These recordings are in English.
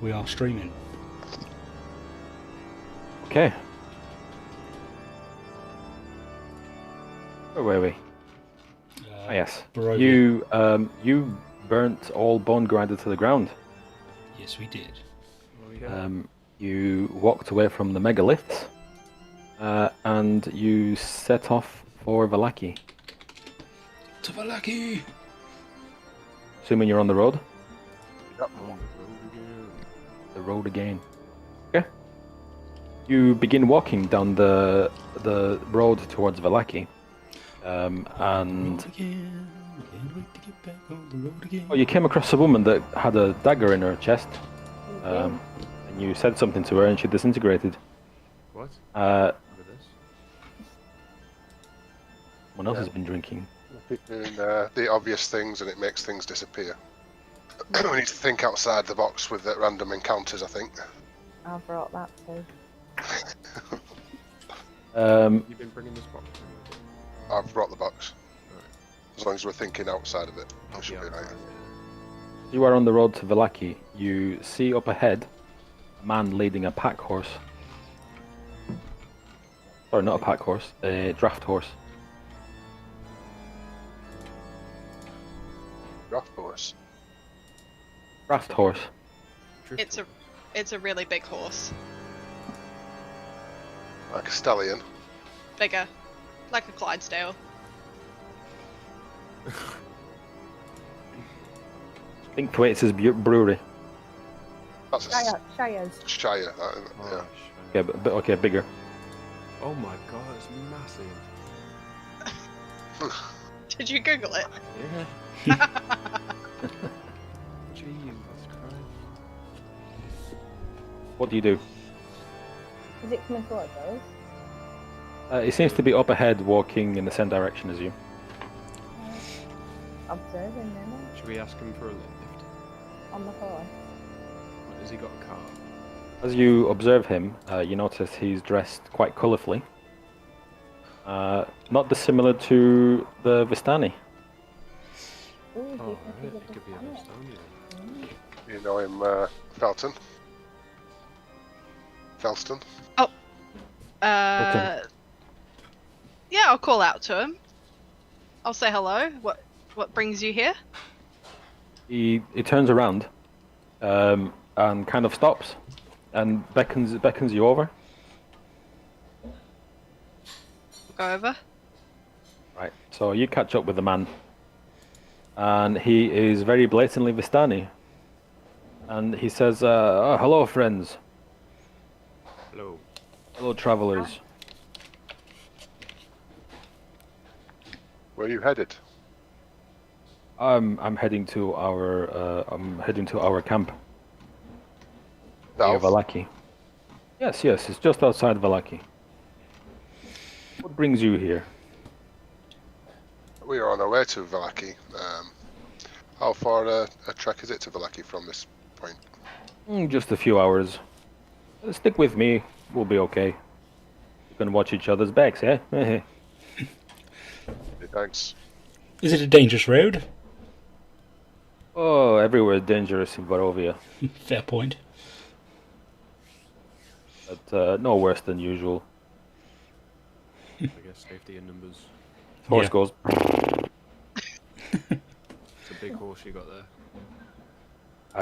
We are streaming. Okay. Where were we? Ah, yes. Barovia. You burnt all bone grinder to the ground. Yes, we did. Oh, yeah. You walked away from the megaliths, and you set off for Vallaki. To Vallaki! Assuming you're on the road. Yep. The road again. Okay. You begin walking down the road towards Vallaki, and Can't wait to get back on the road again. you came across a woman that had a dagger in her chest, and you said something to her, and she disintegrated. What? Uh, Look at this. Someone else has been drinking. Doing the obvious things, and it makes things disappear. We need to think outside the box with random encounters, I think. I brought that too. You've been bringing this box. I've brought the box. As long as we're thinking outside of it, I'll we should be be right. You are on the road to Vallaki. You see up ahead a man leading a pack horse. Sorry, not a pack horse, a draft horse. Draft horse. Draft horse. It's a really big horse. Like a stallion. Bigger. Like a Clydesdale. Think Thwaites' brewery. That's a Shires. Shire. Oh, Yeah. Okay, but okay, bigger. oh my god, it's massive. Did you Google it? Yeah. Jesus Christ. What do you do? Is it coming towards us? It seems to be up ahead, walking in the same direction as you. Observing them Should we ask him for a lift? on the horse. Has he got a car? As you observe him, you notice he's dressed quite colourfully. Not dissimilar to the Vistani. Ooh, Oh, do you right. think It he's a could be a Hispanic? Vistani then. You know him, Felton? Felston? Yeah, I'll call out to him. I'll say hello. What brings you here? He turns around, and kind of stops, and beckons you over. Go over. Right. So you catch up with the man, and he is very blatantly Vistani. And he says, "Oh, hello, friends. Hello. Hello, travelers. Where are you headed? I'm heading to our camp near South? Vallaki. Yes, it's just outside Vallaki. What brings you here? We are on our way to Vallaki. How far a trek is it to Vallaki from this point? Just a few hours. Stick with me. We'll be okay. You can watch each other's backs, eh? Okay, thanks. Is it a dangerous road? Oh, everywhere is dangerous in Barovia, Fair point. but no worse than usual. I guess safety in numbers. Horse Yeah. goes. It's a big horse you got there.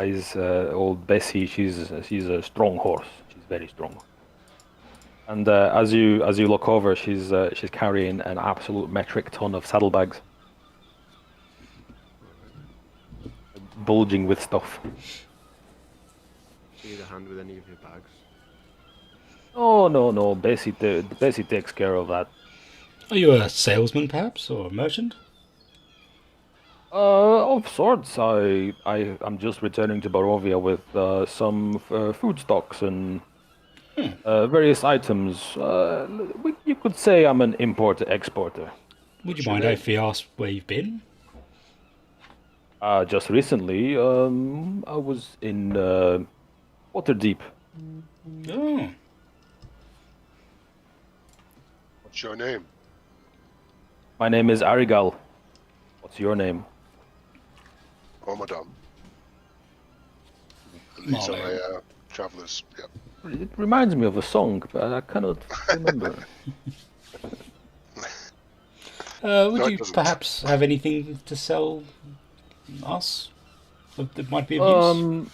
Eyes, old Bessie. She's a strong horse. She's very strong. And as you look over, she's carrying an absolute metric ton of saddlebags, bulging with stuff. See the hand with any of your bags. Oh no, Bessie takes care of that. Are you a salesman, perhaps, or a merchant? Of sorts. I'm just returning to Barovia with some food stocks and various items. You could say I'm an importer-exporter. Would you mind if we asked where you've been? Just recently, I was in Waterdeep. Oh, What's your name? My name is Arigal. What's your name? Oh, madame. These Marlowe. are travellers. Yep. It reminds me of a song, but I cannot remember. Would No, it you doesn't. perhaps have anything to sell us that might be of use?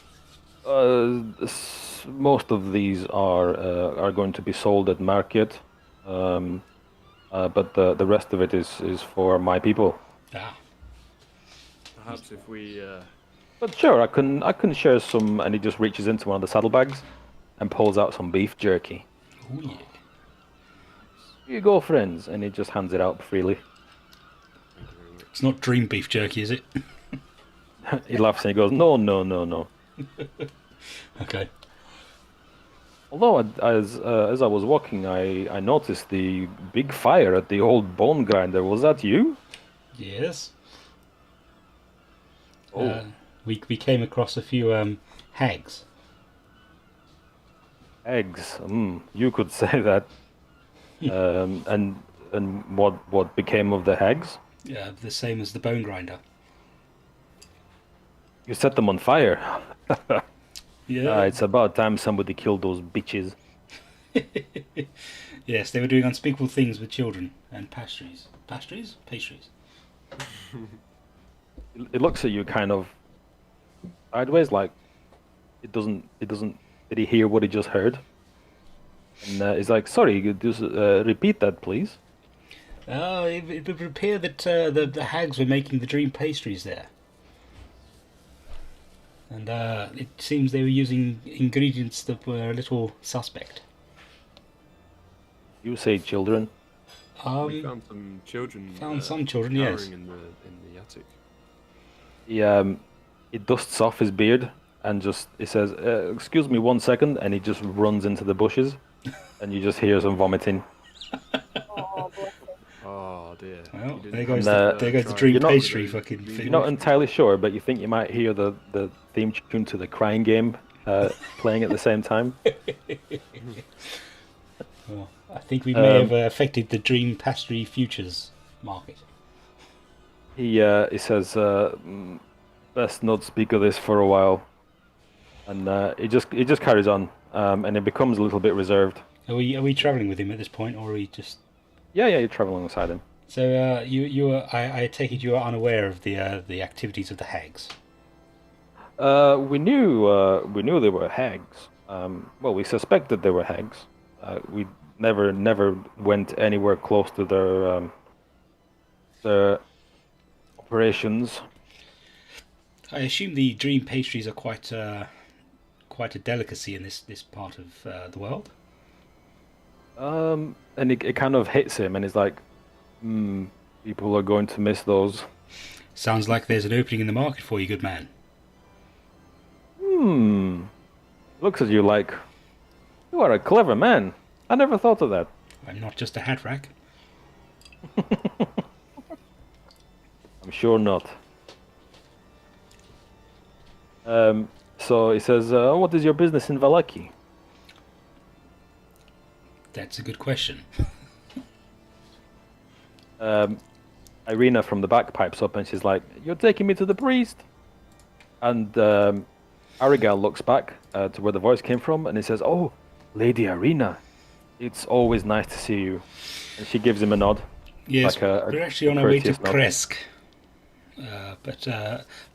Most of these are going to be sold at market, but the rest of it is for my people. Ah, Perhaps if we. But sure, I can share some. And he just reaches into one of the saddlebags and pulls out some beef jerky. oh yeah. Here you go, friends, and he just hands it out freely. Thank you very much. It's not dream beef jerky, is it? He laughs and he goes, "No, no, no, no." Okay. Although as I was walking, I noticed the big fire at the old bone grinder. Was that you? Yes. Oh. We came across a few hags. Eggs. You could say that. And what became of the hags? The same as the bone grinder. You set them on fire. Yeah. It's about time somebody killed those bitches. Yes, they were doing unspeakable things with children and pastries. Pastries? Pastries. It looks at you kind of sideways, like it doesn't. Did he hear what he just heard? And he's like, "Sorry, you just repeat that, please." It would appear that the hags were making the dream pastries there. And it seems they were using ingredients that were a little suspect. You say children. We found some children. Some children, yes. cowering in the attic. He dusts off his beard and he says, "Excuse me 1 second," and he just runs into the bushes, and you just hear some vomiting. Oh, bless him. Oh dear. Well, You didn't there goes have the, to there goes the try dream and- pastry fucking You're thing. You're not entirely sure, but you think you might hear the theme tune to the Crying Game playing at the same time. Well, I think we may have affected the dream pastry futures market. He says, "Best not speak of this for a while," and he just carries on, and it becomes a little bit reserved. Are we travelling with him at this point, or are we just? Yeah, you're traveling alongside him. So I take it you are unaware of the activities of the hags. We knew they were hags. Well, we suspected they were hags. We never went anywhere close to their operations. I assume the dream pastries are quite a delicacy in this part of the world. And it kind of hits him, and he's like, people are going to miss those. Sounds like there's an opening in the market for you, good man. Looks at you like, you are a clever man. I never thought of that. I'm not just a hat rack. I'm sure not. So he says, what is your business in Vallaki? That's a good question. Irina from the back pipes up and she's like, "You're taking me to the priest?" And Arigal looks back to where the voice came from and he says, "Oh, Lady Irina, it's always nice to see you." And she gives him a nod. Yes, Like a we're actually on our way to courteous nod. Kresk. But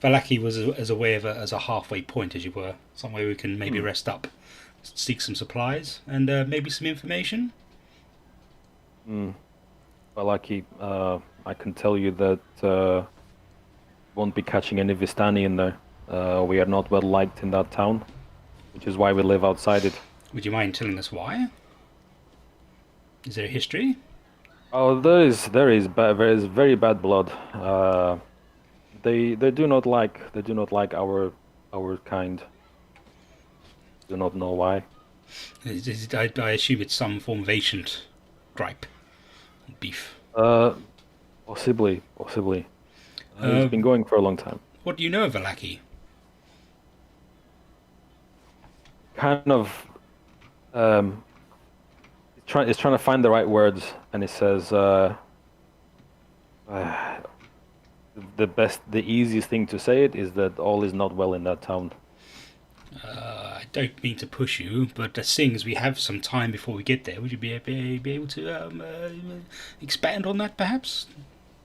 Vallaki was as a way of as a halfway point, as you were, somewhere we can maybe rest up, seek some supplies, and maybe some information. Vallaki, I can tell you that won't be catching any Vistani in there. We are not well liked in that town, which is why we live outside it. Would you mind telling us why? Is there a history? Oh, there is very bad blood. They do not like our kind. Do not know why. I assume it's some form of ancient gripe, beef. Possibly. It's been going for a long time. What do you know of Vallaki? Kind of. He's trying to find the right words, and he says, the easiest thing to say it is that all is not well in that town. I don't mean to push you, but seeing as we have some time before we get there, would you be able to expand on that, perhaps?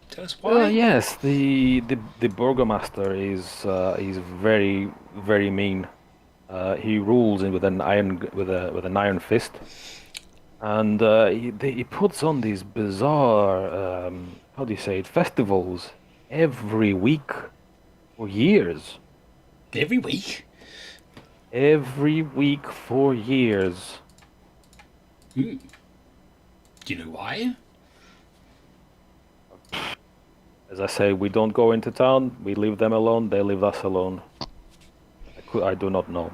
Tell us why. Yes, the burgomaster is very very mean. He rules with an iron fist, and he puts on these bizarre how do you say it, festivals every week for years. Every week? Every week for years. Do you know why? As I say, we don't go into town. We leave them alone. They leave us alone. I do not know.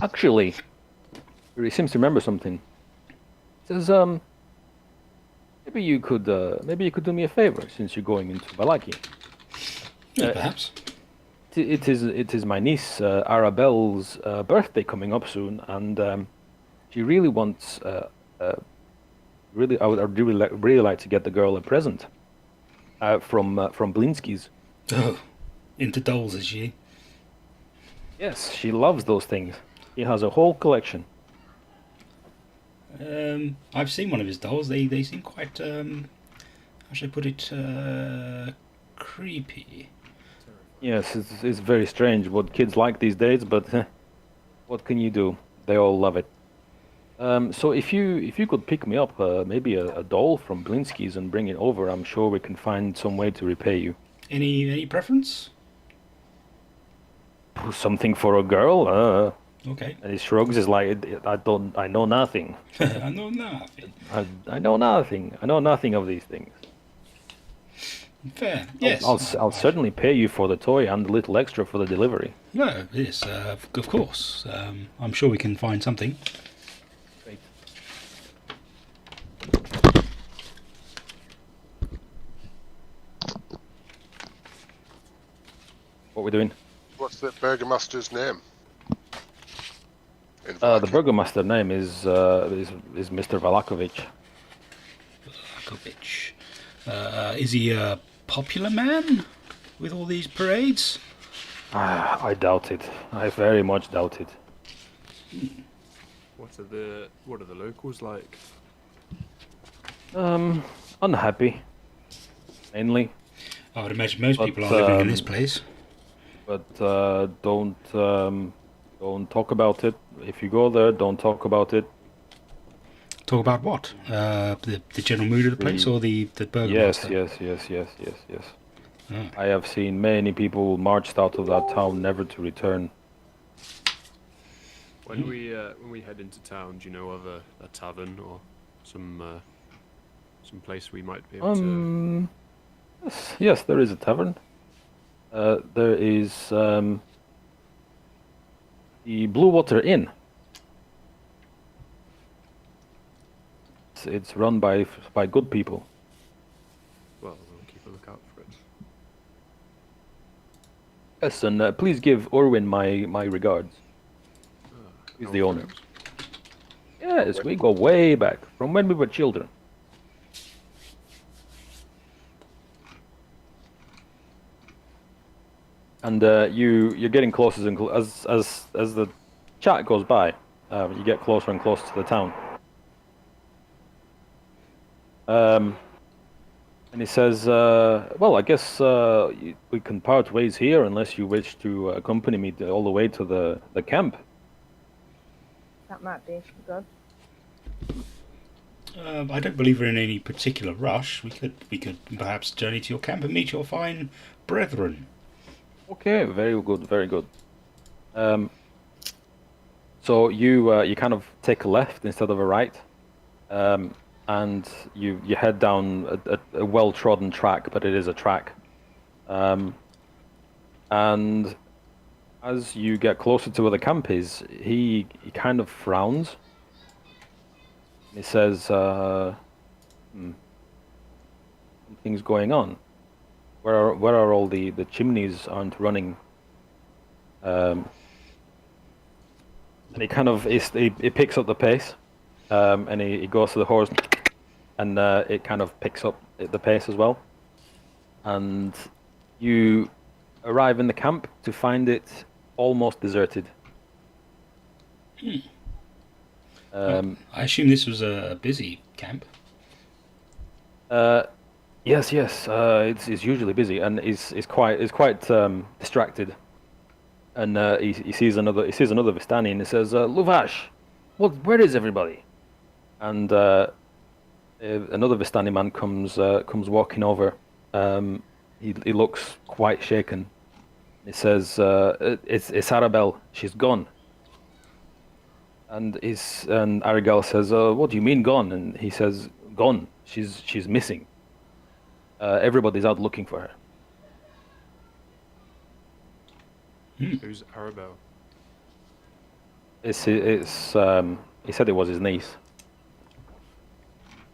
Actually, he seems to remember something. He says, maybe you could do me a favor since you're going into Vallaki. Yeah, perhaps. It is my niece Arabelle's birthday coming up soon, and she really wants I'd really like to get the girl a present from Blinsky's. Oh, into dolls, is she? Yes, she loves those things. He has a whole collection. I've seen one of his dolls. They seem quite, how should I put it, creepy. Yes, it's very strange what kids like these days, but what can you do? They all love it. So if you could pick me up maybe a doll from Blinsky's and bring it over, I'm sure we can find some way to repay you. Any preference? Something for a girl? Okay. And he shrugs. Is like, I know nothing. I know nothing. I know nothing. I know nothing of these things. Fair. Yes. I'll certainly pay you for the toy and a little extra for the delivery. No, yes, of course. I'm sure we can find something. Great. What we doing? What's the burgomaster's name? In The Vallaki? burgomaster name is Mr. Valakovich. Valakovich. Is he a popular man with all these parades? I doubt it. I very much doubt it. What are the locals like? Unhappy, mainly. I would imagine most But, people are living in this place. But don't talk about it. If you go there, don't talk about it. Talk about what? The general mood of the place, or the burgomaster? Yes. Ah. I have seen many people marched out of that town, never to return. When we head into town, do you know of a tavern or some place we might be able to? Yes, there is a tavern. There is the Blue Water Inn. It's run by good people. Well, we'll keep a lookout for it. Yes, and please give Orwin my regards. He's the owner. Yes, we go way back, from when we were children. And you're getting closer and as the chat goes by, you get closer and closer to the town. And he says, well, I guess we can part ways here unless you wish to accompany me all the way to the camp. That might be good. I don't believe we're in any particular rush. We could perhaps journey to your camp and meet your fine brethren. Okay, very good, very good. So you kind of take a left instead of a right, and you head down a well-trodden track, but it is a track. And as you get closer to where the camp is, he kind of frowns. He says, something's going on. Where are all the chimneys aren't running? And he kind of he picks up the pace, and he goes to the horse, and it kind of picks up the pace as well. and you arrive in the camp to find it almost deserted. I assume this was a busy camp. Yes, yes. It's usually busy, and is quite distracted. And he sees another Vistani, and he says, "Luvash, where is everybody?" And another Vistani man comes walking over. He looks quite shaken. He says, "It's Arabelle. She's gone." And Arigel says, "What do you mean gone?" And he says, "Gone. She's missing. Everybody's out looking for her." Who's Arabelle? He said it was his niece.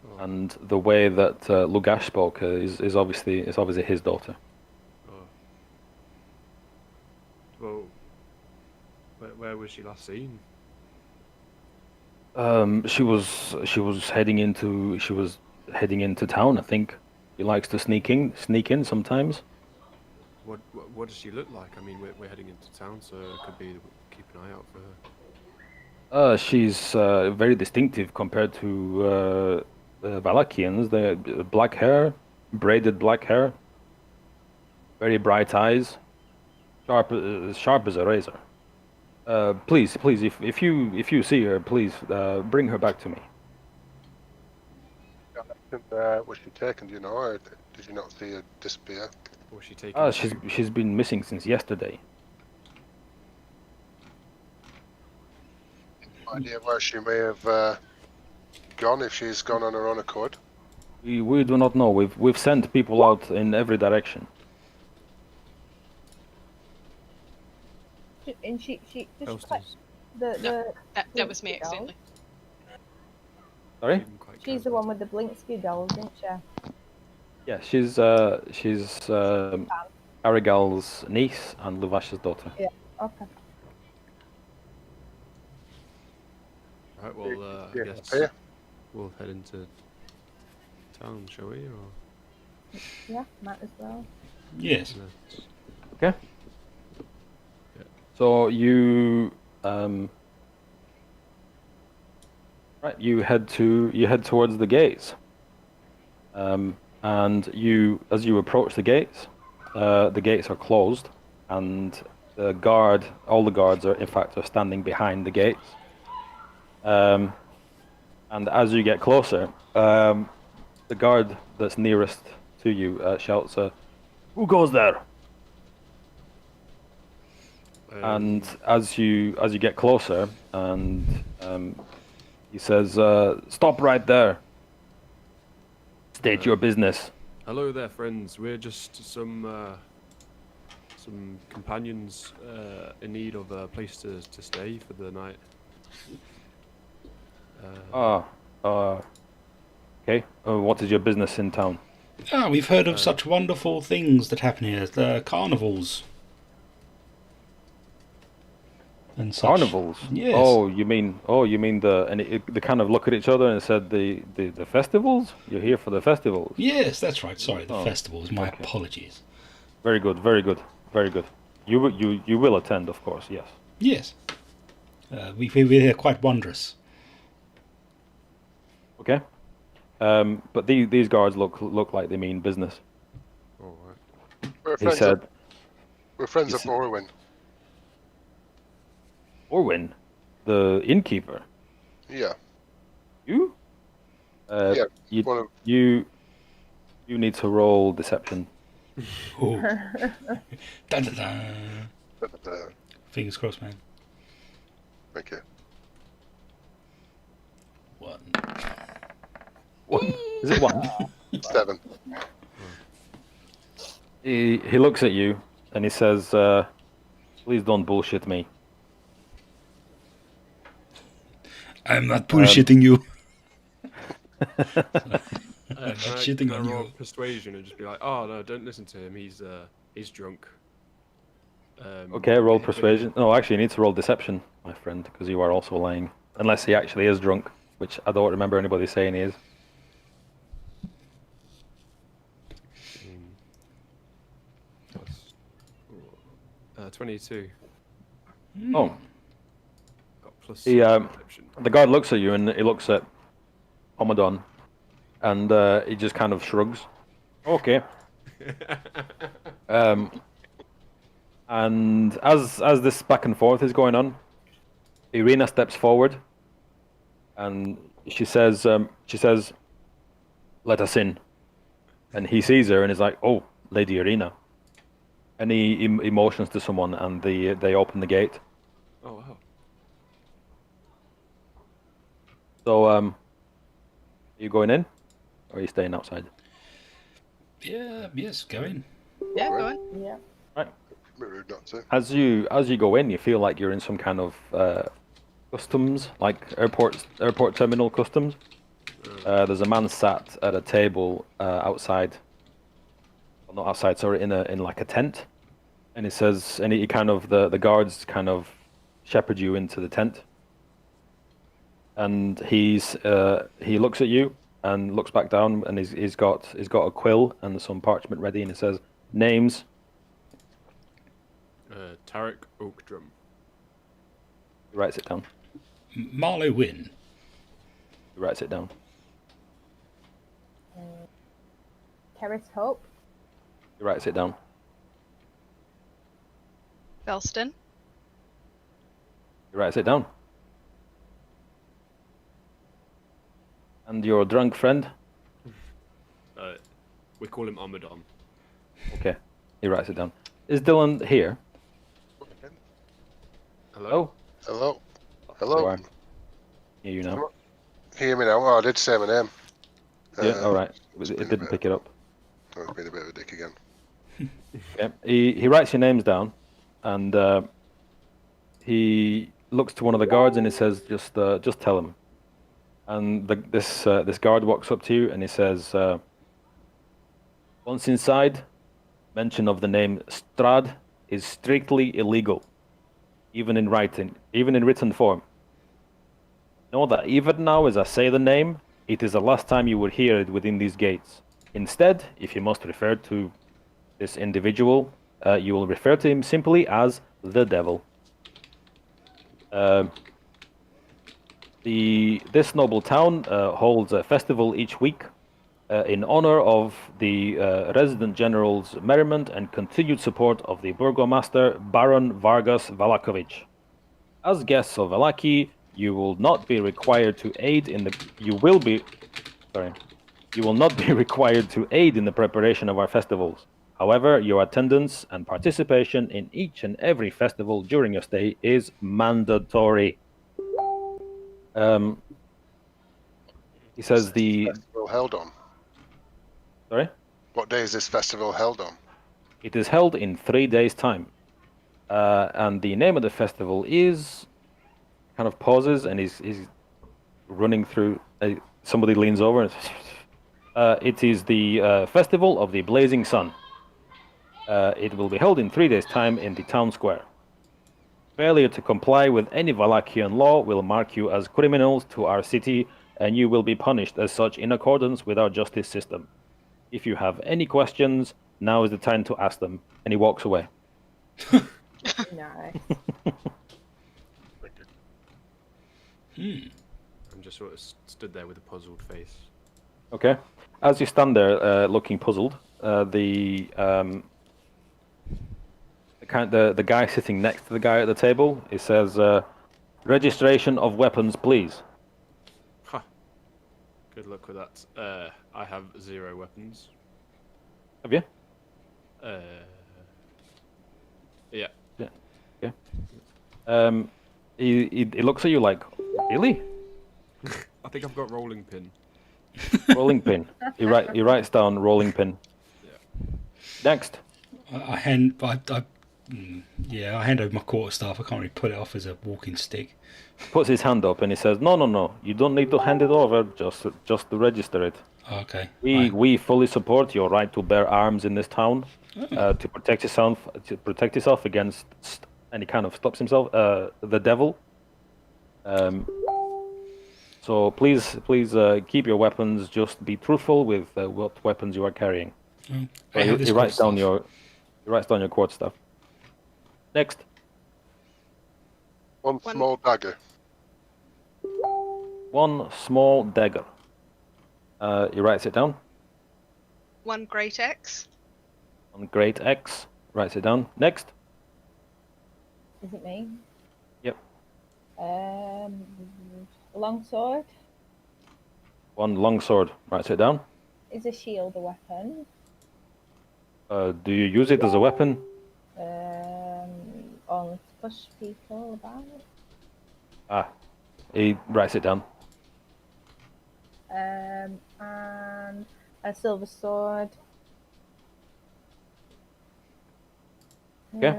Oh. And the way that Lugash spoke is obviously his daughter. Oh. Well, where was she last seen? She was heading into town. I think he likes to sneak in sometimes. What does she look like? I mean, we're heading into town, so it could be that we keep an eye out for her. She's very distinctive compared to Valakians. They black hair, braided black hair, very bright eyes, sharp as a razor. Please, if you see her, please bring her back to me. Was she taken? Do you know, or did you not see her disappear? Or was she taken? She's been missing since yesterday. Idea where she may have gone, if she's gone on her own accord. We do not know. We've sent people out in every direction. And she does Else she quite, does- the That was me Blinsky doll? accidentally. Sorry? didn't quite She's catch the that. one with the Blinsky dolls, isn't she? Yeah, she's Arigal's niece and Luvash's daughter. Okay. Right. Well, I Yeah, guess here. we'll head into town, shall we? Or Yeah, might as well. Yes. Okay. So you right, you head towards the gates. And as you approach the gates are closed, and all the guards are in fact standing behind the gates. And as you get closer, the guard that's nearest to you shouts, "Who goes there?" And as you get closer, and he says, "Stop right there. State your business." hello there, friends. We're just some companions in need of a place to stay for the night. Okay. What is your business in town? Ah, we've heard of such wonderful things that happen here. The carnivals. And such. Carnivals. Yes. Oh, you mean they kind of look at each other and said the festivals? You're here for the festivals. Yes, that's right. Sorry, the Oh, festivals. My okay. apologies. Very good, very good, very good. You will attend, of course. Yes. Yes. We're quite wondrous. Okay. But these guards look like they mean business. All right. We're He friends, said, we're friends he of said- Orwin. "Orwin, the innkeeper. Yeah. You? Yeah, You, one of- you need to roll deception." Oh. Dun, dun, dun. But, Fingers crossed, man. thank you. One. One. Is it one? 7. He looks at you and he says, "Please don't bullshit me." I'm not bullshitting you. Can Shitting I on roll you. persuasion and just be like, "Oh no, don't listen to him. He's drunk." Okay, roll but- persuasion. No, actually, you need to roll deception, my friend, because you are also lying. Unless he actually is drunk, which I don't remember anybody saying he is. 22. Oh, Got plus He, perception. the guard looks at you and he looks at Pomadon, and he just kind of shrugs. Okay. And as this back and forth is going on, Irina steps forward, and she says, "Let us in." And he sees her and is like, "Oh, Lady Irina." And he motions to someone, and they open the gate. Oh wow. So, are you going in, or are you staying outside? Yeah, yes, go in. Yeah, go on. Yeah. Bit rude not to. As you go in, you feel like you're in some kind of customs, like airport terminal customs. There's a man sat at a table outside. Well, not outside, sorry, in like a tent. And he says, and he kind of the guards kind of shepherd you into the tent. And he looks at you and looks back down, and he's got a quill and some parchment ready, and he says, "Names." Tarek Oakdrum. He writes it down. Marlowe Wynn. He writes it down. Terrace Hope. He writes it down. Belston. He writes it down. And your drunk friend? We call him Amadon. Okay. He writes it down. Is Dylan here? Hello. Oh, Hello. you Hello. are. Hear you now. Can you hear me now? Oh, I did say my name. Yeah. All right. it's It been a didn't bit- pick it up. I've been a bit of a dick again. Okay. He writes your names down, and he looks to one of the guards and he says, "Just tell him." And this guard walks up to you and he says, "Once inside, mention of the name Strad is strictly illegal, even in written form. Know that even now, as I say the name, it is the last time you will hear it within these gates. Instead, if you must refer to this individual, you will refer to him simply as the Devil. This noble town holds a festival each week in honor of the resident general's merriment and continued support of the burgomaster Baron Vargas Valakovich. As guests of Valaki, you will not be required to aid in the. You will not be required to aid in the preparation of our festivals. However, your attendance and participation in each and every festival during your stay is mandatory." He says Festival held on. Sorry? What day is this festival held on? It is held in 3 days' time. And the name of the festival is. Kind of pauses and he's running through. Somebody leans over and says, "It is the Festival of the Blazing Sun. It will be held in 3 days' time in the town square. Failure to comply with any Valachian law will mark you as criminals to our city, and you will be punished as such in accordance with our justice system. If you have any questions, now is the time to ask them." And he walks away. Nice. I'm just sort of stood there with a puzzled face. Okay. As you stand there, looking puzzled, the guy sitting next to the guy at the table, he says, "Registration of weapons, please." Ha. Good luck with that. I have 0 weapons. Have you? Yeah. Okay. He looks at you like, "Really?" I think I've got rolling pin. Rolling pin. He writes down rolling pin. Yeah. Next. I hand over my quarterstaff. I can't really pull it off as a walking stick. Puts his hand up and he says, No. You don't need to hand it over. Just to register it. Okay. We fully support your right to bear arms in this town, to protect yourself against any kind of the devil. So please keep your weapons. Just be truthful with what weapons you are carrying. I have this He writes down quarterstaff. your quarterstaff. Next. One small dagger. One small dagger. He writes it down. One great axe. One great axe. Writes it down. Next. Is it me? Yep. Long sword. One long sword. Writes it down. Is a shield a weapon? Do you use it as a weapon? On to push people about. Ah. He writes it down. And a silver sword. Okay.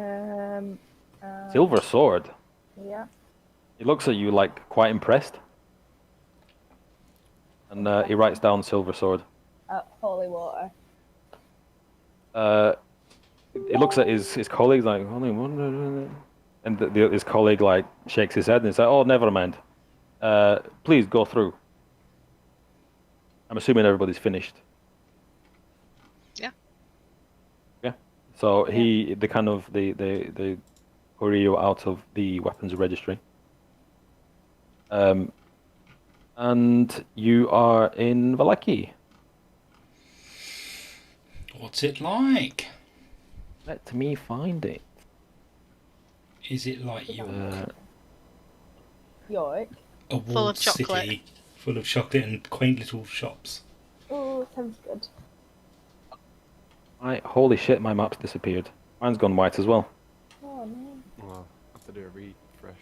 Silver sword. Yeah. He looks at you like quite impressed. And he writes down silver sword. Holy water. He looks at his colleagues like, holy water. And his colleague like shakes his head and he's like, oh, never mind. Please go through. I'm assuming everybody's finished. Yeah. Yeah. So they hurry you out of the weapons registry. And you are in Vallaki. What's it like? Let me find it. Is it like York? York. A Full of walled chocolate. city full of chocolate and quaint little shops. Oh, sounds good. Holy shit, my map's disappeared. Mine's gone white as well. Oh no. Well, I have to do a refresh.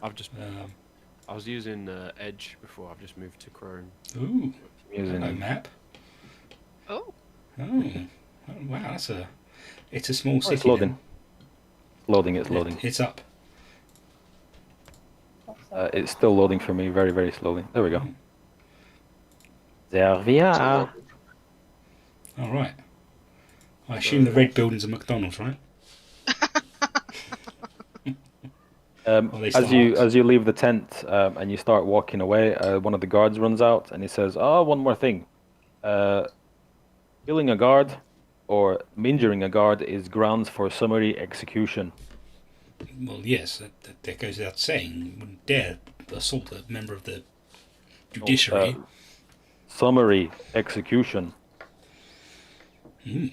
I've just. Um, I was using Edge before. I've just moved to Chrome. ooh, Using hello map. Oh. Oh, wow, it's a small city. it's loading. then. It's loading. It's up. It's still loading for me very, very slowly. There we go. There we are. All right. I assume the red building's a McDonald's, right? they As start. you leave the tent and you start walking away, one of the guards runs out and he says, "Oh, one more thing. Killing a guard or injuring a guard is grounds for summary execution." Well, yes, that goes without saying. Wouldn't dare assault a member of the judiciary. Summary execution. Hmm.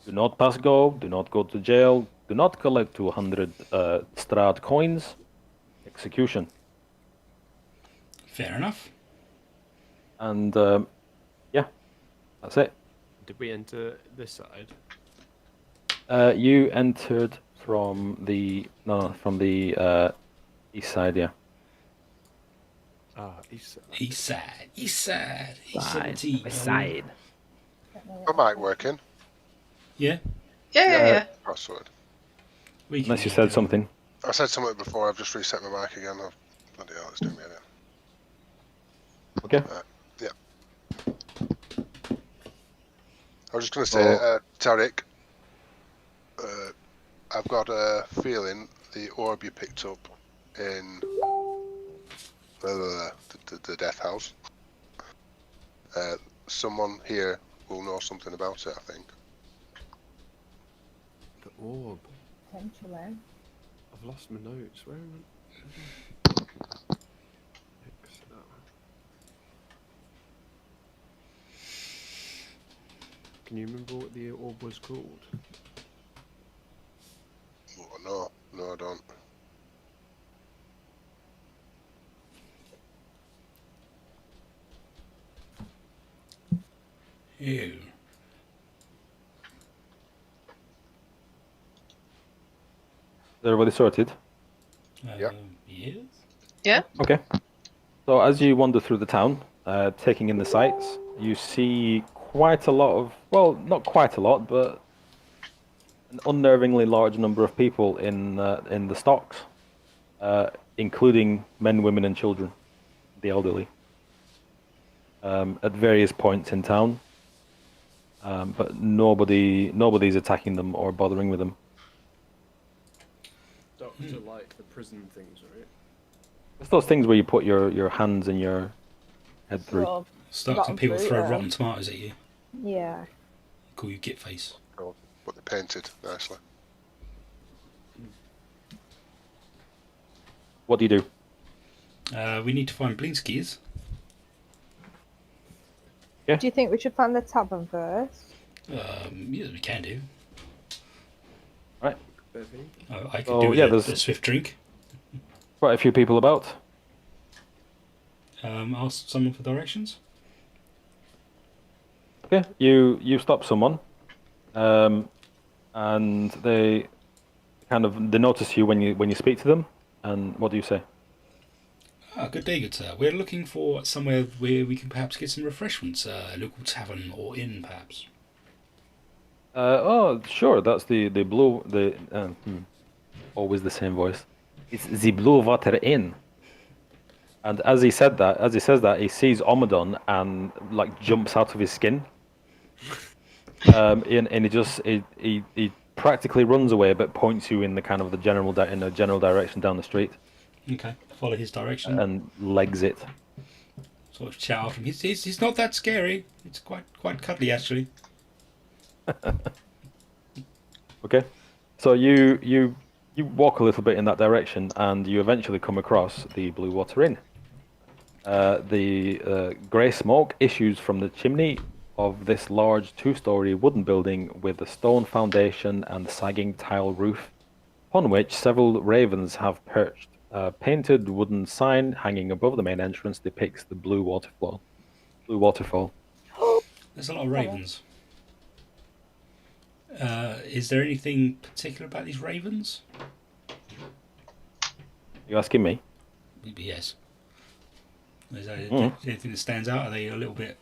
Do not pass go. Do not go to jail. Do not collect 200 Strahd coins. Execution. Fair enough. And yeah, that's it. Did we enter this side? You entered from the east side, yeah. Ah, east side. East side. East 17. Side. My mic working? Yeah. Yeah. Password. We can Unless you keep said going. something. I said something before. I've just reset my mic again. Oh, bloody hell, it's doing me again. Okay. I was just going to say, Tarek, I've got a feeling the orb you picked up in the death house, someone here will know something about it, I think. The orb. Potentially. I've lost my notes. Where am I? Can you remember what the orb was called? Oh, no, I don't. Ew. Is everybody sorted? Yeah. Yes. Yeah. Okay. So as you wander through the town, taking in the sights, you see quite a lot of, well, not quite a lot, but an unnervingly large number of people in the stocks, including men, women, and children, the elderly, at various points in town. But nobody's attacking them or bothering with them. Doctor, like the prison things, right? It's those things where you put your hands in your head through. Sort of Stocks rotten and people fruit, throw yeah. rotten tomatoes at you. Yeah. Call you git face. But they're painted nicely. What do you do? We need to find Blinski's. Do you think we should find the tavern first? Yeah, we can do. Right. I could Oh, do with yeah, a there's- swift drink. Quite a few people about. Ask someone for directions. Okay, you stop someone, and they notice you when you speak to them. And what do you say? Good day, good sir. We're looking for somewhere where we can perhaps get some refreshments. A local tavern or inn, perhaps. Oh, sure. That's the blue always the same voice. It's the Blue Water Inn. And as he says that, he sees Omadon and like jumps out of his skin. And he practically runs away, but points you in the kind of the general direction down the street Okay, follow his direction. and legs it. Sort of shout after him. He's not that scary. It's quite cuddly actually. Okay, so you walk a little bit in that direction, and you eventually come across the Blue Water Inn. The grey smoke issues from the chimney of this large two-story wooden building with a stone foundation and sagging tile roof, upon which several ravens have perched. A painted wooden sign hanging above the main entrance depicts the Blue Waterfall. There's a lot of ravens. Is there anything particular about these ravens? You asking me? Yes. Is there Mm. anything that stands out? Are they a little bit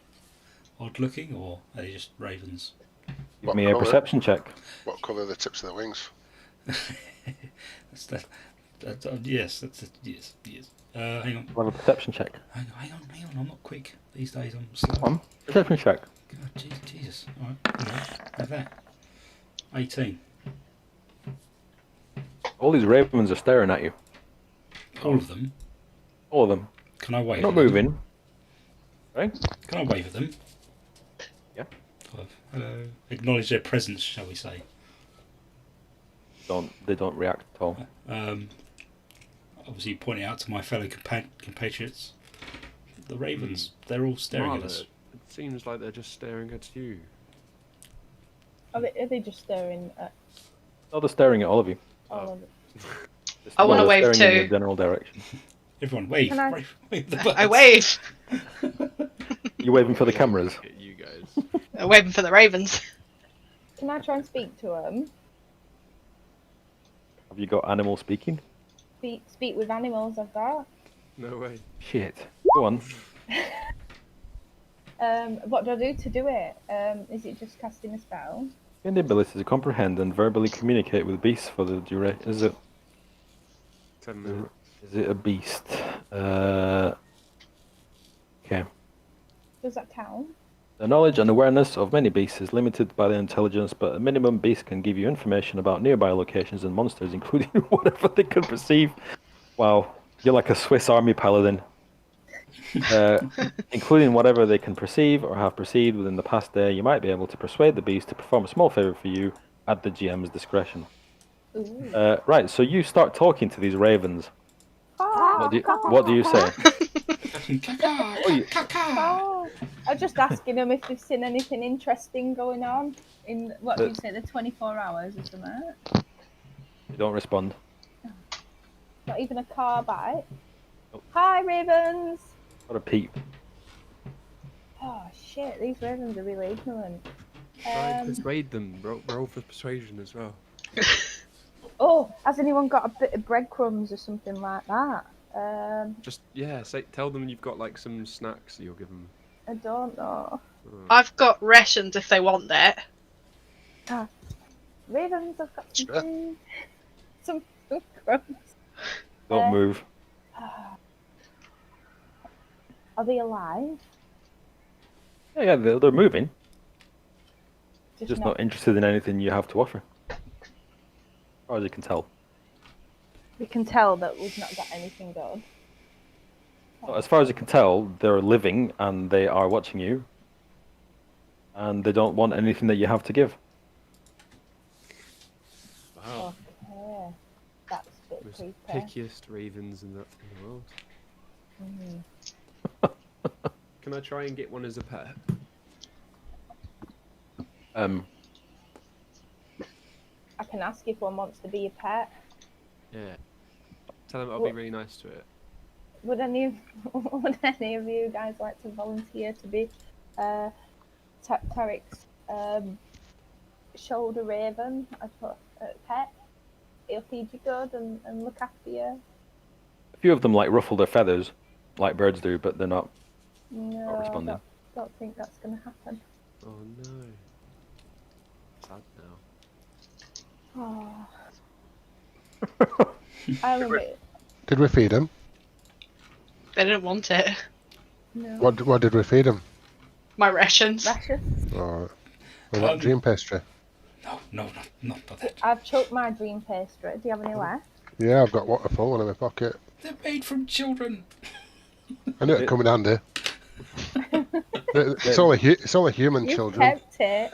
odd looking, or are they just ravens? Give What me a colour? perception check. What colour are the tips of the wings? Yes, yes. Hang on. Have a perception check. Hang on. I'm not quick these days. I'm slow. Come on, perception check. God, Jesus. All right. Have that. 18. All these ravens are staring at you. All of them. All of them. Can I wave? Not at them? moving. Right? Can I wave at them? Yeah. Hello. Acknowledge their presence, shall we say? They don't react at all. Obviously, pointing out to my fellow compatriots, the ravens. They're all staring at us. Marla, it seems like they're just staring at you. Are they just staring at No, they're staring at all of you. all of it? I wanna They're wave staring in too. the general direction. Everyone, wave. Can I- Wave the I birds. wave. You waving for the cameras? At you guys. I'm waving for the ravens. Can I try and speak to him? Have you got animal speaking? Speak with animals, I've got. No way. Shit. Go on. What do I do to do it? Is it just casting a spell? Gain the ability to comprehend and verbally communicate with beasts for the duration. Is it 10 minutes. a beast? Okay. Does that count? The knowledge and awareness of many beasts is limited by their intelligence, but a minimum beast can give you information about nearby locations and monsters, including whatever they can perceive. Wow, you're like a Swiss Army paladin. Including whatever they can perceive or have perceived within the past day, you might be able to persuade the beast to perform a small favor for you at the GM's discretion. Ooh. Right, so you start talking to these ravens. What do you say? Oh, you- Oh, I'm just asking them if they've seen anything interesting going on in what did you say, the 24 hours or something? You don't respond. Not even a car bite. Nope. Hi, ravens. Not a peep. Oh shit, these ravens are really ignorant. Try and persuade them. Roll for persuasion as well. Oh, has anyone got a bit of breadcrumbs or something like that? Just tell them you've got like some snacks that you'll give them. I don't know. I've got rations if they want that. Ravens, I've got some Sure. food. Some food crumbs. Don't move. Are they alive? Yeah, they're moving. Just not interested in anything you have to offer. As far as you can tell. We can tell that we've not got anything good. As far as you can tell, they're living and they are watching you. And they don't want anything that you have to give. Wow. Okay. That's a bit Most creepy. pickiest ravens in the world. Mm. Can I try and get one as a pet? I can ask if one wants to be a pet. Yeah. Tell them I'll be What- really nice to it. Would any of you guys like to volunteer to be Tarek's shoulder raven as a pet? He'll feed you good and look after you. A few of them like ruffle their feathers, like birds do, but they're not. No, I responding. don't think that's going to happen. Oh no. Sad now. Oh. I love it. Did we feed him? They didn't want it. No. What did we feed him? My rations. Rashes. Alright. Was that dream pastry? No, not that. I've choked my dream pastry. Do you have any left? Yeah, I've got water full in my pocket. They're made from children. I knew it'd come in handy. It's only human You've children. kept it.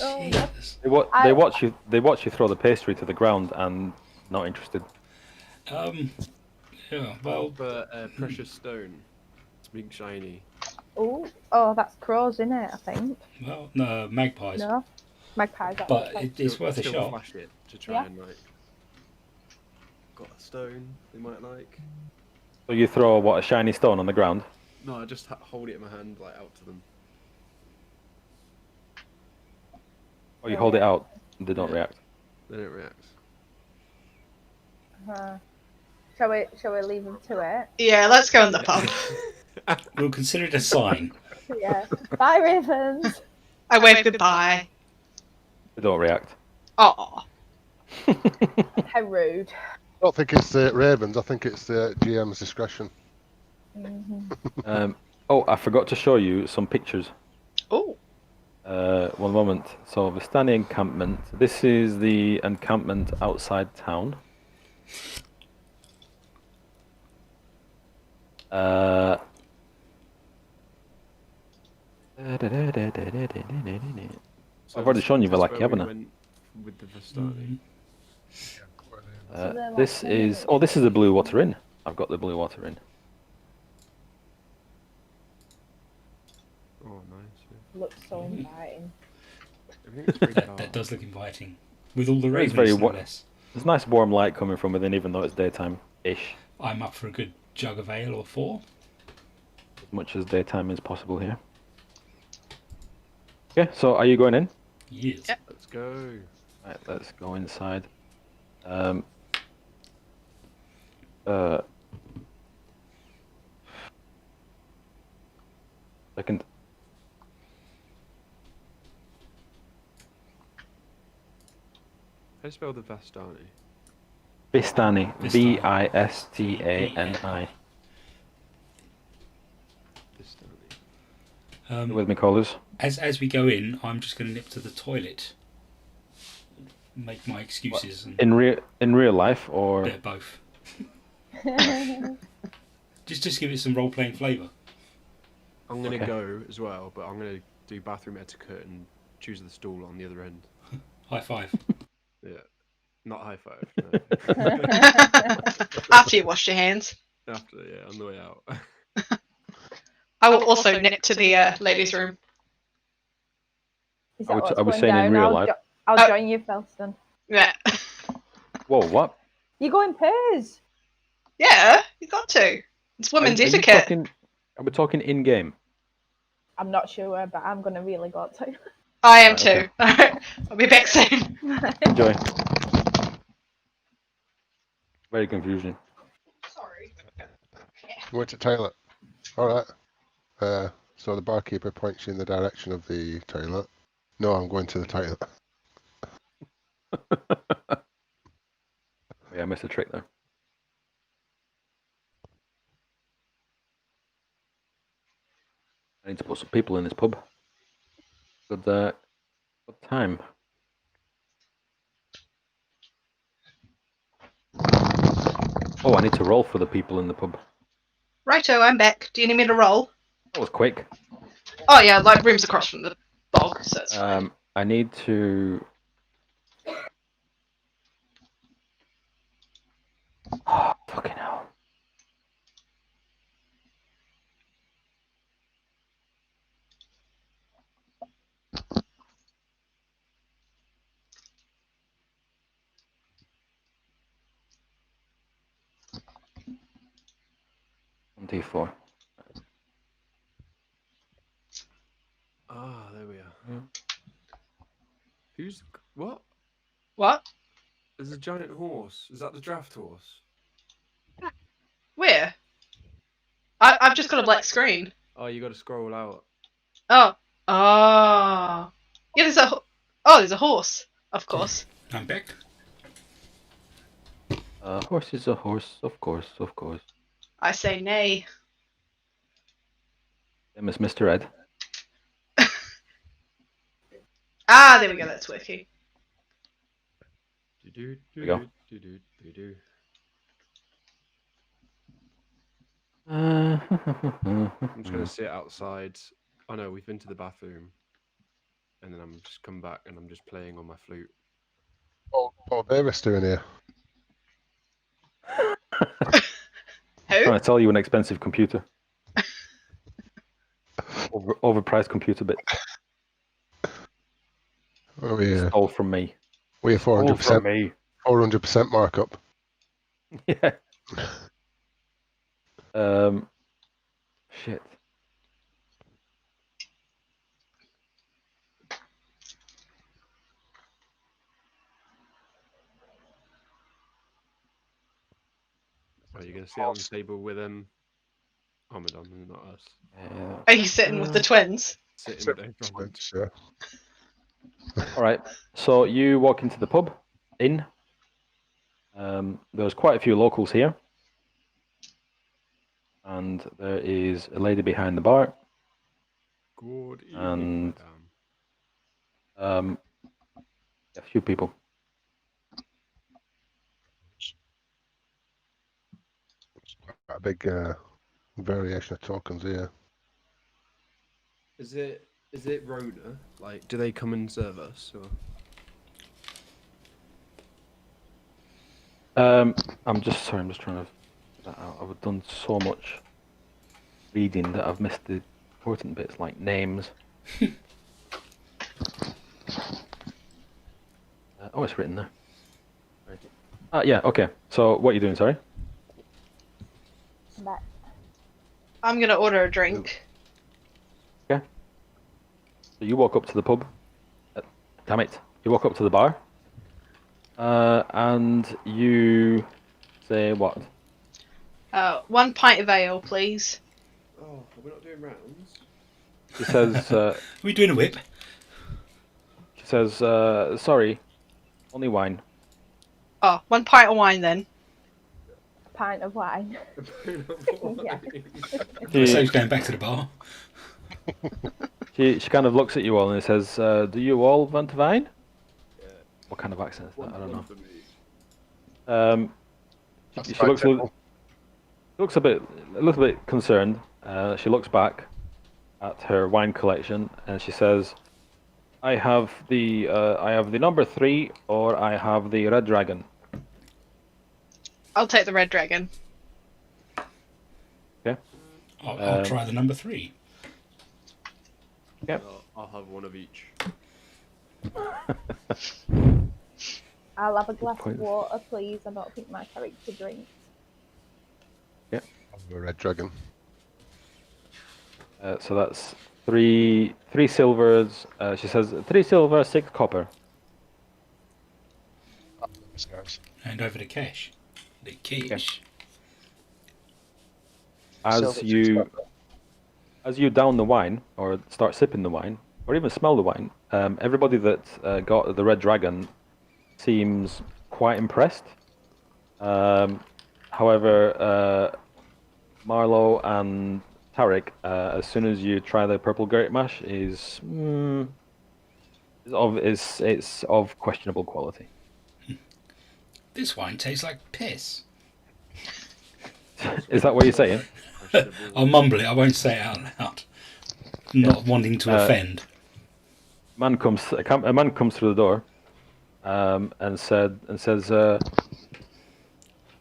Oh, Yes. They watch you. They watch you throw the pastry to the ground and not interested. Yeah. Well, But precious stone. It's big shiny. oh, that's crows, isn't it? I think. well, no, magpies. No, magpies. That But looks it's Still- worth a still shot. flash it to try Yeah. and like. Got a stone they might like. So you throw a shiny stone on the ground. No, I just hold it in my hand like out to them. Or you hold it out. And they don't react. They don't react. Shall we leave them to it? Yeah, let's go in the pub. We'll consider it a sign. Yeah. Bye, ravens. I wave goodbye. They don't react. Oh, How rude. I don't think it's the Ravens, I think it's the GM's discretion. Oh, I forgot to show you some pictures. oh, One moment. So Vistani encampment. This is the encampment outside town. So I've already shown you that's Valaki, where haven't we I? went with the Vistani. So they're like This is. mini- Oh, this is the Blue Water Inn. I've got the Blue Water Inn. Oh, nice. Looks so inviting. Everything's very That dark. does look inviting. With all the It's ravens, very no wa- less. There's nice warm light coming from within, even though it's daytime-ish. I'm up for a good jug of ale or four. As much as daytime is possible here. Okay, so are you going in? Yes. Yep. Let's go. Right, let's go inside. Second. How do you spell the Vastani? Vistani. Vistani. Vistani. Vistani. You with me, callers? As we go in, I'm just going to nip to the toilet. Make my excuses and In real life, or they're both. Just give it some role playing flavour. I'm gonna Okay. go as well, but I'm gonna do bathroom etiquette and choose the stall on the other end. High five. Yeah. Not high five. No. after you washed your hands. After, yeah, on the way out. I will also nip to the ladies' room. Is I that was- what's I was going saying in down? real I'll life. I'll Oh. join you, Felston. Yeah. whoa, what? You go in pairs. Yeah, you got to. It's women's Are you etiquette. talking- Are we talking in game? I'm not sure, but I'm gonna really go to. I am Right, too. okay. Alright, I'll be back soon. Enjoy. Very confusing. Sorry. Went to toilet. Alright. So the barkeeper points you in the direction of the toilet. No, I'm going to the toilet. Yeah, I missed a trick there. I need to put some people in this pub. Good time. Oh, I need to roll for the people in the pub. Righto, I'm back. Do you need me to roll? That was quick. Oh yeah, like rooms across from the bog, so it's fine. I need to. coffee for? Ah, there we are. Who's what? What? There's a giant horse. Is that the draft horse? Where? I've just got a black screen. Oh, you got to scroll out. Oh. Oh. Yeah, there's a. There's a horse. Of course. I'm back. Horse is a horse, of course, of course. I say nay. Same as Mr. Ed. Ah, there we go. That's Wiki. Do we go. do. I'm I'm just gonna sit outside. Oh no, we've been to the bathroom, and then I'm just come back and I'm just playing on my flute. Paul Davis doing here. Who? trying to sell you an expensive computer. Overpriced computer bit. Oh yeah. Stole from me. We're Stole from 400%. me. 400% markup. Yeah. Shit. Are you gonna sit on the table with Ramadan and not us? Yeah. Are you sitting with the twins? Sitting with Ramadan. Sure. All right. So you walk into the pub, inn. There's quite a few locals here, and there is a lady behind the bar. Good evening, And- madam. A few people. Quite a big variation of tokens here. Is it Rona? Like, do they come and serve us? Or? I'm just trying to figure that out. I've done so much reading that I've missed the important bits like names. Oh, it's written there. Right. Yeah, okay. So what are you doing, sorry? But I'm gonna order a drink. So you walk up to the pub. Damn it. You walk up to the bar. And you say what? 1 pint of ale, please. Oh, we're not doing rounds. She says, Are we doing a whip? sorry, only wine. Oh, 1 pint of wine then. a pint of wine. Yeah. So he's going back to the bar. She kind of looks at you all and says, do you all want wine? Yeah. What kind of accent is that? I don't know. For me. That's She quite looks simple. a little bit concerned. She looks back at her wine collection and she says, I have the number 3 or I have the Red Dragon. I'll take the red dragon. I'll try the number 3. Yep. I'll have one of each. I'll have a glass of point. water, please. I don't think my character drinks. A red dragon. So that's three silvers. She says 3 silver, 6 copper. Hand over the cash. The cash. As you down the wine or start sipping the wine or even smell the wine, everybody that got the Red Dragon seems quite impressed. However, Marlowe and Tarek, as soon as you try the purple grape mash, it's of questionable quality. This wine tastes like piss. Is that what you're saying? I'll mumble it, I won't say it out loud. Not wanting to offend. A man comes through the door, and says, "Who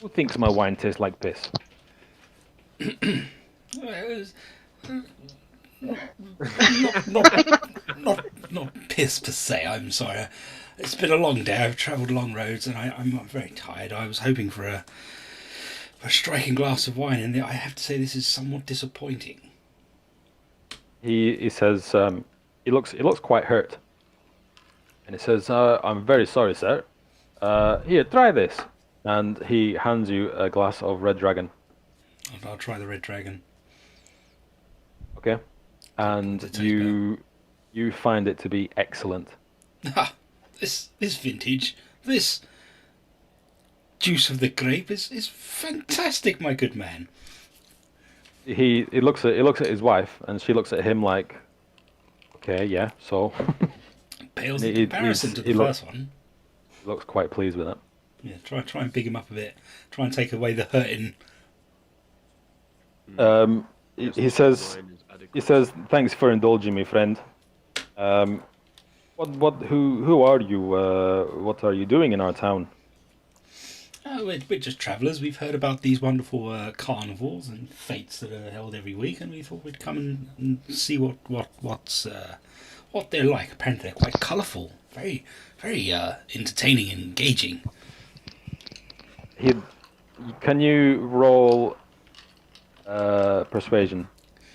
thinks my wine tastes like piss?" Not piss per se, I'm sorry. It's been a long day, I've travelled long roads and I'm very tired. I was hoping for a striking glass of wine, and I have to say this is somewhat disappointing. He says he looks quite hurt, and he says, "I'm very sorry, sir. Here, try this." And he hands you a glass of Red Dragon. I'll try the Red Dragon. Okay, and To taste you find it to be excellent. Ha! This vintage, this juice of the grape is fantastic, my good man. He looks at his wife, and she looks at him like, "Okay, yeah." So Pales in He- comparison he's- to he the looks- first one. he looks quite pleased with that. Yeah, try and big him up a bit. Try and take away the hurting. He Yes, says. wine is adequate. He says, "Thanks for indulging me, friend. Who are you? What are you doing in our town?" Oh, we're just travellers. We've heard about these wonderful carnivals and fetes that are held every week, and we thought we'd come and see what they're like. Apparently, they're quite colourful, very entertaining and engaging. Can you roll persuasion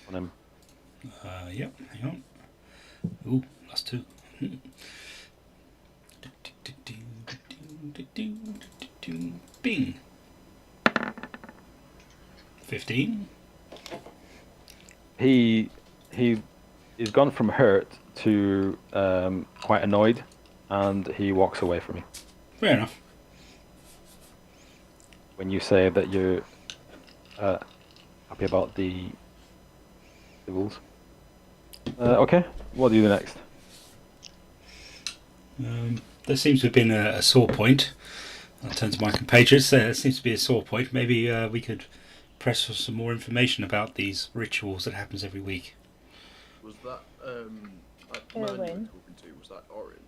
on him? Yep. Hang on. Ooh, +2. Bing. 15. He's gone from hurt to quite annoyed, and he walks away from you Fair enough. when you say that you're happy about the rules. Okay, what do you do next? There seems to have been a sore point. I'll turn to my compatriots. There seems to be a sore point. Maybe we could press for some more information about these rituals that happens every week. Was that that man you were Erwin. talking to? Was that Orin?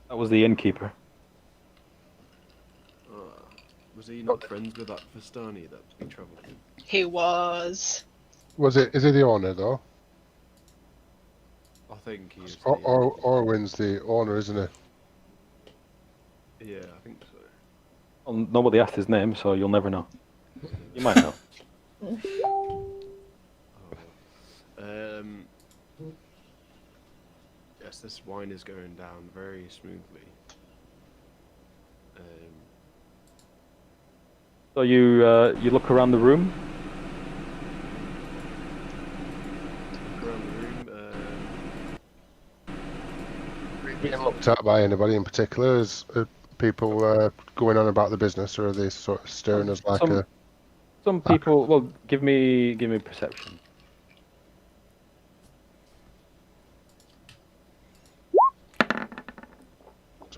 That was the innkeeper. Was he not friends with that Vistani that we travelled with? He was. Is he the owner though? I think he is. Orwin's the owner, isn't he? Yeah, I think so. Well, nobody asked his name, so you'll never know. You might know. Yes, this wine is going down very smoothly. So you look around the room. Look around the room. Being looked at by anybody in particular? Is people going on about the business, or are they sort of staring us like Some- a... Some people. Well, give me perception.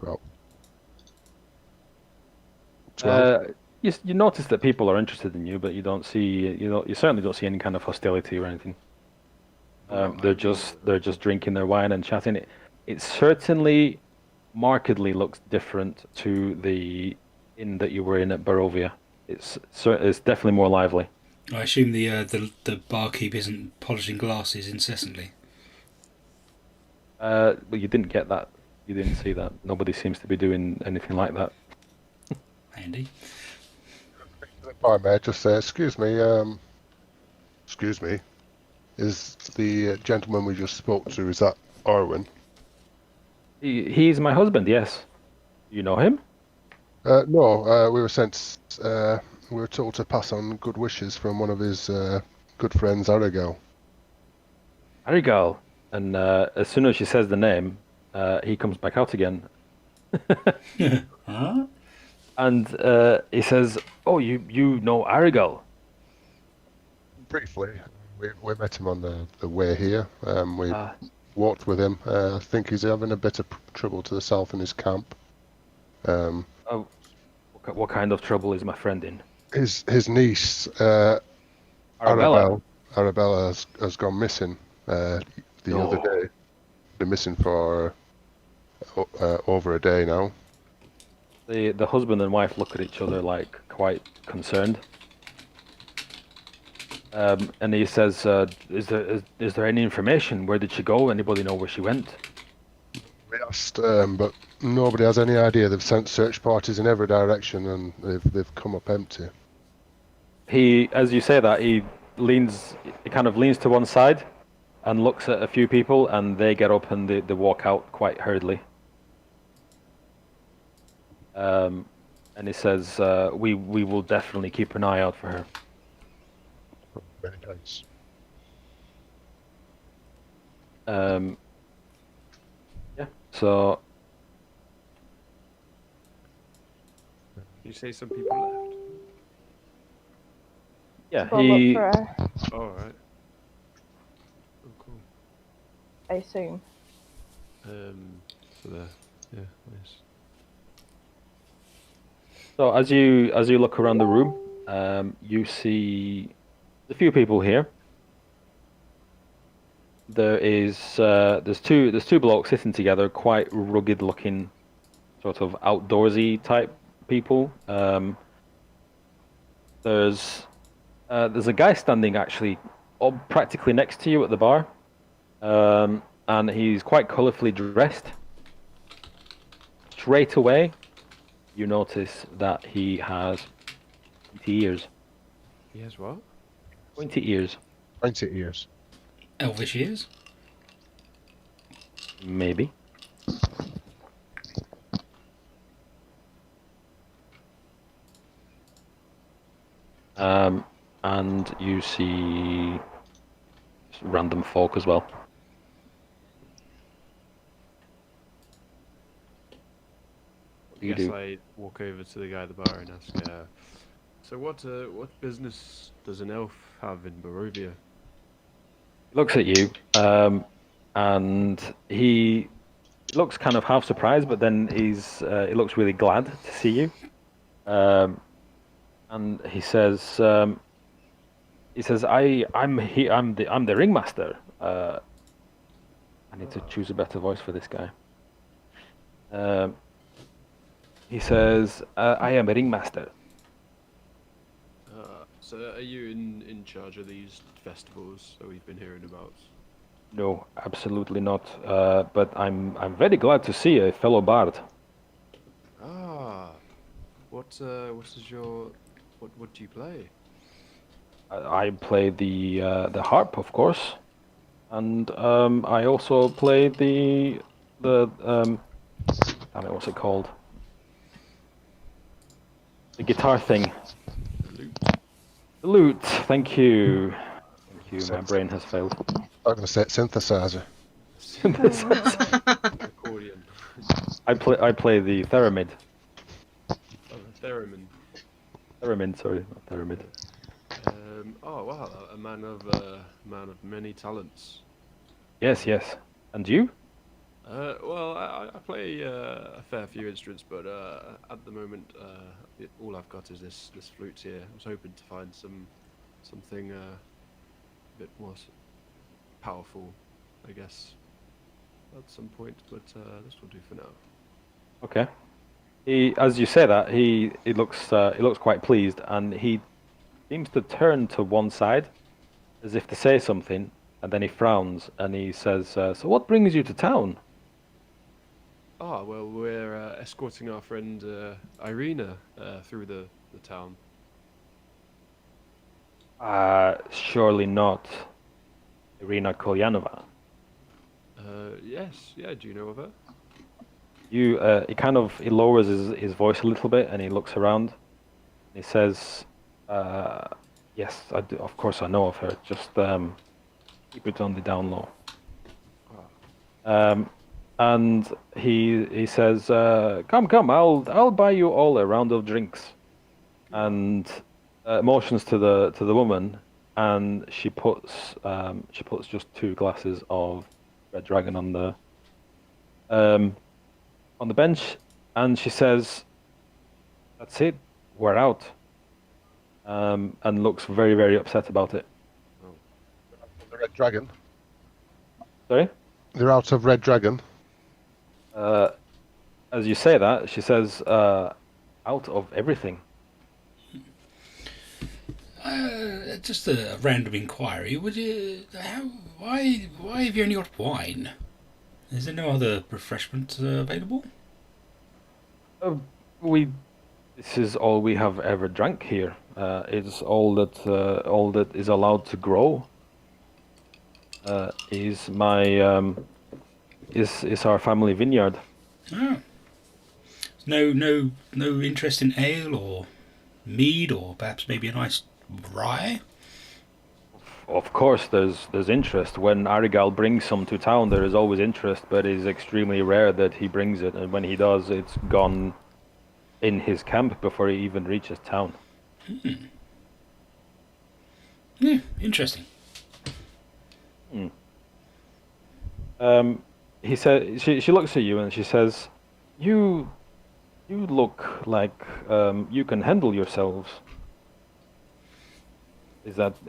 Well, 12. You notice that people are interested in you, but you don't see you certainly don't see any kind of hostility or anything. They're just drinking their wine and chatting. It certainly markedly looks different to the inn that you were in at Barovia. It's definitely more lively. I assume the barkeep isn't polishing glasses incessantly. But you didn't get that. You didn't see that. Nobody seems to be doing anything like that. Handy. The barmaid just say, excuse me, is the gentleman we just spoke to, is that Orwin? He's my husband. Yes. You know him? No, we were sent, we were told to pass on good wishes from one of his good friends, Arigel. Arigal. And as soon as she says the name, he comes back out again. Huh? And he says, "Oh, you know Arigal?" Briefly, we met him on the way here. We Ah. walked with him. I think he's having a bit of trouble to the south in his camp. What kind of trouble is my friend in? His niece, Arabella. Arabella has gone missing the other day. Been missing for over a day now. The husband and wife look at each other like quite concerned. And he says, "Is there any information? Where did she go? Anybody know where she went?" We asked, but nobody has any idea. They've sent search parties in every direction, and they've come up empty. He, as you say that, he kind of leans to one side and looks at a few people, and they get up and they walk out quite hurriedly. And he says, we will definitely keep an eye out for her. Very nice. Yeah, so You say some people left. yeah, Go look for her, All right. Oh, cool. I assume. For the yeah, nice. so as you look around the room, you see a few people here. There's two blokes sitting together, quite rugged looking, sort of outdoorsy type people. There's a guy standing actually practically next to you at the bar, and he's quite colourfully dressed. Straight away, you notice that he has pointy ears. He has what? Pointy ears, Pointy ears. Elvish ears. maybe. And you see random folk as well. What do you Yes, do? I walk over to the guy at the bar and ask, so what business does an elf have in Barovia? He looks at you, and he looks kind of half surprised, but then he looks really glad to see you. And he says, I'm the ringmaster. I need to choose a better voice for this guy. He says, I am a ringmaster. So are you in charge of these festivals that we've been hearing about? No, absolutely not. But I'm very glad to see a fellow bard. Ah, what do you play? I play the harp, of course, and I also play the damn it, what's it called? The guitar thing. The lute. Thank you. Thank you. My brain has failed. I'm going to say synthesizer. Accordion. I play the theremin. Oh, theremin. Theremin, sorry, not theremin. Oh wow, a man of many talents. Yes, yes. And you? Well, I play a fair few instruments, but at the moment, all I've got is this flute here. I was hoping to find something a bit more powerful, I guess, at some point. But this will do for now. Okay. As you say that, he looks quite pleased, and he seems to turn to one side, as if to say something, and then he frowns and he says, "So what brings you to town?" Ah, well, we're escorting our friend Irina through the town. Surely not Irina Kolyanova. Yes, yeah. Do you know of her? He lowers his voice a little bit, and he looks around. He says, "Yes, I do. Of course, I know of her. Just keep it on the down low." And he says, "Come, I'll buy you all a round of drinks," and motions to the woman, and she puts just 2 glasses of Red Dragon on the bench, and she says, "That's it, we're out," and looks very, very upset about it. The Red Dragon. Sorry? They're out of Red Dragon. As you say that, she says, "Out of everything." Just a random inquiry. Why have you only got wine? Is there no other refreshment available? We This is all we have ever drank here. It's all that is allowed to grow. Is our family vineyard. Oh. No interest in ale or mead or perhaps maybe a nice rye? Of course, there's interest. When Arigal brings some to town, there is always interest, but it is extremely rare that he brings it, and when he does, it's gone in his camp before he even reaches town. Yeah, interesting. He said she looks at you and she says, "You look like you can handle yourselves.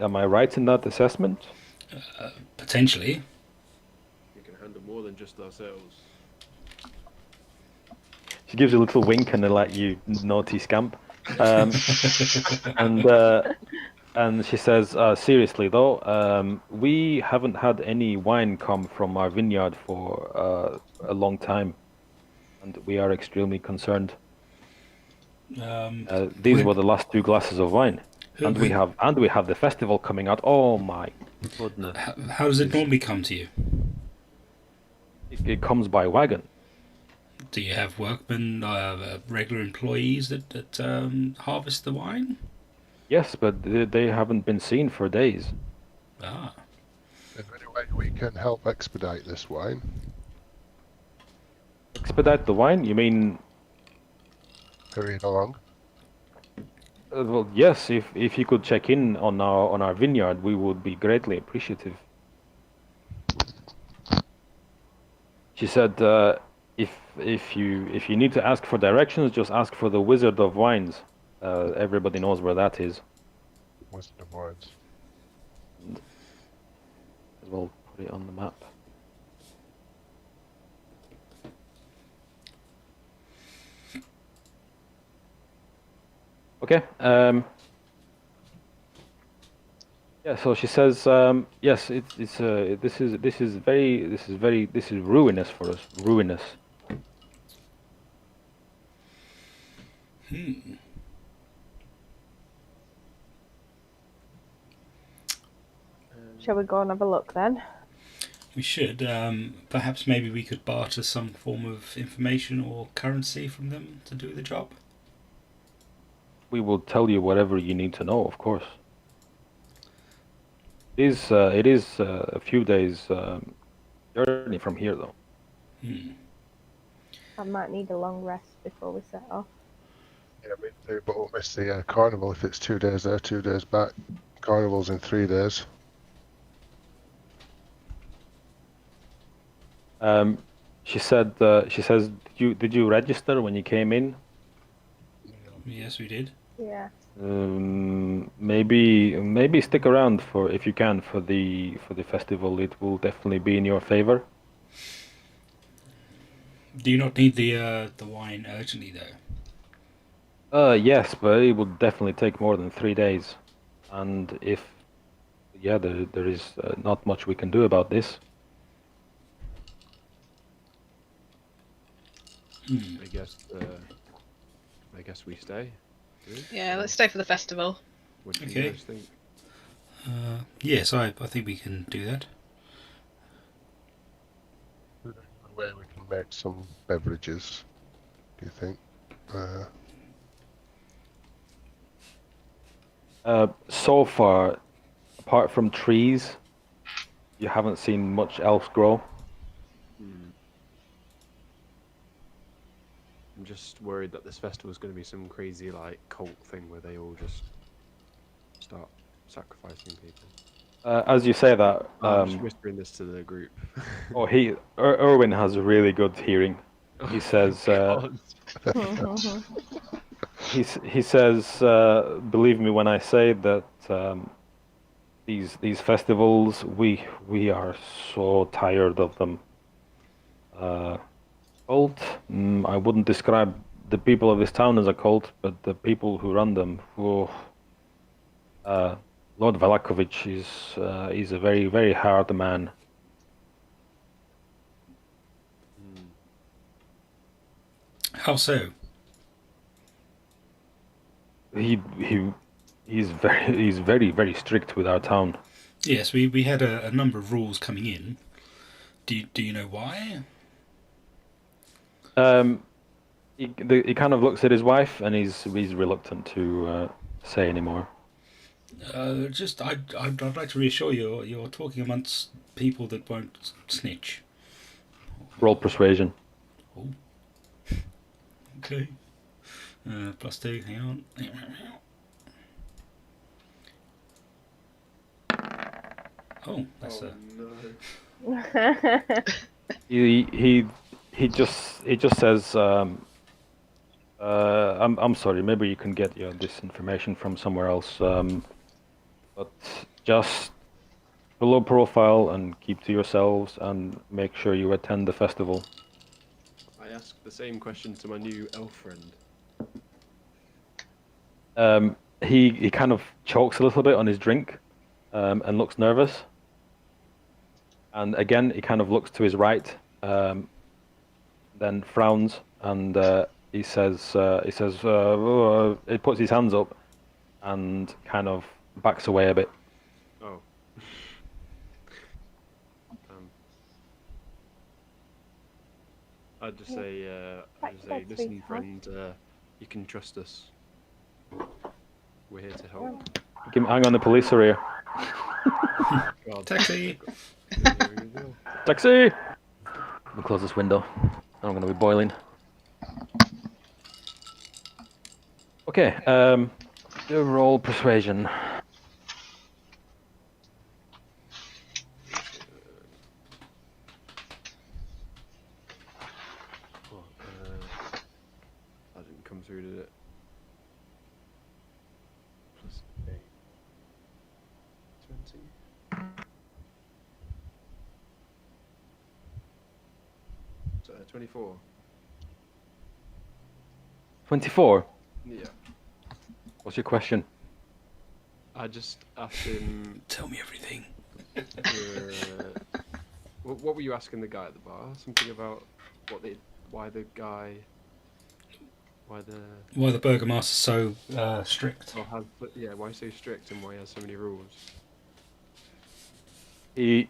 Am I right in that assessment?" Potentially. We can handle more than just ourselves. She gives you a little wink and a like, "You naughty scamp," and she says, "Seriously though, we haven't had any wine come from our vineyard for a long time, and we are extremely concerned. These were the last 2 glasses of wine, and we have the festival coming out. Oh my goodness! How does it normally come to you? It comes by wagon. Do you have workmen, regular employees that harvest the wine? Yes, but they haven't been seen for days. Ah. Is there any way we can help expedite this wine? Expedite the wine? You mean? Hurry it along. Well, yes. If you could check in on our vineyard, we would be greatly appreciative. She said, if you need to ask for directions, just ask for the Wizard of Wines. Everybody knows where that is. Wizard of Wines. As well, put it on the map. Okay. Yeah. So she says, yes. This is ruinous for us. Ruinous. Shall we go and have a look then? We should. Perhaps maybe we could barter some form of information or currency from them to do the job. We will tell you whatever you need to know, of course. It is a few days journey from here, though. I might need a long rest before we set off. Yeah, me too, but we'll miss the carnival if it's 2 days there, 2 days back. Carnival's in 3 days. She says, did you register when you came in? Yes, we did. Yeah. Maybe stick around for, if you can, for the festival. It will definitely be in your favor. Do you not need the wine urgently though? Yes, but it would definitely take more than 3 days, and there is not much we can do about this. I guess we stay. Yeah, let's stay for the festival. What do Okay. you guys think? Yes, I think we can do that. Where we can make some beverages, do you think? So far, apart from trees, you haven't seen much else grow. I'm just worried that this festival is going to be some crazy like cult thing where they all just start sacrificing people. As you say that, I'm just whispering this to the group. Erwin has really good hearing. He says, God. he says, believe me when I say that these festivals, we are so tired of them. Cult? I wouldn't describe the people of this town as a cult, but the people who run them. Lord Valakovich is a very, very hard man. How so? He's very strict with our town. Yes, we had a number of rules coming in. Do you know why? He kind of looks at his wife and he's reluctant to say anymore. Just I'd like to reassure you, you're talking amongst people that won't snitch. Roll persuasion. Oh. Okay. +2. Hang on. Oh, that's a. No. He just says, I'm sorry. Maybe you can get this information from somewhere else. But just below profile and keep to yourselves and make sure you attend the festival. I asked the same question to my new elf friend. He kind of chokes a little bit on his drink, and looks nervous. And again, he kind of looks to his right, then frowns, and he puts his hands up, and kind of backs away a bit. Oh. I'd just say, listen, friend, you can trust us. We're here to help. Hang on, the police are here. God. Taxi! Taxi! We'll close this window. I'm going to be boiling. Okay, do roll persuasion. That didn't come through, did it? +8. 20. 24. 24. Yeah. What's your question? I just asked him. Tell me everything. What were you asking the guy at the bar? Something about why the Burgomaster's so strict. Why so strict and why he has so many rules. He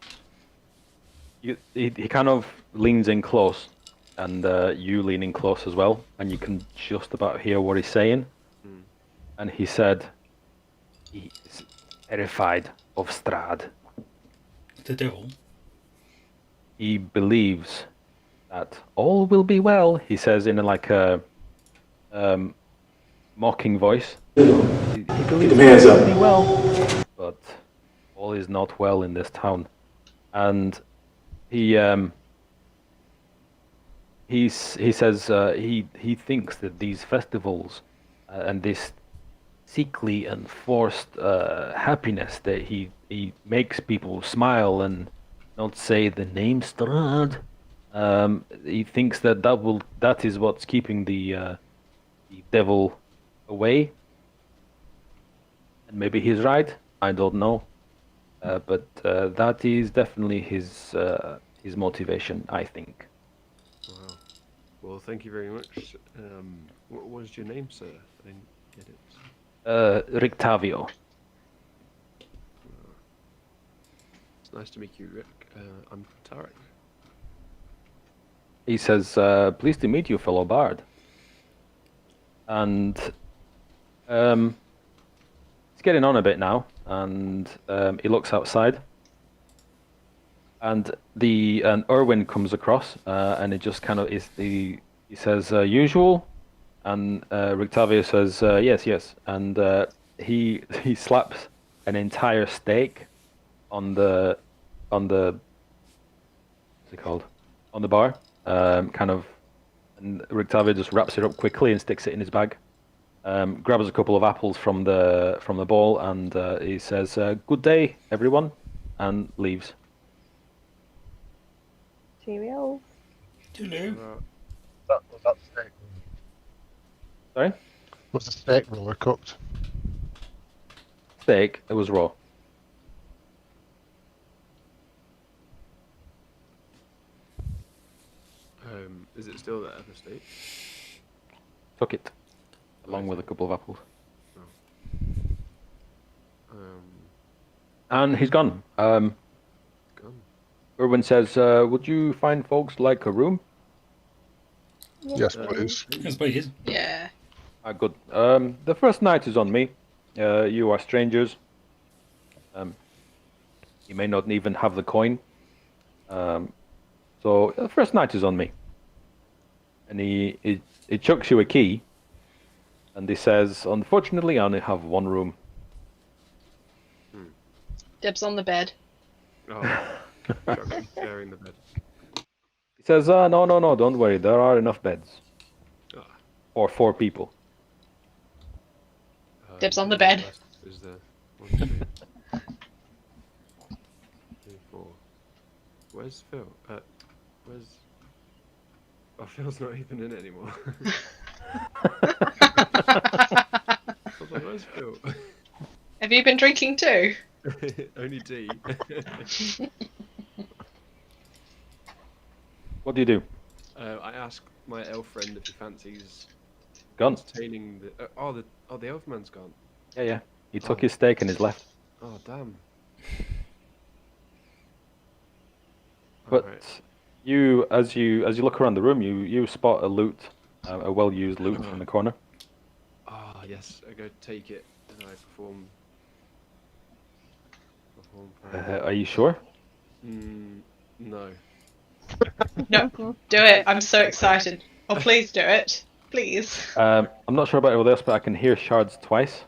kind of leans in close, and you lean in close as well, and you can just about hear what he's saying. Mm. And he said he is terrified of Strahd. The devil. He believes that all will be well, he says in a mocking voice. He believes all will be well, but all is not well in this town. And he says he thinks that these festivals and this sickly and forced happiness that he makes people smile and not say the name Strahd. He thinks that is what's keeping the devil away. And maybe he's right. I don't know. But that is definitely his motivation, I think. Wow. Well, thank you very much. What was your name, sir? I didn't get it. Rictavio. It's nice to meet you, Rick. I'm Tarek. He says, pleased to meet you, fellow bard. And it's getting on a bit now, and he looks outside. And Erwin comes across, and it just kind of he says, usual, and Rictavio says, yes, and he slaps an entire steak on the what's it called? On the bar, and Rictavio just wraps it up quickly and sticks it in his bag. Grabs a couple of apples from the bowl, and he says, "Good day, everyone," and leaves. Cheerio. Hello. Was that steak? Sorry? Was the steak roller cooked? Steak. It was raw. Is it still there, the state? took it, along with a couple of apples. And he's gone. Gone. Irwin says, would you find folks like a room? Yes, please. Yes, please. Yeah. Good. The first night is on me. You are strangers. You may not even have the coin. So the first night is on me. And he chucks you a key. And he says, unfortunately, I only have one room. Dibs on the bed. Oh, sharing the bed. He says, no, don't worry. There are enough beds. Ah. For 4 people. Dibs on the bed. Is there 1, 2, 3, 4? Where's Phil? Where's? Oh, Phil's not even in it anymore. I was like, where's Phil? Have you been drinking too? Only D. What do you do? I asked my elf friend if he fancies Gone. entertaining the. The elf man's gone. Yeah. He took his steak and he's left. Oh damn. But Alright. you, as you look around the room, you spot a loot, a well-used loot in the corner. Ah yes, I go take it and I perform. Are you sure? No. No. Do it. I'm so excited. Oh, please do it. Please. I'm not sure about everybody else, but I can hear shards twice.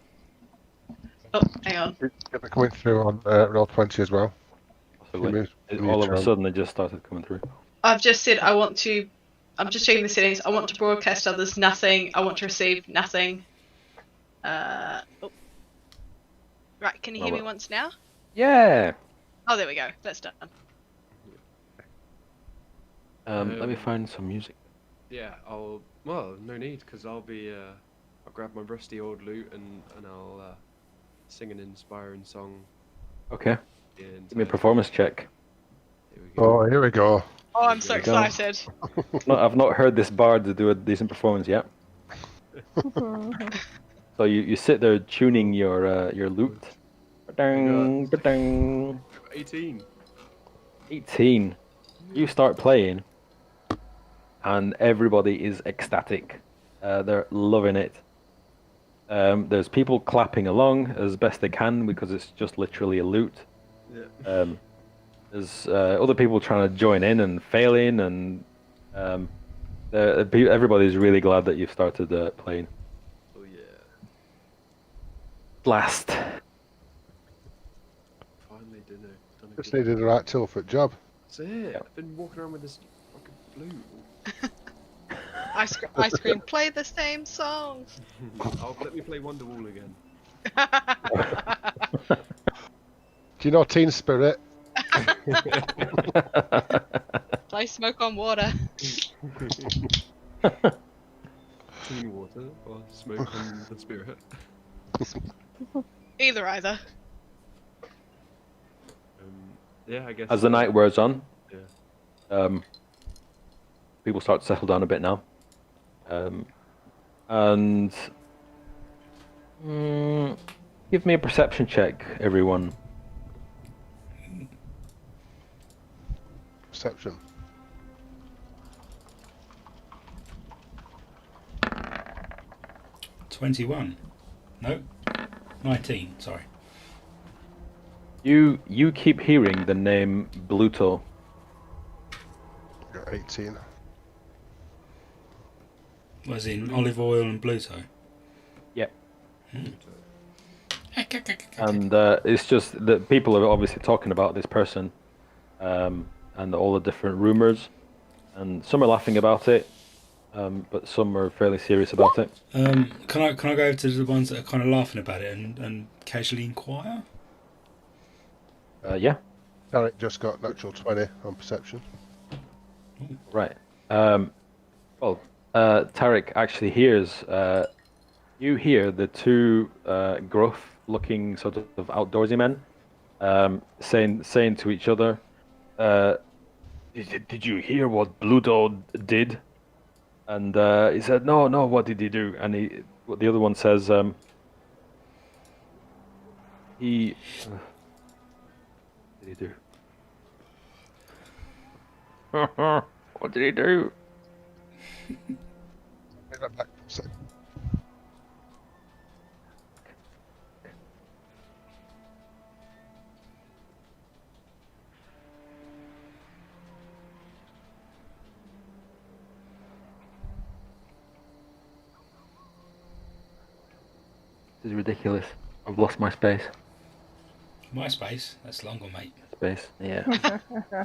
Oh, hang on. Get me coming through on roll 20 as well. So Give me- like, give me all of a turn. sudden, it just started coming through. I've just said I want to. I'm just checking the settings. I want to broadcast others nothing. I want to receive nothing. Oh. Right, can you hear me once now? Yeah. Oh, there we go. That's done. Let me find some music. Yeah, well, no need, because I'll grab my rusty old lute and I'll sing an inspiring song. Okay. the Give me a entire- performance check. Here we go. Oh, here we go. Oh, I'm so There we go. excited. No, I've not heard this bard do a decent performance yet. So you sit there tuning your lute. Ba-dang, ba-dang. 18. 18. You start playing, and everybody is ecstatic. They're loving it. There's people clapping along as best they can because it's just literally a lute. Yeah. There's other people trying to join in and failing, and everybody's really glad that you've started playing. Oh yeah. Last. Finally done a Just good. needed the right Tilford job. That's it. Yeah. I've been walking around with this fucking flute. Ice cream. Play the same song. Let me play Wonderwall again. Do you know Teen Spirit? Play Smoke on Water. Clean water or smoke on the spirit. Either. Yeah, I guess. As the night wears on, Yeah. people start to settle down a bit now. And give me a perception check, everyone. Perception. $21. No. 19. Sorry. You keep hearing the name Bluto. Got 18. Was in olive oil and Bluto. Yep. And it's just that people are obviously talking about this person, and all the different rumors, and some are laughing about it, but some are fairly serious about it. Can I go over to the ones that are kind of laughing about it and casually inquire? Yeah. Derek just got natural 20 on perception. Right. Well, Tarek actually hears. You hear the two gruff-looking sort of outdoorsy men saying to each other, "Did you hear what Bluto did? And he said, no, what did he do? And the other one says, he... what did he do? What did he do? Take that back. So, This is ridiculous. I've lost my space. MySpace. That's long gone, mate. Space, yeah.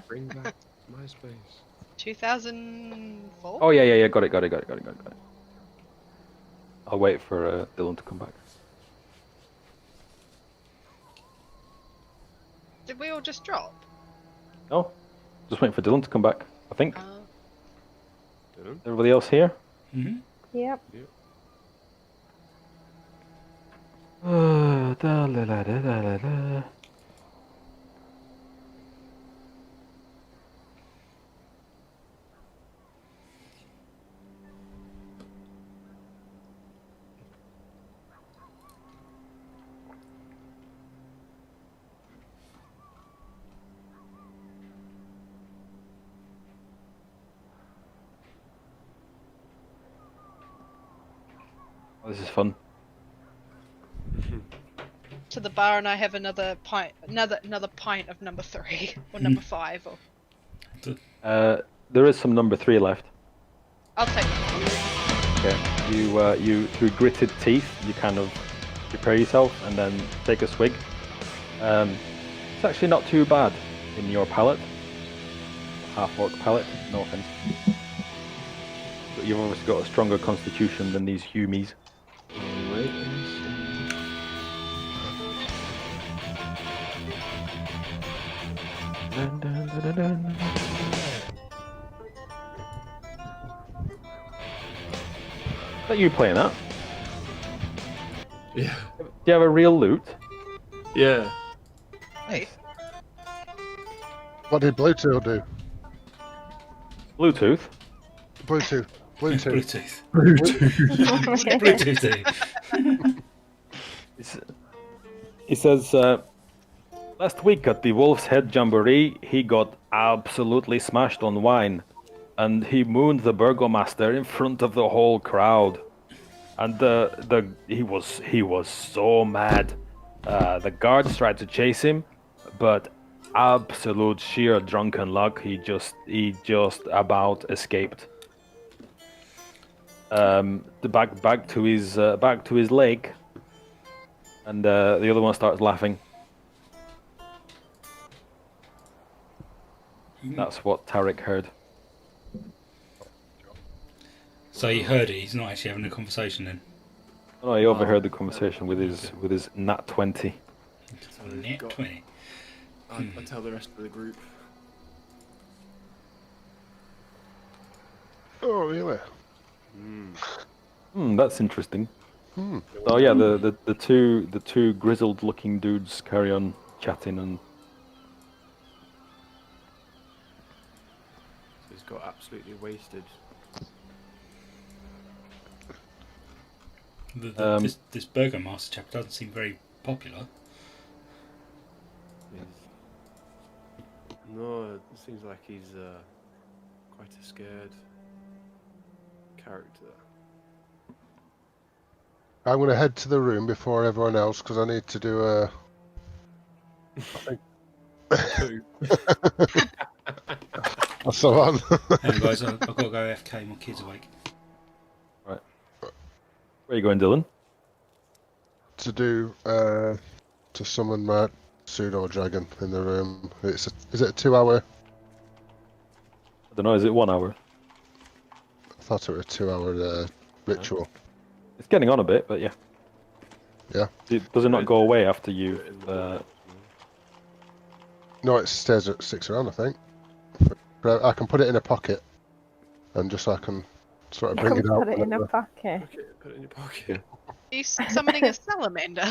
Bring back MySpace. 2004. Oh, yeah. Got it. I'll wait for Dylan to come back. Did we all just drop? No, just waiting for Dylan to come back. I think. Dylan? Everybody else here? Mm-hmm. Yep. Da, la, la, da, da, la, da. Oh, this is fun. To the bar, and I have another pint of number 3 or number 5. Or There is some number 3 left. I'll take it. Okay. You through gritted teeth, you kind of prepare yourself and then take a swig. It's actually not too bad in your palate. Half-orc palate, no offense. But you've obviously got a stronger constitution than these humies. Wait and see. Dun, dun, dun, dun, dun. Is that you playing that? Yeah. Do you have a real loot? Yeah. Hey, what did Bluetooth do? Bluetooth? Bluetooth. Bluetooth. Okay. Bluetooth. He says, last week at the Wolf's Head Jamboree, he got absolutely smashed on wine. And he mooned the burgomaster in front of the whole crowd. And he was so mad. The guards tried to chase him, but absolute sheer drunken luck, he just about escaped. Back to his lake, and the other one starts laughing. That's what Tarek heard. So he heard it. He's not actually having a conversation then. Oh, he overheard the conversation with his nat 20. Net 20. I'll tell the rest of the group. Oh, really? That's interesting. Oh yeah, the two grizzled looking dudes carry on chatting and So he's got absolutely wasted. This Burgomaster chap doesn't seem very popular. No, it seems like he's quite a scared character. I'm going to head to the room before everyone else because I need to do a. That's the one. Hey guys, I've got to go AFK. My kid's awake. right. Where are you going, Dylan? to do to summon my pseudo dragon in the room. Is it a 2 hour? I don't know. Is it 1 hour? I thought it was a 2 hour ritual. It's getting on a bit, but yeah. Yeah. Does it not go away after you? No, it stays at 6 round, I think. But I can put it in a pocket, and just so I can sort of bring it out. Put it in a pocket. Put it in your pocket. Are you summoning a salamander?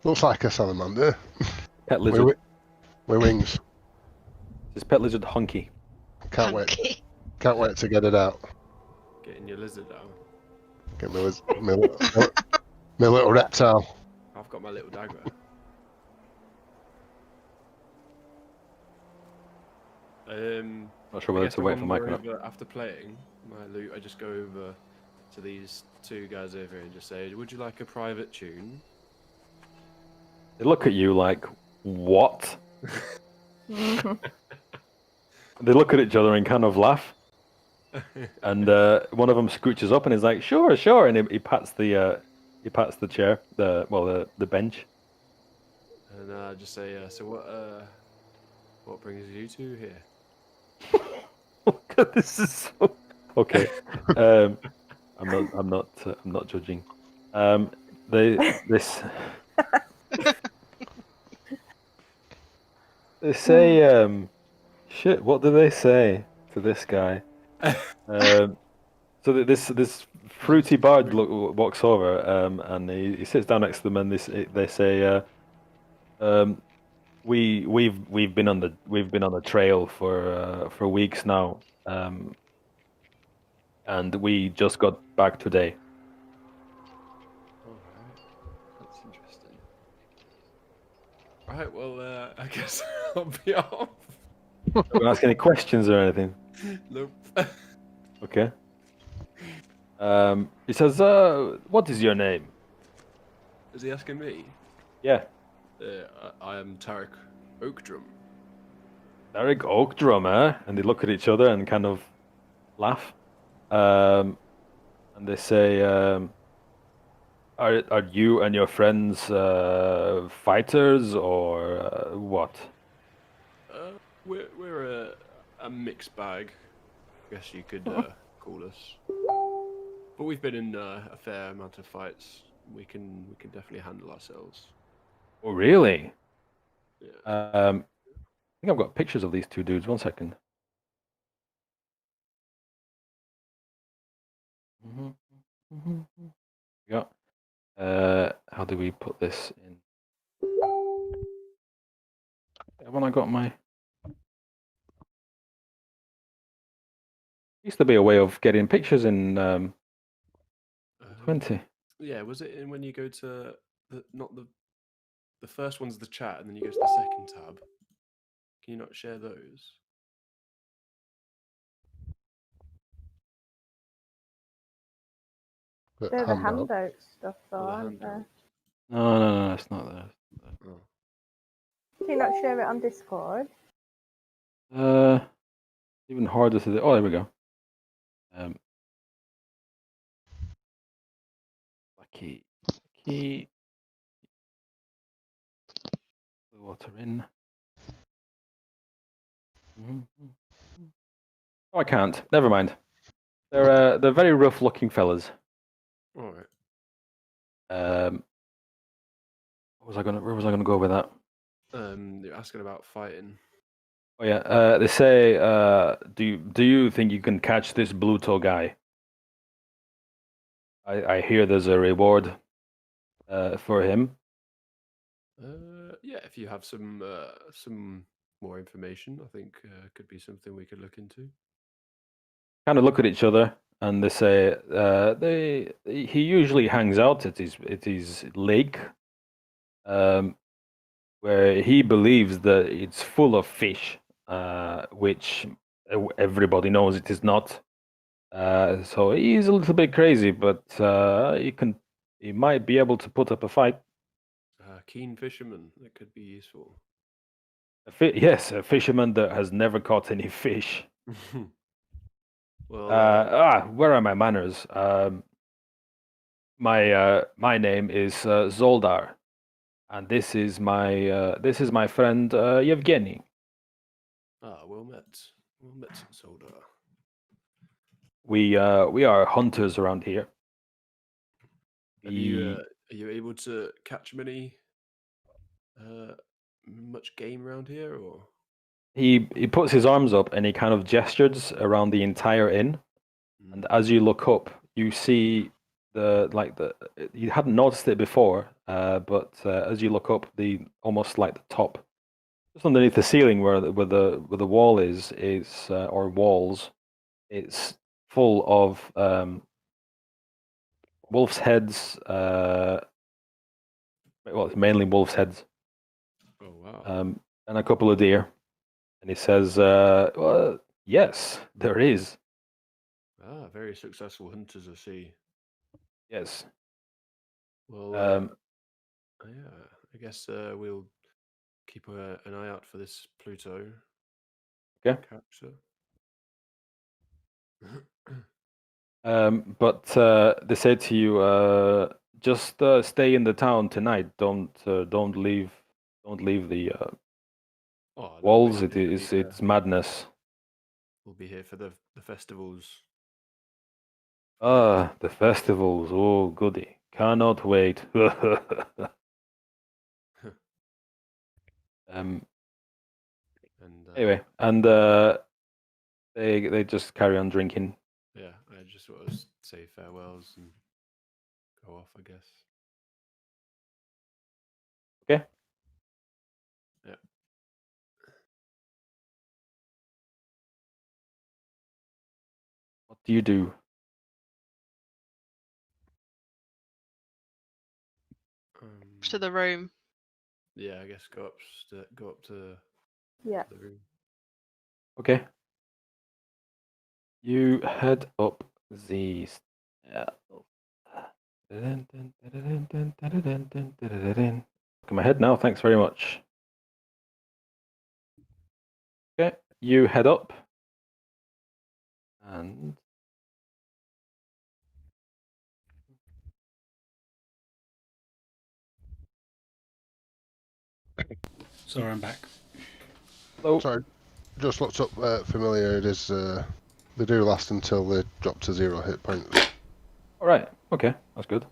Looks like a salamander Pet lizard. with wings. His pet lizard Hunky. Can't wait. Hunky. Can't wait to get it out. Getting your lizard out. Get my little reptile. I've got my little dagger. Not sure I whether guess to I wait for wander Mike or not. over- After playing my loot, I just go over to these two guys over here and just say, "Would you like a private tune?" They look at you like, what? They look at each other and kind of laugh. And one of them scooches up and is like, "Sure, sure," and he pats the chair, the bench. And I just say, "So what brings you two here?" This is so okay. I'm not judging. They say, shit. What do they say to this guy? So this fruity bard walks over, and he sits down next to them, and they say, we've been on the trail for weeks now, and we just got back today. Alright, that's interesting. Right, well, I guess I'll be off. Don't ask any questions or anything. Nope. Okay. He says, "What is your name?" Is he asking me? Yeah, I am Tarek Oakdrum. Eric Oakdrum, eh? And they look at each other and kind of laugh. And they say, "Are you and your friends fighters or what?" We're a mixed bag, I guess you could call us. But we've been in a fair amount of fights. We can definitely handle ourselves. Oh, really? Yeah. I think I've got pictures of these two dudes. 1 second. Yeah. How do we put this in? When I got my. Used to be a way of getting pictures in 20. Yeah, was it in when you go to the first one's the chat, and then you go to the second tab? Can you not share those? But They're the handout. handout stuff, though, Oh, the aren't they? handout. No, it's not there. Oh. Can you not share it on Discord? Even harder to do. Oh, there we go. Lucky. Put the water in. Oh, I can't. Never mind. They're very rough-looking fellas. All right. Where was I gonna go with that? You're asking about fighting. Oh yeah. They say, do you think you can catch this Bluto guy? I hear there's a reward for him. Yeah, if you have some more information, I think could be something we could look into. Kind of look at each other and they say, he usually hangs out at his lake, where he believes that it's full of fish, which everybody knows it is not. So he's a little bit crazy, but he might be able to put up a fight. Keen fisherman, that could be useful. Yes, a fisherman that has never caught any fish. Well, Where are my manners? My name is Zoldar, and this is my friend Yevgeny. well met, Soldier. We are hunters around here. Are you able to catch much game around here, or? He puts his arms up and he kind of gestures around the entire inn, and as you look up, you see you hadn't noticed it before, but as you look up, almost like the top just underneath the ceiling where the wall is or walls, it's full of wolf's heads. Well, it's mainly wolf's heads, Oh wow. and a couple of deer. And he says, well, "Yes, there is. Very successful hunters, I see. Yes. Well, yeah, I guess we'll keep an eye out for this Pluto Okay. character. But they say to you, just stay in the town tonight. Don't leave. Don't leave the Oh, no, walls. we're It is definitely, it's madness. we'll be here for the festivals. Ah, the festivals. Oh, goody. Cannot wait. um. And Anyway, and they just carry on drinking. yeah, I just sort of say farewells and go off, I guess. Okay. Yeah. What do you do? To the room. Yeah, I guess go up to Yeah. the room. Okay. You head up the stairs. Look at my head now. Thanks very much. Okay, you head up, and Sorry, I'm back. hello. Sorry, just looked up familiar. It is. They do last until they drop to 0 hit points. All right. Okay, that's good.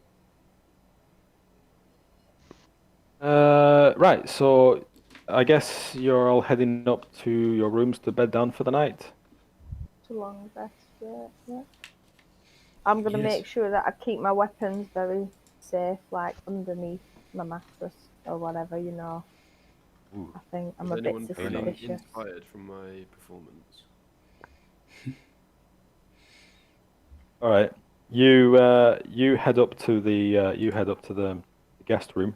Right. So, I guess you're all heading up to your rooms to bed down for the night. It's a long rest. Yeah. I'm gonna Yes. make sure that I keep my weapons very safe, like underneath my mattress or whatever. Ooh. I think I'm Was a bit anyone feeling suspicious. inspired from my performance? All right. You head up to the guest room.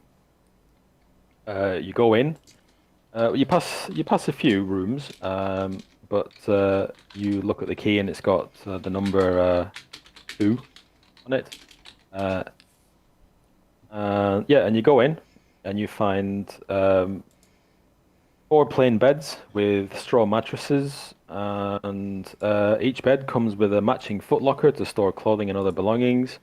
You go in. You pass a few rooms, but you look at the key and it's got the number 2 on it. Yeah, and you go in and you find 4 plain beds with straw mattresses, and each bed comes with a matching footlocker to store clothing and other belongings,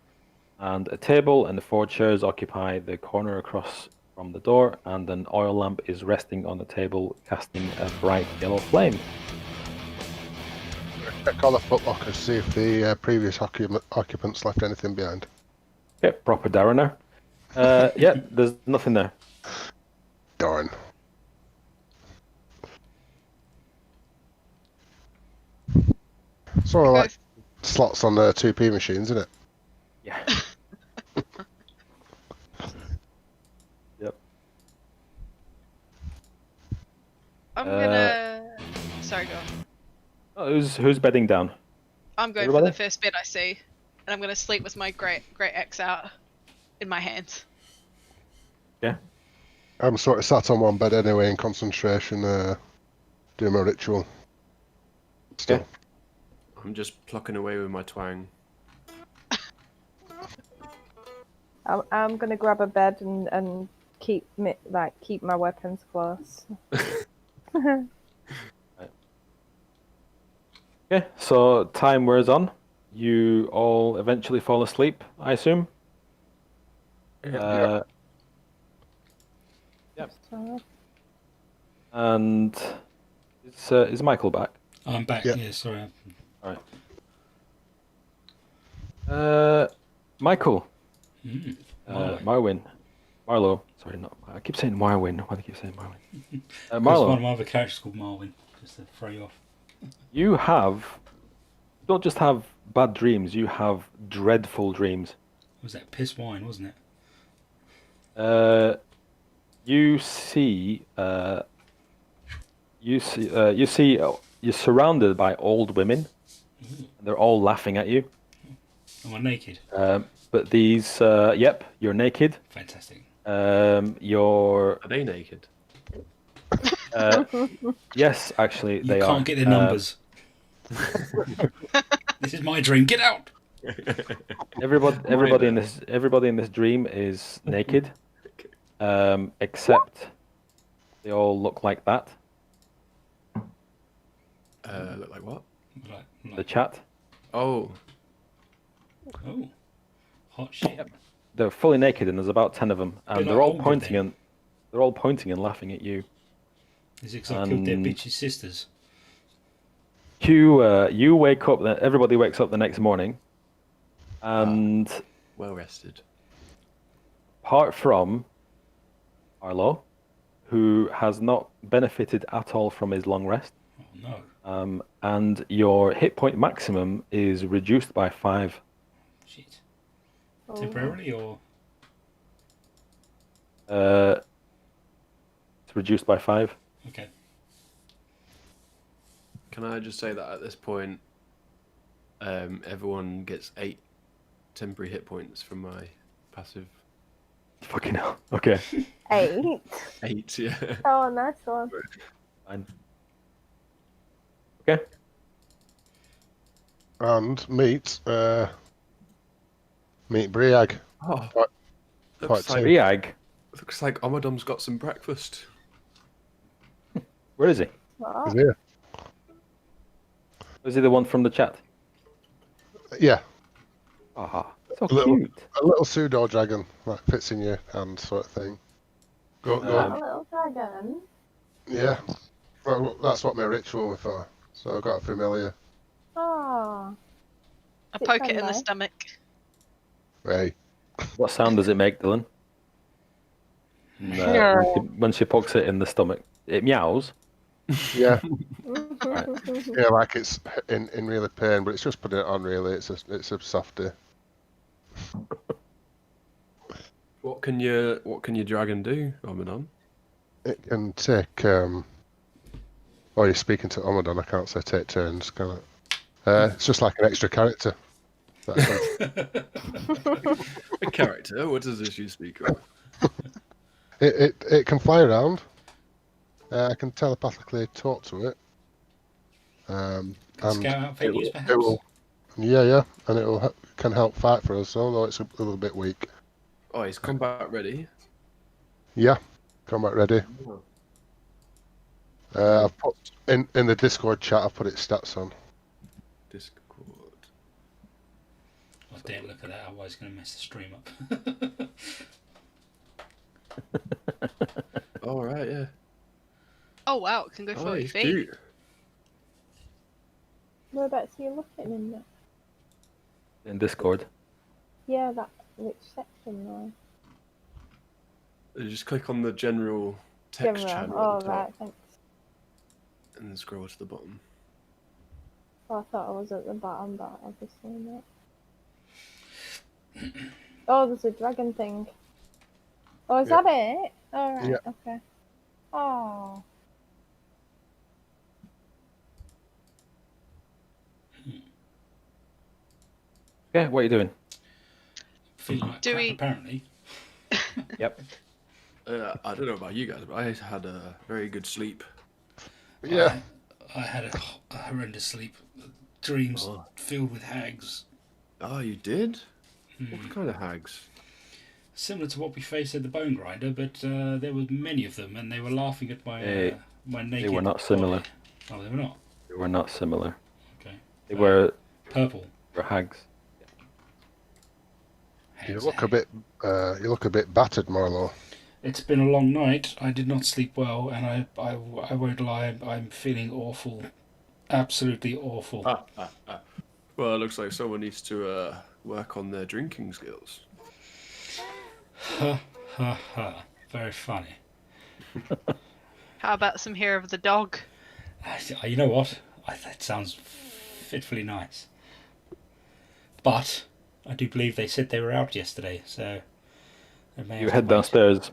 and a table and the 4 chairs occupy the corner across from the door, and an oil lamp is resting on the table, casting a bright yellow flame. Check all the footlockers, see if the previous occupants left anything behind. Okay, proper Darrener. Yeah, there's nothing there. Darn. Sort of like slots on the 2p machines, isn't it? Yeah. Yep. I'm gonna. Sorry, go on. Oh, who's bedding down? I'm going Everybody? for the first bed I see, and I'm gonna sleep with my great axe out in my hands. Yeah. I'm sort of sat on one bed anyway in concentration, doing my ritual. Still. Okay. I'm just plucking away with my twang. I'm gonna grab a bed and keep my weapons close. Okay, so time wears on. You all eventually fall asleep, I assume. Yeah. So, And is Michael back? I'm back. Yeah. Yeah, sorry. Michael, Marlowe. Marlo. Sorry, not. I keep saying Marwin. Why do I keep saying Marwin? Because one of Marlo, my other characters called Marwin, just to throw you off. you don't just have bad dreams. You have dreadful dreams. Was that piss wine, wasn't it? You see you're surrounded by old women. They're all laughing at you. Am I naked? But these, yep, you're naked. Fantastic. You're Are they naked? yes, actually You they can't are. get their numbers. This is my dream. Get out! Everybody in this dream is naked, except they all look like that. Look like what? The chat. Oh, Oh, hot shit. They're fully naked, and there's about 10 of them, and They're they're not all older pointing then? and they're all pointing and laughing at you. Is it 'cause I killed their And- bitches' sisters? You wake up. Everybody wakes up the next morning, and well rested. apart from Arlo, who has not benefited at all from his long rest, Oh no. and your hit point maximum is reduced by 5. Shit. Oh. Temporarily or? It's reduced by 5. Okay. Can I just say that at this point, everyone gets 8 temporary hit points from my passive. Fucking hell. Okay. 8. 8, yeah. Oh, nice one. Fine. Okay. And meet Briag. Oh, Part looks two. like, Riag. looks like Omodom's got some breakfast. Where is he? What? Is here. Is he the one from the chat? Yeah, Ah, so Little- cute. a little pseudo dragon that fits in your hand, sort of thing. Go. A little dragon. Yeah. Well, that's what my ritual was for. So I got a familiar. Oh. I Is it poke it in the friendly? stomach. Hey. What sound does it make, Dylan? When she pokes it in the stomach, it meows. Yeah. Yeah, like it's in really pain, but it's just putting it on. Really, it's a softy. What can your dragon do, Omodon? It can take. Oh, you're speaking to Omadon. I can't say take turns, can it? It's just like an extra character. That's A character? What does this you speak of? it can fly around. I can telepathically talk to it. And Scout out failures, it perhaps? will. Yeah, and it can help fight for us, although it's a little bit weak. Oh, he's combat ready. Yeah, combat ready. I've put in the Discord chat. I've put its stats on. Discord. I dare look at that, otherwise it's going to mess the stream up. All right, yeah. Oh wow, it can go Oh, 40 he's feet. cute. Whereabouts are you looking in there? In Discord. Yeah, that which section though? You just click on the general text General. channel Oh at the top, right, thanks. and then scroll to the bottom. Oh, I thought I was at the bottom, but obviously not. Oh, there's a dragon thing. Oh, is Yeah. that it? All right. Yeah. Okay. Oh. Yeah, what are you doing? Feeling like Do crap, we- apparently. Yep. I don't know about you guys, but I had a very good sleep. Yeah, I had a horrendous sleep. Dreams Oh. filled with hags. Oh, you did? Hmm. What kind of hags? Similar to what we faced at the Bone Grinder, but there were many of them, and they were laughing at my my naked. were not similar. body. Oh, they were not. They were not similar. Okay. They were Purple. hags. you Hags, look a bit. You look a bit battered, Marlo. It's been a long night. I did not sleep well, and I won't lie. I'm feeling awful. Absolutely awful. Well, it looks like someone needs to work on their drinking skills. Ha ha ha. Very funny. How about some hair of the dog? You know what? That sounds fitfully nice. But I do believe they said they were out yesterday, so they may You have head to wait. downstairs,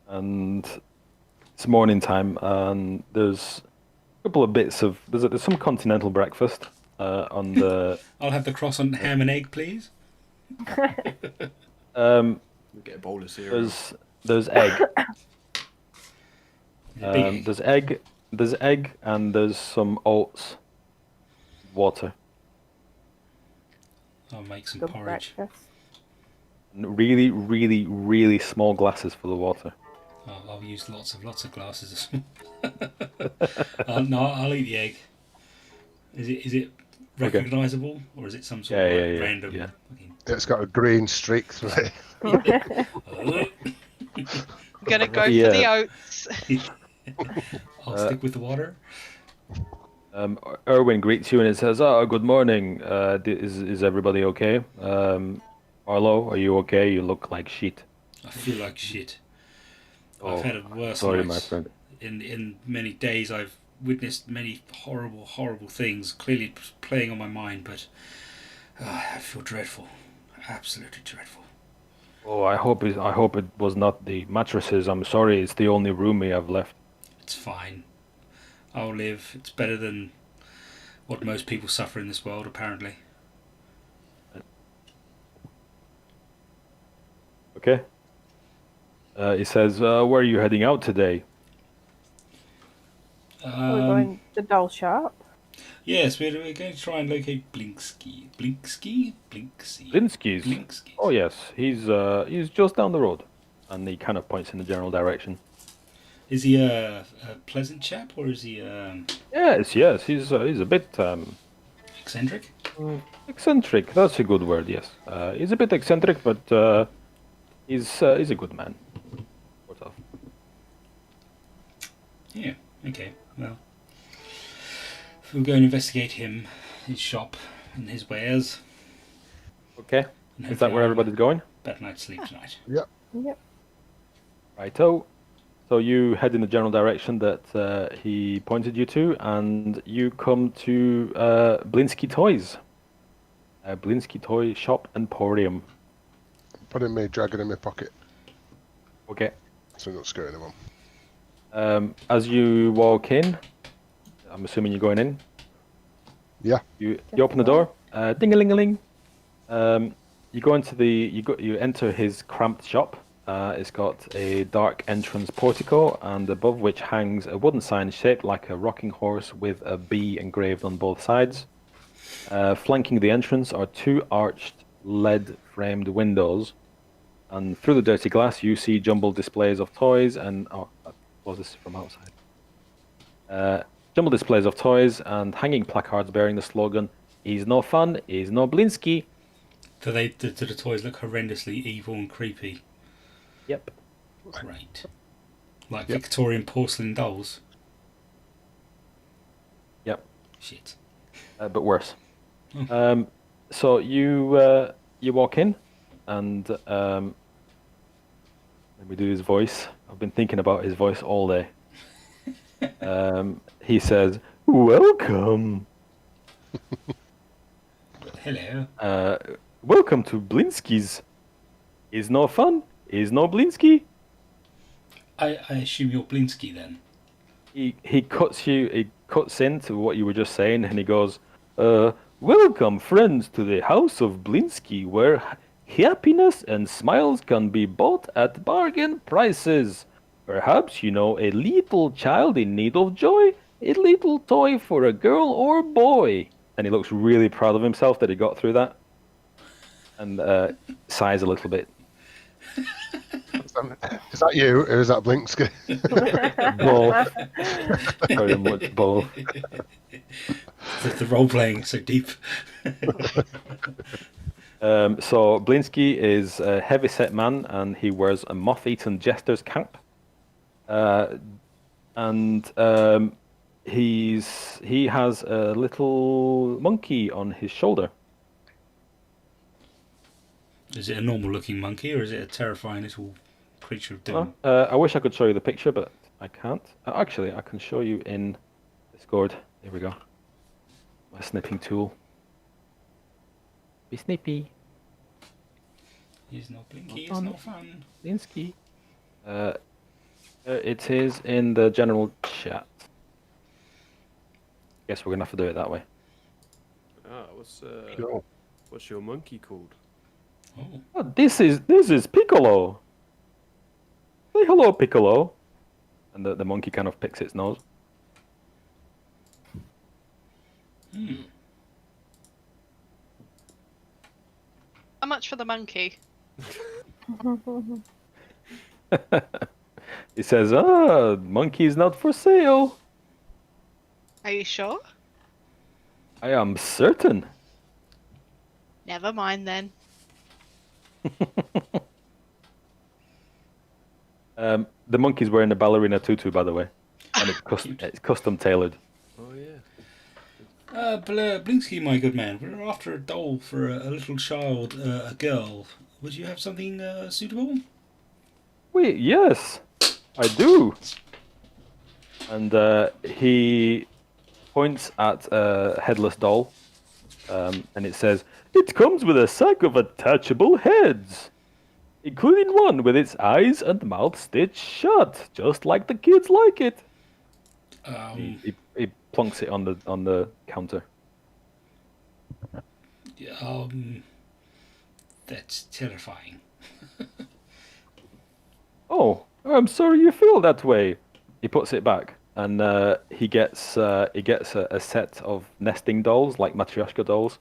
and It's morning time, and there's a couple of bits of there's some continental breakfast on the. I'll have the croissant ham and egg, please. Um, We'll get a bowl of cereal. there's egg. Is it big egg? There's egg, and there's some oats, water. I'll make some Good porridge. breakfast. And really, really, really small glasses for the water. I'll use lots of glasses. No, I'll eat the egg. Is it Okay. recognisable, or is it some sort Yeah, of yeah, like yeah, random? yeah. fucking- It's got a green streak through it. Gonna go Yeah. for the oats. I'll stick with the water. Erwin greets you and it says, "Oh, good morning. Is everybody okay? Arlo, are you okay? You look like shit." I feel like shit. Oh, I've had a worse sorry, night. my friend. In many days, I've witnessed many horrible things clearly playing on my mind, but I feel dreadful, absolutely dreadful. Oh, I hope it was not the mattresses. I'm sorry. It's the only room we have left. It's fine. I'll live. It's better than what most people suffer in this world, apparently. Okay. He says, "Where are you heading out today?" We're going to the doll shop. Yes, we're going to try and locate Blinksky. Blinksky? Blinsky's. Blinksky. Oh yes, he's just down the road, and he kind of points in the general direction. Is he a pleasant chap, or is he Yes, he's a bit eccentric? eccentric. That's a good word. Yes, he's a bit eccentric, but he's a good man. Sort of. Yeah, okay, well. We'll go and investigate him, his shop, and his wares. Okay. And Is that where everybody's going? Better night's sleep tonight. Yep. Righto. So you head in the general direction that he pointed you to, and you come to Blinsky Toys. Blinsky Toy Shop Emporium. Putting my dragon in my pocket, Okay. so I'm not scaring anyone. As you walk in, I'm assuming you're going in. Yeah. You open the door. Ding-a-ling-a-ling. You go into you enter his cramped shop. It's got a dark entrance portico, and above which hangs a wooden sign shaped like a rocking horse with a bee engraved on both sides. Flanking the entrance are two arched lead-framed windows, and through the dirty glass you see jumbled displays of toys and was this from outside? Jumbled displays of toys and hanging placards bearing the slogan, "He's no fun, he's no Blinsky." Do the toys look horrendously evil and creepy? Yep. Great. Like Yep. Victorian porcelain dolls? Yep. Shit. But worse. So you walk in, and let me do his voice. I've been thinking about his voice all day. He says, "Welcome, Hello. welcome to Blinsky's. Is no fun, is no Blinsky." I assume you're Blinsky then. He cuts into what you were just saying, and he goes, "Welcome, friends, to the house of Blinsky, where happiness and smiles can be bought at bargain prices. Perhaps you know a little child in need of joy, a little toy for a girl or boy." And he looks really proud of himself that he got through that, and sighs a little bit. Is that you, or is that Blinksky? Both. Very much both. The role playing is so deep. So Blinsky is a heavy-set man, and he wears a moth-eaten jester's cap. He has a little monkey on his shoulder. Is it a normal looking monkey, or is it a terrifying little creature of doom? I wish I could show you the picture, but I can't. Actually, I can show you in Discord. Here we go. My snipping tool. Be snippy, He's not Blinky, it's not fun. Blinsky. It is in the general chat. Guess we're gonna have to do it that way. Ah, Cool. what's your monkey called? Oh, Oh, this is Piccolo. Say hello, Piccolo. And the monkey kind of picks its nose. How much for the monkey? He says, "Ah, monkey is not for sale." Are you sure? I am certain. Never mind then. The monkey's wearing a ballerina tutu, by the way, and it's custom tailored. Oh yeah. Blinsky, my good man, we're after a doll for a little child, a girl. Would you have something suitable? Wait, yes, I do. And he points at a headless doll, and it says, "It comes with a sack of attachable heads, including one with its eyes and mouth stitched shut, just like the kids like it." He plonks it on the counter. That's terrifying. Oh, I'm sorry you feel that way. He puts it back, and he gets a set of nesting dolls, like Matryoshka dolls.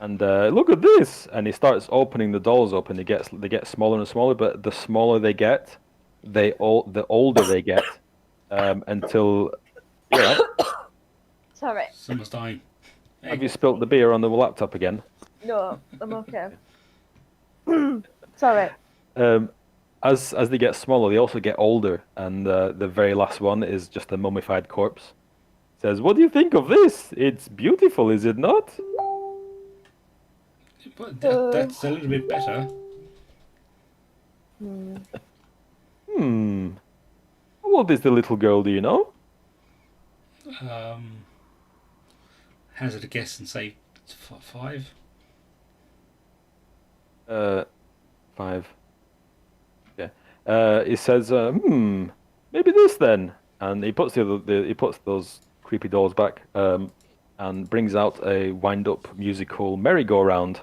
And look at this! And he starts opening the dolls up, and they get smaller and smaller. But the smaller they get, the older they get, until. You know, Sorry. Someone's dying. Hey, have you spilt the beer on the laptop again? No, I'm okay. Sorry. As they get smaller, they also get older, and the very last one is just a mummified corpse. Says, "What do you think of this? It's beautiful, is it not?" but that's a little bit better. Hmm. How old is the little girl? Do you know? Hazard a guess and say 5. 5. Yeah. He says, maybe this then, and he puts he puts those creepy dolls back, and brings out a wind-up musical merry-go-round.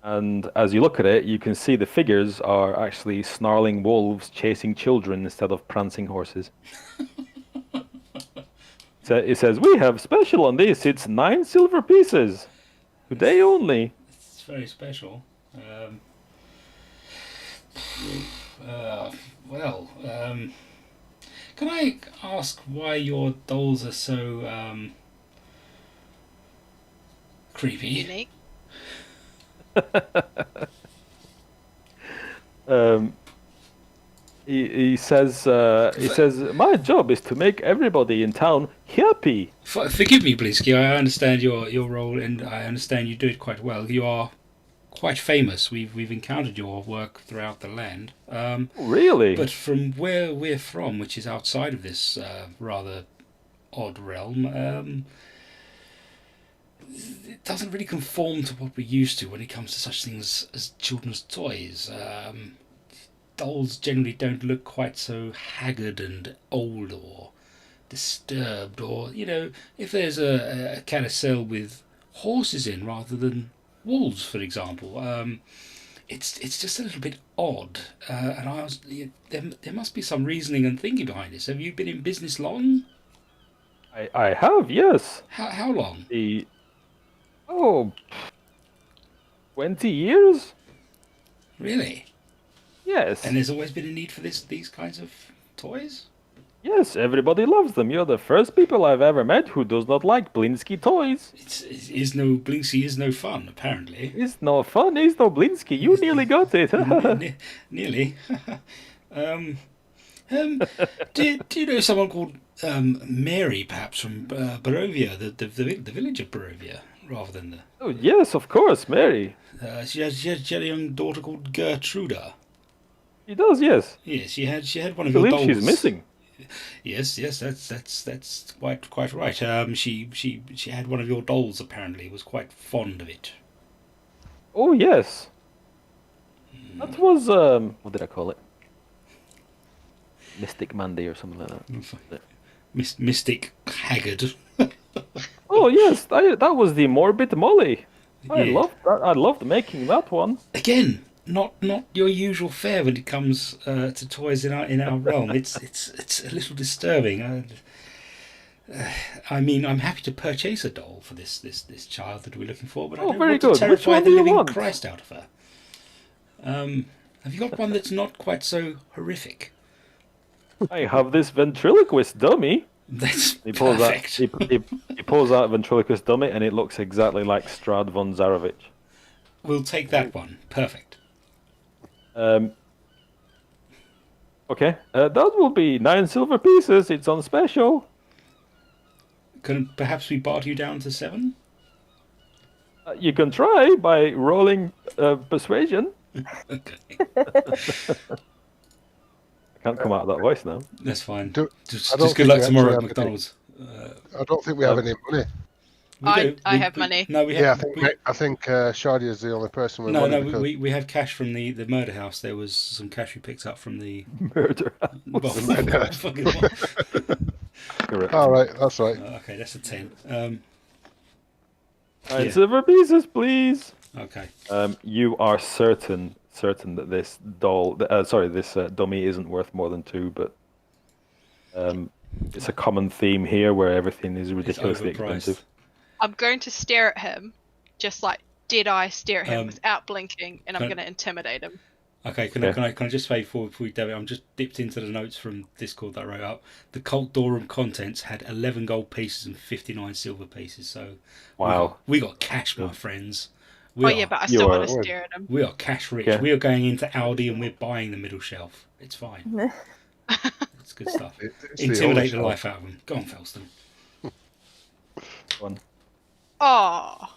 And as you look at it, you can see the figures are actually snarling wolves chasing children instead of prancing horses. So it says, "We have special on this. It's 9 silver pieces. Today only." It's very special. Can I ask why your dolls are so creepy? Unique. He says, "My job is to make everybody in town happy." Forgive me, Blinsky. I understand your role, and I understand you do it quite well. You are quite famous. We've encountered your work throughout the land. Really? But from where we're from, which is outside of this rather odd realm, it doesn't really conform to what we're used to when it comes to such things as children's toys. Dolls generally don't look quite so haggard and old or disturbed, or, if there's a carousel with horses in rather than wolves, for example, it's just a little bit odd. And there must be some reasoning and thinking behind this. Have you been in business long? I have, yes. How long? 20 years? Really? Yes. And there's always been a need for these kinds of toys? Yes, everybody loves them. You're the first people I've ever met who does not like Blinsky toys. Blinksy is no fun, apparently. It's no fun, it's no Blinsky. You nearly got it. Nearly. Do you know someone called Mary, perhaps, from Barovia, the village of Barovia, rather than the... Oh, yes, of course, Mary. She has a young daughter called Gertruda. She does, yes. Yes, she had one of I your believe dolls. she's missing. Yes, that's quite right. She had one of your dolls. Apparently, was quite fond of it. Oh, yes. That was, what did I call it? Mystic Mandy or something like that. Mystic Haggard. Oh yes, that was the Morbid Molly. I Yeah. loved that. I loved making that one. Again, not your usual fare when it comes to toys in our realm. It's a little disturbing. I mean, I'm happy to purchase a doll for this child that we're looking for, but I Oh, don't very want good. to Which terrify one the do you living want? Christ out of her. Have you got one that's not quite so horrific? I have this ventriloquist dummy. That's He pulls out. perfect. He pulls out a ventriloquist dummy, and it looks exactly like Strad von Zarovich. We'll take that one. Perfect. Okay, that will be 9 silver pieces. It's on special. Can perhaps we barter you down to 7? You can try by rolling persuasion. Okay, I can't come out of that voice now. that's fine. Do- Just I don't good think luck we tomorrow at actually have McDonald's. I don't think we have any money. I have money. No, we have. Yeah, I think Shardy is the only person with money. because we have cash from the murder house. There was some cash we picked up from the Murder. well, murder house. fucking what? Correct. All right, that's right. Okay, that's a 10. 9 yeah. silver pieces, please. Okay. You are certain that this dummy isn't worth more than 2, but it's a common theme here where everything is ridiculously overpriced. expensive. I'm going to stare at him, just like dead eye stare at him without blinking, and I'm can- going to intimidate him. Okay, can I just say before we do it, I'm just dipped into the notes from Discord that I wrote up. The Cult Dorum contents had 11 gold pieces and 59 silver pieces. So Wow. we got cash, my friends. Oh yeah, but I still you want are- to stare at him. We are cash rich. Yeah. We are going into Aldi and we're buying the middle shelf. It's fine. It's good stuff. It's the Intimidate the old life out of them. Go on, Felston. One. Oh,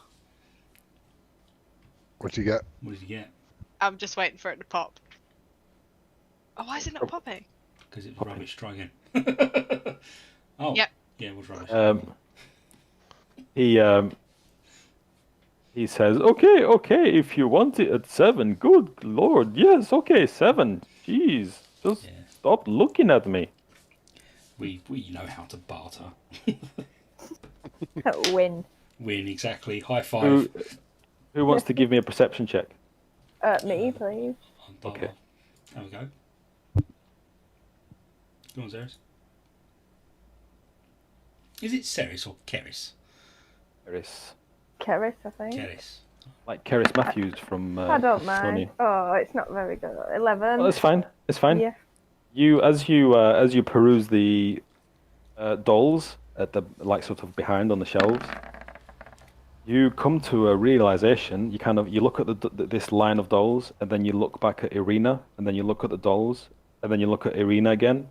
What'd you get? What did you get? I'm just waiting for it to pop. Oh, why is it not popping? Because it was rubbish. Try again. Oh. Yep. Yeah, it was rubbish. He says, okay, if you want it at 7, good lord, yes, okay, 7. Jeez, just Yeah. stop looking at me. We know how to barter. Win. Win, exactly. High five. Who wants to give me a perception check? Me, please. Okay. There we go. Go on, Zeris. Is it Ceres or Keris? Keris. Keris, I think. Keris. Like Keris Matthews from I don't Sony. mind. Oh, it's not very good. 11. Oh, it's fine. It's fine. Yeah. As you peruse the dolls at the sort of behind on the shelves, you come to a realization. You look at this line of dolls, and then you look back at Irina, and then you look at the dolls, and then you look at Irina again,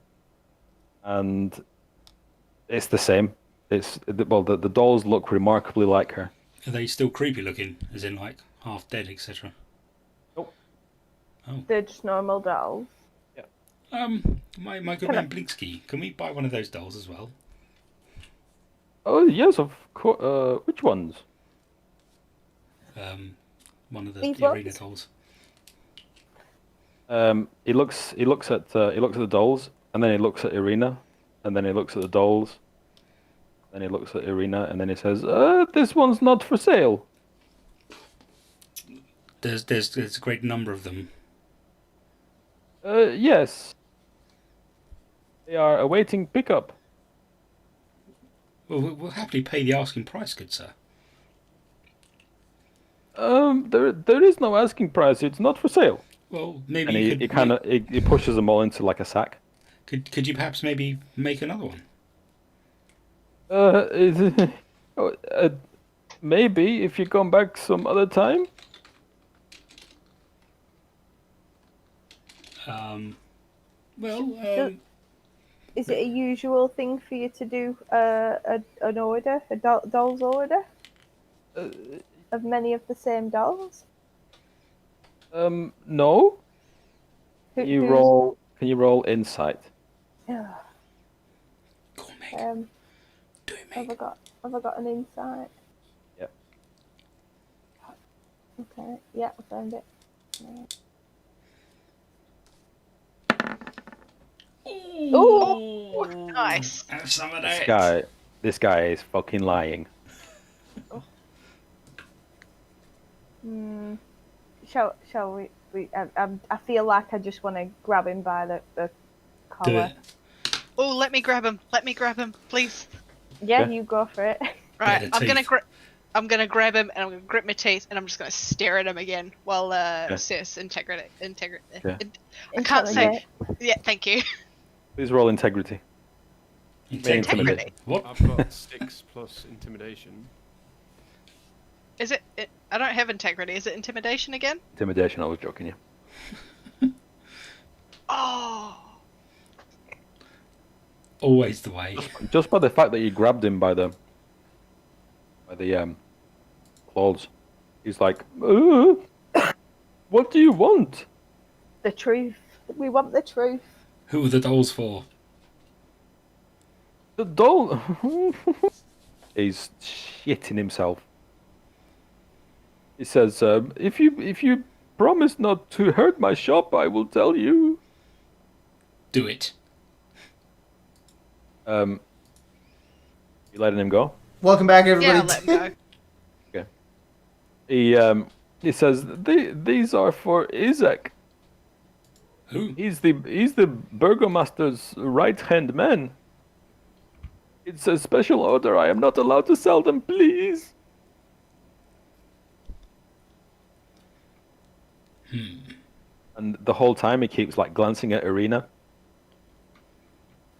and it's the same. The dolls look remarkably like her. Are they still creepy looking, as in like half dead, etc.? They're just normal dolls. My good man Blinksky, can we buy one of those dolls as well? Oh yes, of course. Which ones? One of the These arena ones? dolls. He looks at the dolls, and then he looks at Irina, and then he looks at the dolls, then he looks at Irina, and then he says, "This one's not for sale." There's a great number of them. Yes. They are awaiting pickup. Well, we'll happily pay the asking price, good sir. There is no asking price. It's not for sale. Well, maybe And you could. he pushes them all into like a sack. Could you perhaps maybe make another one? Maybe if you come back some other time. Is it a usual thing for you to do an order, a doll's order? Of many of the same dolls? No. Can you roll insight? Yeah. Go on, Meg. Do it, Meg. Have I got an insight? Yep. Okay. Yeah, I found it. Ooh, nice. Have some of This that. guy is fucking lying. Shall we? I feel like I just want to grab him by the Do collar. it. Oh, let me grab him. Let me grab him, please. Yeah, Okay. you go for it. Right, the I'm gonna teeth. I'm gonna grab him and I'm gonna grip my teeth and I'm just gonna stare at him again while says integrity. Yeah. I can't say. Intelligent. Yeah, thank you. Please roll integrity. Integrity. Intimidate. What? I've got 6 plus intimidation. Is it? I don't have integrity. Is it intimidation again? Intimidation. I was joking you. Oh. Always the way. Just by the fact that you grabbed him by the claws, he's like, "What do you want?" The truth. We want the truth. Who are the dolls for? The doll. He's shitting himself. He says, "If you promise not to hurt my shop, I will tell you." Do it. You letting him go? Welcome back, Yeah, everybody. I'll let him go. He says, "These are for Izek. Who? He's the burgomaster's right-hand man. It's a special order. I am not allowed to sell them, please." And the whole time he keeps like glancing at Irina.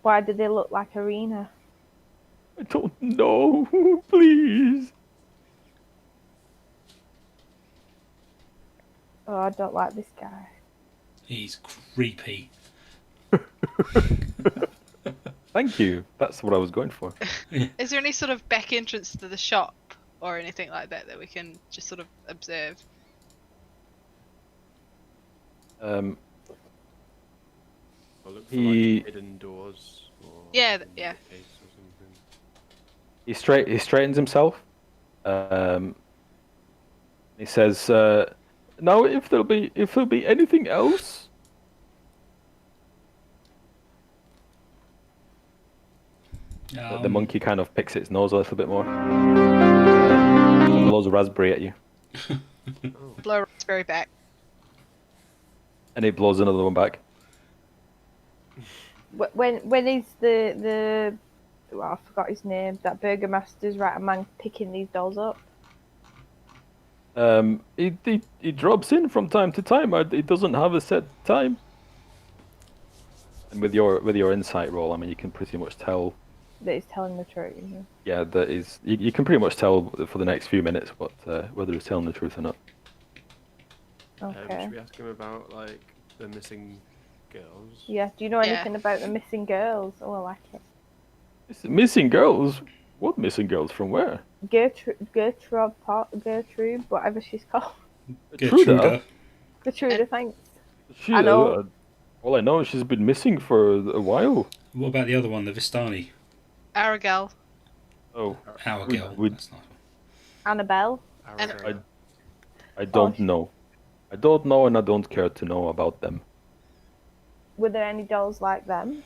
Why do they look like Arena? I don't know. Please. Oh, I don't like this guy. He's creepy. Thank you. That's what I was going for. Is there any sort of back entrance to the shop or anything like that that we can just sort of observe? I'll look for He- like hidden doors. Or Yeah, hidden yeah. case or something. He straightens himself. He says, "Now, if there'll be anything else." The monkey kind of picks its nose a little bit more. Blows a raspberry at you, Blow raspberry back. and it blows another one back. When is the I forgot his name, that burgomaster's right man picking these dolls up? He drops in from time to time. He doesn't have a set time. And with your insight roll, I mean, you can pretty much tell. That he's telling the truth. Yeah, that is. You can pretty much tell for the next few minutes whether he's telling the truth or not. Okay. Should we ask him about like the missing girls? Yeah. Do you know Yeah. anything about the missing girls? Oh, I like it. Missing girls? What missing girls? From where? Gertrude, whatever she's called. Gertruda. Gertrude, thanks. She, I know. all I know is she's been missing for a while. What about the other one, the Vistani? Aragal. Oh, Our We- girl. we- That's not. Annabelle. And- Aragorn. I don't know. I don't know, and I don't care to know about them. Were there any dolls like them?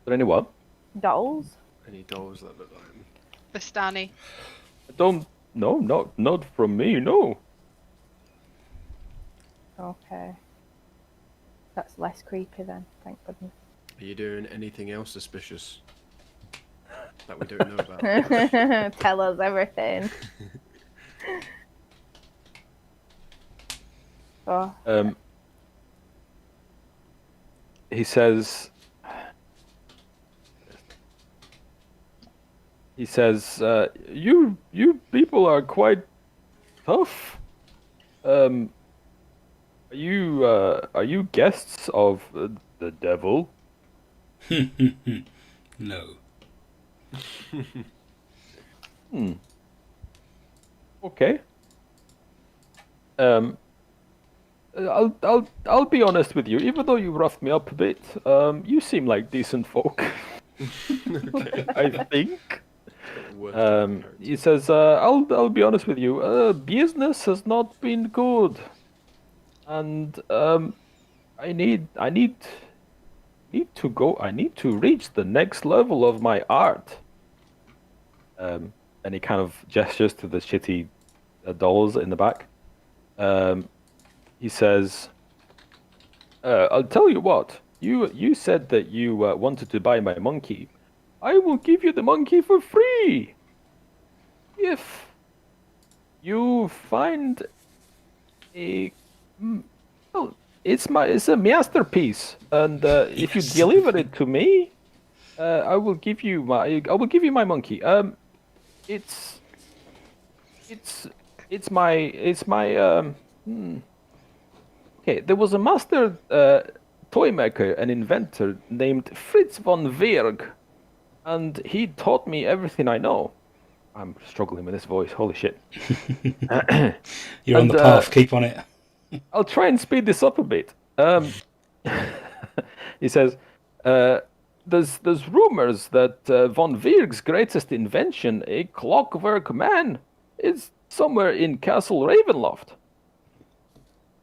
But anyway, Dolls? Any dolls that look like him? Vistani. I don't. No, not from me. No. Okay. That's less creepy then, thank goodness. Are you doing anything else suspicious that we don't know about? Tell us everything. Oh, He says. He says, "You people are quite tough. Are you guests of the devil?" No. Okay. I'll be honest with you. Even though you roughed me up a bit, you seem like decent folk. I think. He says, "I'll be honest with you. Business has not been good, and I need need to go. I need to reach the next level of my art. And he kind of gestures to the shitty dolls in the back. He says, "I'll tell you what. You said that you wanted to buy my monkey. I will give you the monkey for free. If you find a well, it's a masterpiece, and if you deliver it to me, I will give you my monkey. It's my Okay, there was a master toy maker and inventor named Fritz von Werg, and he taught me everything I know. I'm struggling with this voice. Holy shit! You're on the path. Keep on it. I'll try and speed this up a bit. He says, there's rumors that von Werg's greatest invention, a clockwork man, is somewhere in Castle Ravenloft.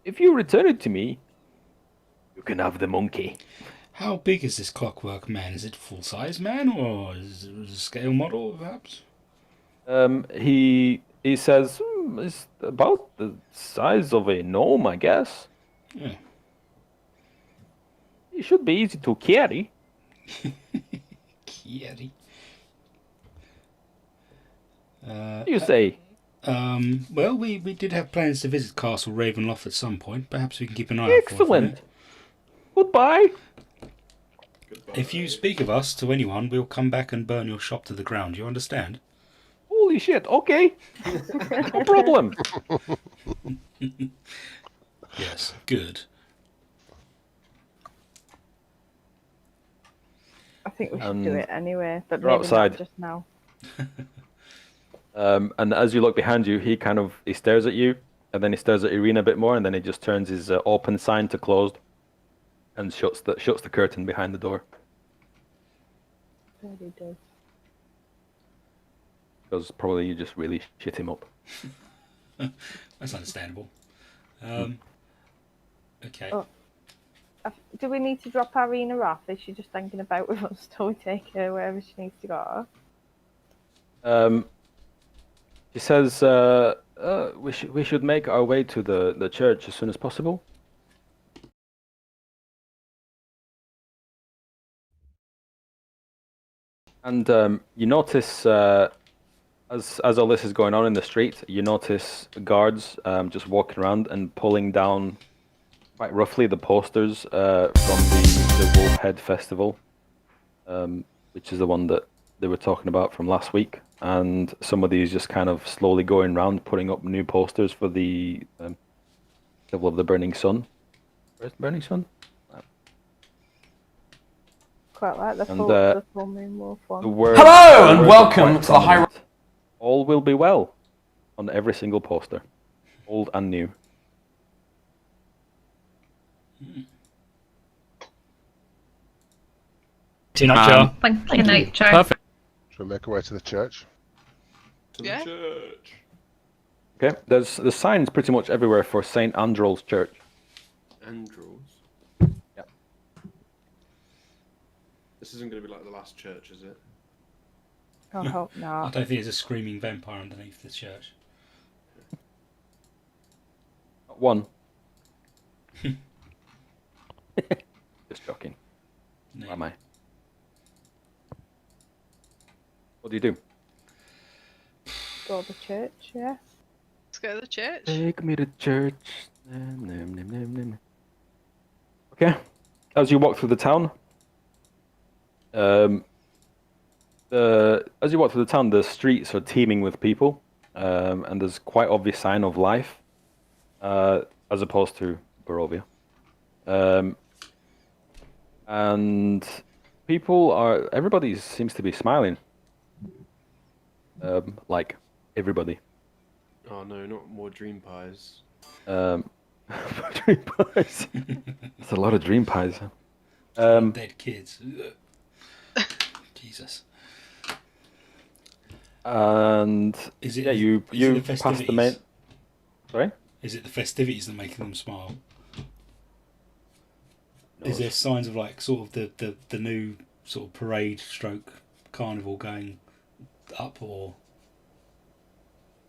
If you return it to me, you can have the monkey. How big is this clockwork man? Is it full-size man, or is it a scale model, perhaps? He says it's about the size of a gnome, I guess. Yeah. It should be easy to carry. Carry. You say? Well, we did have plans to visit Castle Ravenloft at some point. Perhaps we can keep an eye out for it. Excellent. Goodbye. If you speak of us to anyone, we'll come back and burn your shop to the ground. You understand? Holy shit, okay. No problem. Yes, good. I think we should do it anyway, but you're maybe outside. not just now. And as you look behind you, he stares at you, and then he stares at Irina a bit more, and then he just turns his open sign to closed, and shuts the curtain behind the door. Really does. Because probably you just really shit him up. That's understandable. Okay. Oh. Do we need to drop Irina off? Is she just hanging about with us till we take her wherever she needs to go? He says we should make our way to the church as soon as possible. And you notice as all this is going on in the street, you notice guards just walking around and pulling down quite roughly the posters from the Wolfhead Festival, which is the one that they were talking about from last week. And some of these just kind of slowly going around putting up new posters for the Festival of the Burning Sun. Where's the Burning Sun? Quite like the And, full moon wolf one. The word, Hello the and word welcome quite to the High prominent. All will be well on every single poster, old and new. Good night, Joe. Thank you, nature. Perfect. Shall we make our way to the church? To the Yeah. church. Okay, there's signs pretty much everywhere for St. Andrew's Church. Andrews. Yep. This isn't going to be like the last church, is it? I hope I not. don't think there's a screaming vampire underneath the church. Not one. Just joking. No. What am I? What do you do? Go to church, yeah. Let's go to the church. Take me to church. Okay. As you walk through the town, the streets are teeming with people, and there's quite obvious sign of life, as opposed to Barovia. And everybody seems to be smiling. Like everybody. Oh no, not more dream pies. Dream pies. That's a lot of dream pies. Dead kids. Ugh. Jesus. And Is it? yeah, you is it the pass the festivities? main. Sorry. Is it the festivities that make them smile? Is there signs of like sort of the new sort of parade stroke carnival going up or?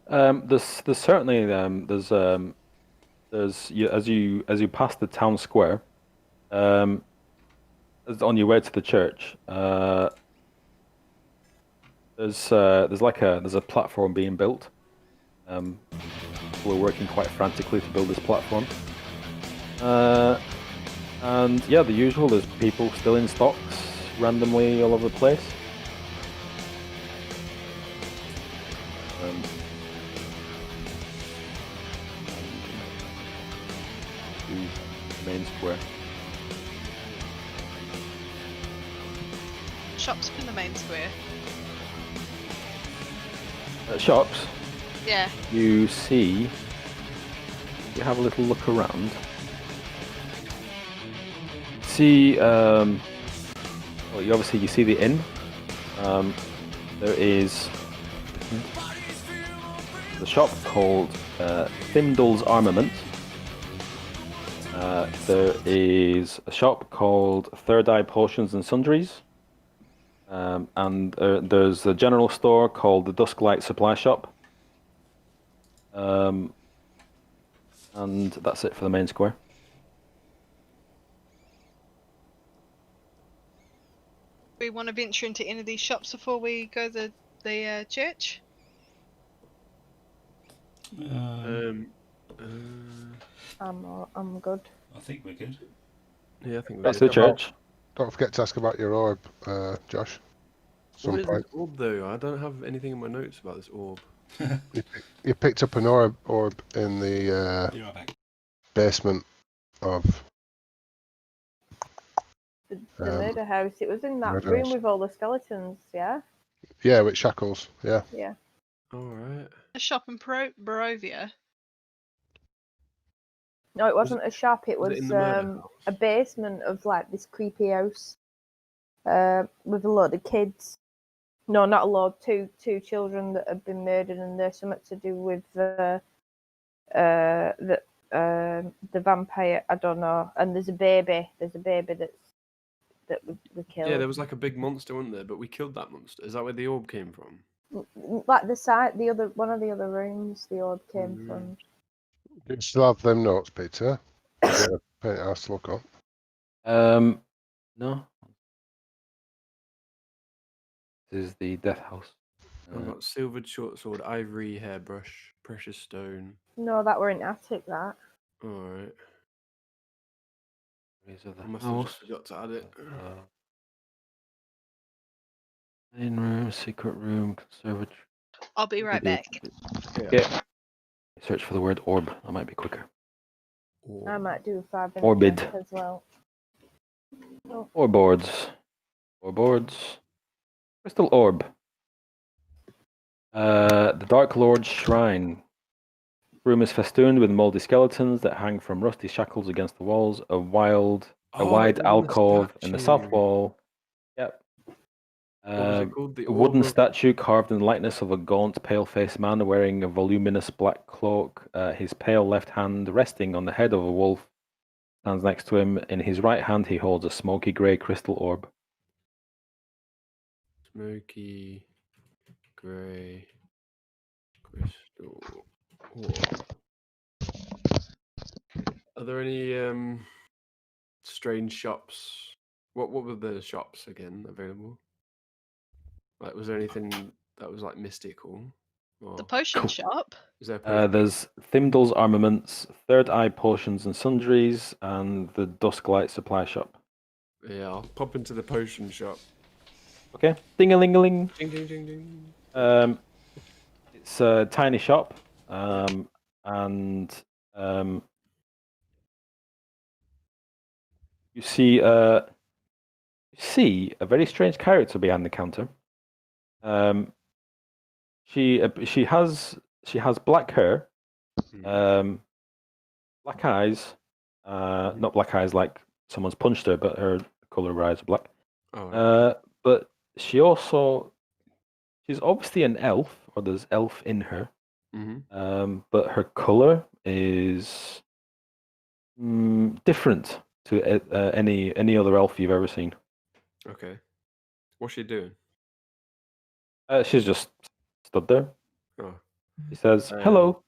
There's certainly there's as you pass the town square, on your way to the church. There's a platform being built. People are working quite frantically to build this platform. And yeah, the usual. There's people still in stocks randomly all over the place. To main square. Shops in the main square. Shops. Yeah. You see. You have a little look around. See, well, you see the inn. There is the shop called Thimdall's Armament. There is a shop called Third Eye Potions and Sundries. And there's a general store called the Dusklight Supply Shop. And that's it for the main square. We want to venture into any of these shops before we go to the church. I'm good. I think we're good. Yeah, I think That's we're the church. Don't forget to ask about your orb, Josh. Some What is point. this orb though? I don't have anything in my notes about this orb. You picked up an orb in the Be right back. basement of. The murder house. It was in that murder room house. with all the skeletons. Yeah. Yeah, with shackles. Yeah. Yeah. All right. A shop in Barovia. No, it wasn't a shop. It Was was it in the murder house? a basement of like this creepy house, with a lot of kids. No, not a lot. Two children that have been murdered, and there's something to do with the vampire. I don't know. And there's a baby. There's a baby that we killed. Yeah, there was like a big monster, wasn't there? But we killed that monster. Is that where the orb came from? Like the side, one of the other rooms, the orb came Mm. from. You still have them notes, Peter. Yeah, paint house to look up. No. This is the death house. I've got silvered short sword, ivory hairbrush, precious stone. No, that were in attic. That. All right. These are the I must have house. just forgot to add it. Main room, secret room, conservatory. I'll be right back. Yeah. Search for the word orb. That might be quicker. I might do a 5 minute Orbid. rest as well. Or boards. Or boards. Crystal orb. The Dark Lord's shrine. Room is festooned with mouldy skeletons that hang from rusty shackles against the walls. A wide the alcove in the south statue. wall. Yep. What was it called? The A wooden orb of- statue carved in the likeness of a gaunt, pale-faced man wearing a voluminous black cloak. His pale left hand resting on the head of a wolf stands next to him. In his right hand, he holds a smoky grey crystal orb. Smoky grey crystal orb. Are there any strange shops? What were the shops again available? Like, was there anything that was like mystical? Or The potion Cool. shop. is there? potion- There's Thimdall's Armaments, Third Eye Potions and Sundries, and the Dusklight Supply Shop. Yeah, I'll pop into the potion shop. Okay, ding-a-ling-a-ling. Ding ding ding ding. It's a tiny shop, and you see a very strange character behind the counter. She has black hair, black eyes, not black eyes like someone's punched her, but her color of her eyes are black. Oh, right. But she's obviously an elf, or there's elf in her. Mhm. But her color is different. to any other elf you've ever seen. Okay. What's she doing? She's just stood there. Oh, She says, Um, "Hello."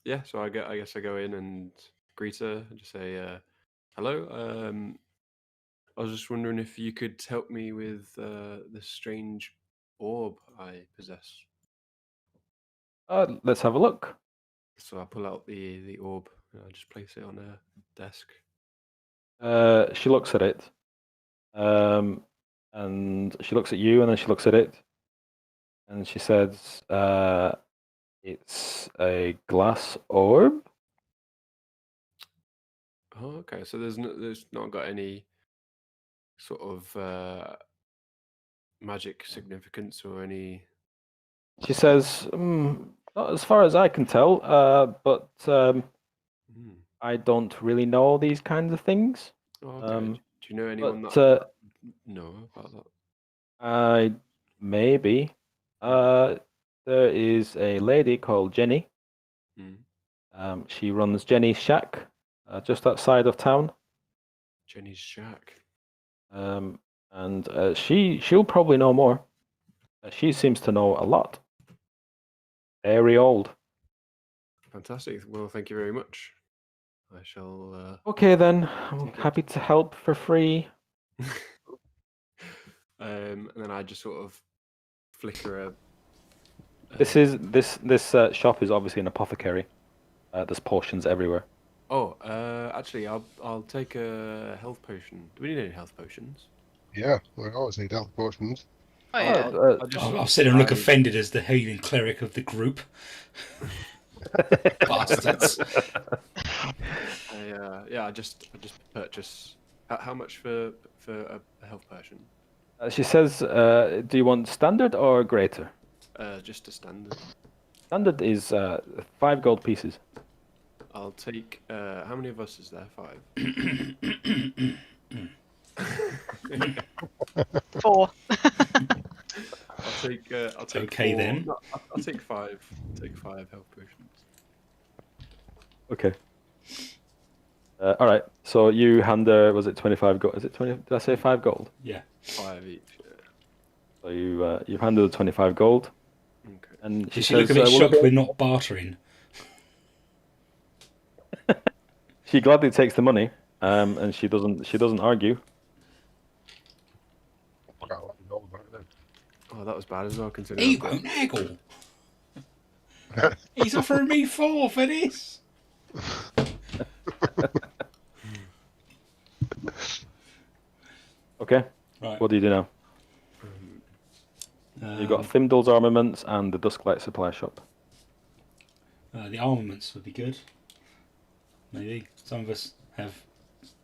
yeah. So I guess I go in and greet her and just say, "Hello. I was just wondering if you could help me with this strange orb I possess." Let's have a look. So I pull out the orb and I just place it on her desk. She looks at it, and she looks at you, and then she looks at it, and she says, "It's a glass orb." Oh, okay. So there's not got any sort of magic significance or any. She says, "Not as far as I can tell, but Hmm. I don't really know these kinds of things. Oh, okay. Do you know anyone but that know about that? I maybe. There is a lady called Jenny. Hmm. She runs Jenny's Shack, just outside of town. Jenny's shack. And she'll probably know more. She seems to know a lot. Very old. Fantastic. Well, thank you very much. I shall. Okay then, I'm Take it. happy to help for free. And then I just sort of flicker a. This shop is obviously an apothecary. There's potions everywhere. Oh, actually, I'll take a health potion. Do we need any health potions? Yeah, we always need health potions. Oh yeah. I'll sit and look offended as the heathen cleric of the group. Bastards. I just purchase. How much for a health potion? She says, "Do you want standard or greater?" Just a standard. Standard is 5 gold pieces. I'll take. How many of us is there? 5. 4. I'll take. I'll take. Okay, 4. then. No, I'll take 5. Take 5 health potions. Okay. All right. So you hand her. Was it 25 gold? Is it 20? Did I say 5 gold? Yeah. 5 each. Yeah. So you've handed her 25 gold, Okay. and She says, look a bit "Will shocked it be-" we're not bartering. She gladly takes the money, and she doesn't argue. Quite a lot of gold back then. Oh, that was bad as well. Considering He I've got- won't haggle. He's offering me 4 for this. Okay. Right. What do you do now? You've got Thimdall's Armaments and the Dusklight Supply Shop. The armaments would be good. Maybe some of us have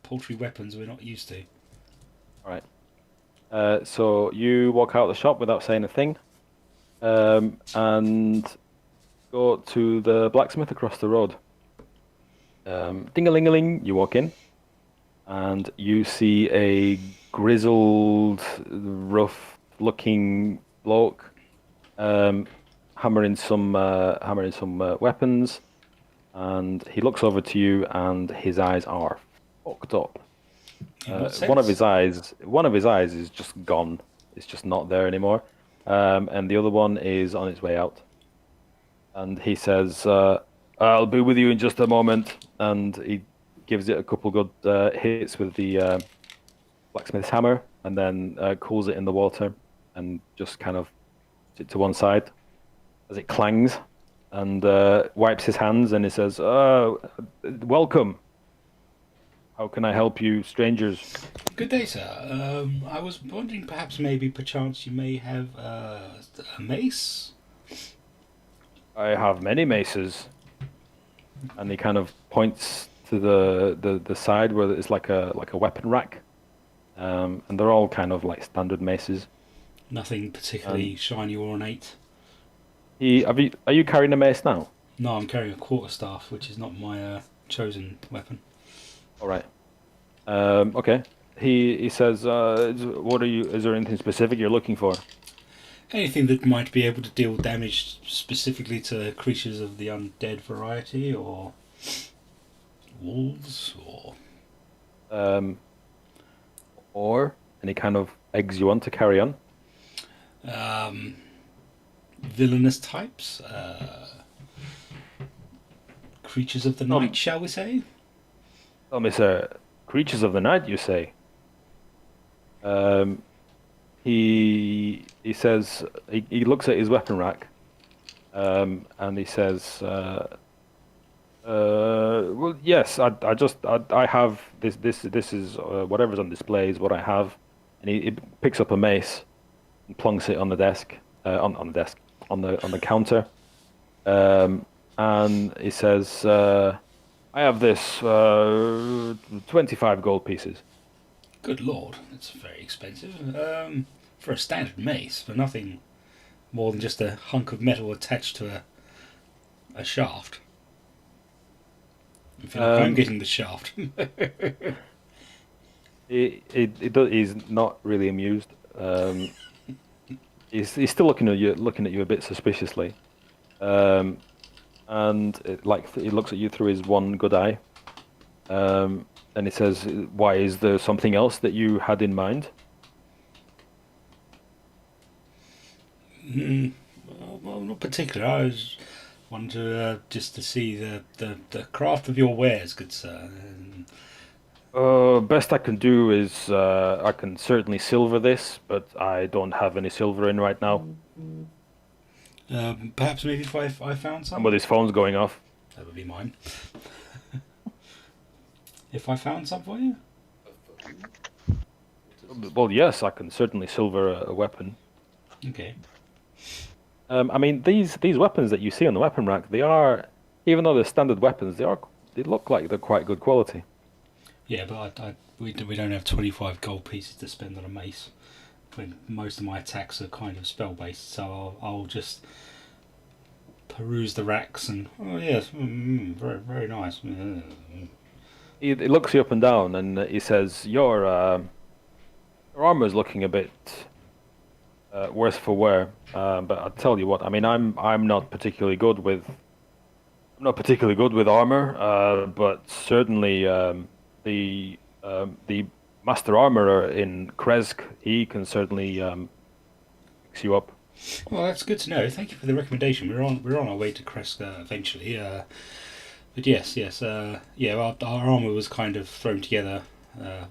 paltry weapons we're not used to. All right. So you walk out of the shop without saying a thing, and go to the blacksmith across the road. Ding-a-ling-a-ling, you walk in, and you see a grizzled, rough-looking bloke hammering some weapons, and he looks over to you, and his eyes are fucked up. In what One of sense? his eyes is just gone. It's just not there anymore, and the other one is on its way out. And he says, "I'll be with you in just a moment." And he gives it a couple good hits with the blacksmith's hammer, and then cools it in the water, and just kind of puts it to one side as it clangs, and wipes his hands, and he says, "Welcome. How can I help you, strangers?" Good day, sir. I was wondering, perhaps, maybe, perchance, you may have a mace. "I have many maces," and he kind of points to the side where it's like a weapon rack, and they're all kind of like standard maces. Nothing particularly shiny or ornate. Are you carrying a mace now? No, I'm carrying a quarterstaff, which is not my chosen weapon. All right. Okay. He says, "What are you? Is there anything specific you're looking for?" Anything that might be able to deal damage specifically to creatures of the undead variety, or wolves, or Or and he kind of eggs you on to carry on. Villainous types, creatures of the night, shall we say? Tell me, sir, creatures of the night, you say? He says he looks at his weapon rack, and he says, well, yes, I have this is whatever's on display is what I have, and he picks up a mace and plonks it on the desk, on the counter, and he says, I have this 25 gold pieces. Good lord, that's very expensive. For a standard mace, for nothing more than just a hunk of metal attached to a shaft. I feel like I'm getting the shaft. He's not really amused. He's still looking at you a bit suspiciously, and he looks at you through his one good eye, and he says, "Why, is there something else that you had in mind?" Well, not particular. I was wanted just to see the craft of your wares, good sir. Best I can do is I can certainly silver this, but I don't have any silver in right now. Perhaps maybe if I found some. Somebody's phone's going off. That would be mine. If I found some for you. Well, yes, I can certainly silver a weapon. Okay. I mean, these weapons that you see on the weapon rack, they are, even though they're standard weapons, they look like they're quite good quality. Yeah, but we don't have 25 gold pieces to spend on a mace. When most of my attacks are kind of spell based, so I'll just peruse the racks and yes, very very nice. He looks you up and down, and he says, "Your armor's looking a bit worse for wear, but I'll tell you what. I mean, I'm not particularly good with armor, but certainly the master armorer in Kresk, he can certainly fix you up." Well, that's good to know. Thank you for the recommendation. We're on our way to Kresk eventually. But yes, our armour was kind of thrown together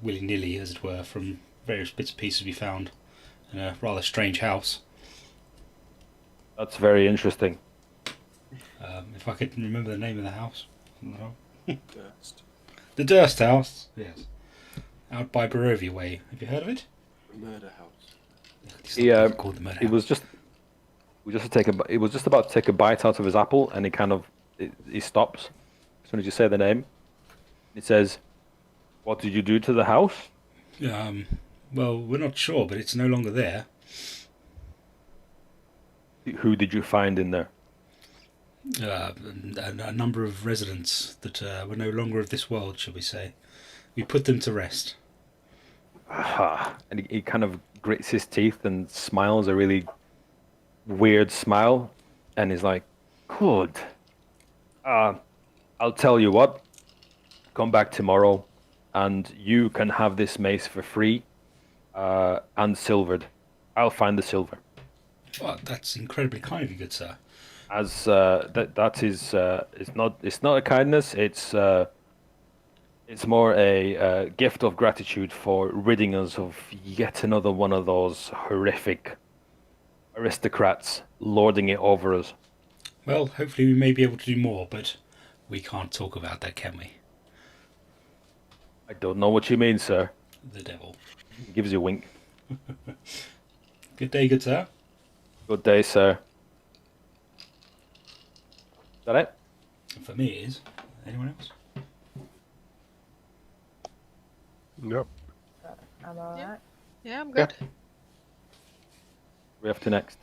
willy-nilly, as it were, from various bits and pieces we found in a rather strange house. That's very interesting. If I could remember the name of the house. No. Durst. The Durst House, yes. Out by Barovia Way. Have you heard of it? Murder house. Called the Murder He was House. he was just about to take a bite out of his apple, and he stops as soon as you say the name. He says, "What did you do to the house?" Well, we're not sure, but it's no longer there. Who did you find in there? A number of residents that were no longer of this world, shall we say. We put them to rest. And he kind of grits his teeth and smiles a really weird smile, and he's like, "Good. I'll tell you what. Come back tomorrow, and you can have this mace for free, and silvered. I'll find the silver." Well, that's incredibly kind of you, good sir. As that is it's not a kindness. It's more a gift of gratitude for ridding us of yet another one of those horrific aristocrats lording it over us. Well, hopefully we may be able to do more, but we can't talk about that, can we? I don't know what you mean, sir. The devil. He gives you a wink. Good day, good sir. Good day, sir. Is that it? And for me it is. Anyone else? Yep. I'm alright. Yeah, I'm good. We have to next.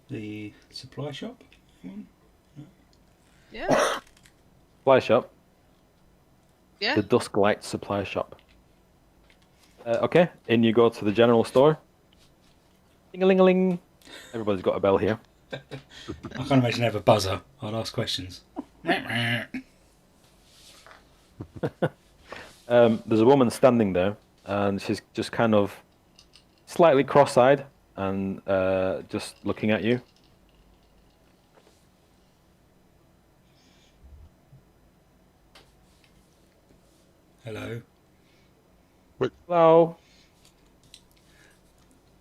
The supply shop? Anyone? Yeah. Supply shop. Yeah. The Dusklight supply shop. Okay, in you go to the general store. Ding-a-ling-a-ling. Everybody's got a bell here. I can't imagine I have a buzzer. I'd ask questions. There's a woman standing there, and she's just kind of slightly cross-eyed and just looking at you. Hello. Hello.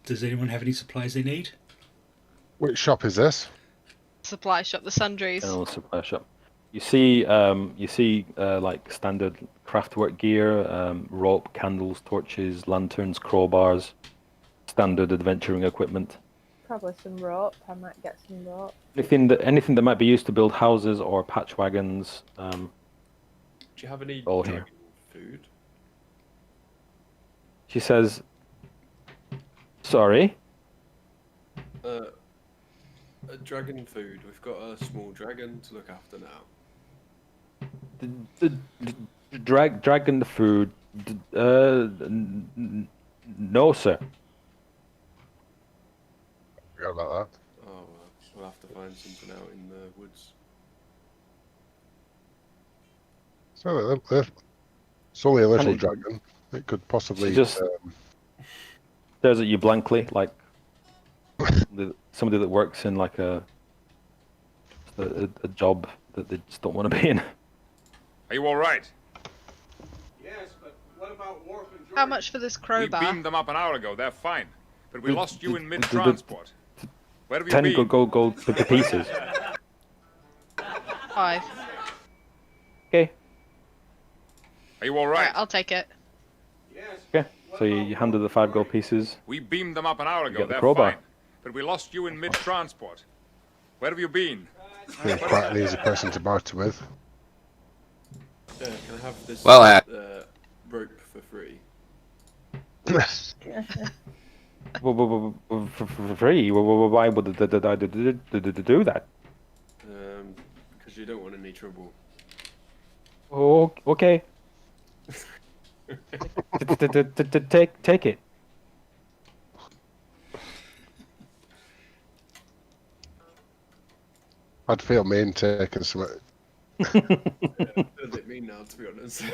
Does anyone have any supplies they need? Which shop is this? Supply shop, the sundries. General supply shop. You see like standard craftwork gear, rope, candles, torches, lanterns, crowbars, standard adventuring equipment. Probably some rope. I might get some rope. Anything that might be used to build houses or patch wagons. Do you have any All dragon here. food? She says, "Sorry." Dragon food. We've got a small dragon to look after now. Dragon food. No, sir. Forgot about that. Oh, we'll have to find something out in the woods. So it's only a little And it- dragon. It could possibly. She just stares at you blankly, like somebody that works in like a job that they just don't want to be in. Are you all right? Yes, but what about Worf and George? How much for this We crowbar? beamed them up an hour ago. They're fine. But we The- lost you the- in the- mid-transport. Where have you 10 been? go to pieces. 5. Okay. Are you all Right, right? I'll take it. Yes. Okay. So you hand her the 5 gold pieces. We beamed them up an hour ago. get the They're crowbar. fine. But we lost you in mid-transport. Where have you been? He's quite an easy person to barter with. Can I have this Well, rope for free? For free? Why would I do that? Because you don't want any trouble. Oh, okay. Take it. I'd feel mean taking some. What does it mean now, to be honest?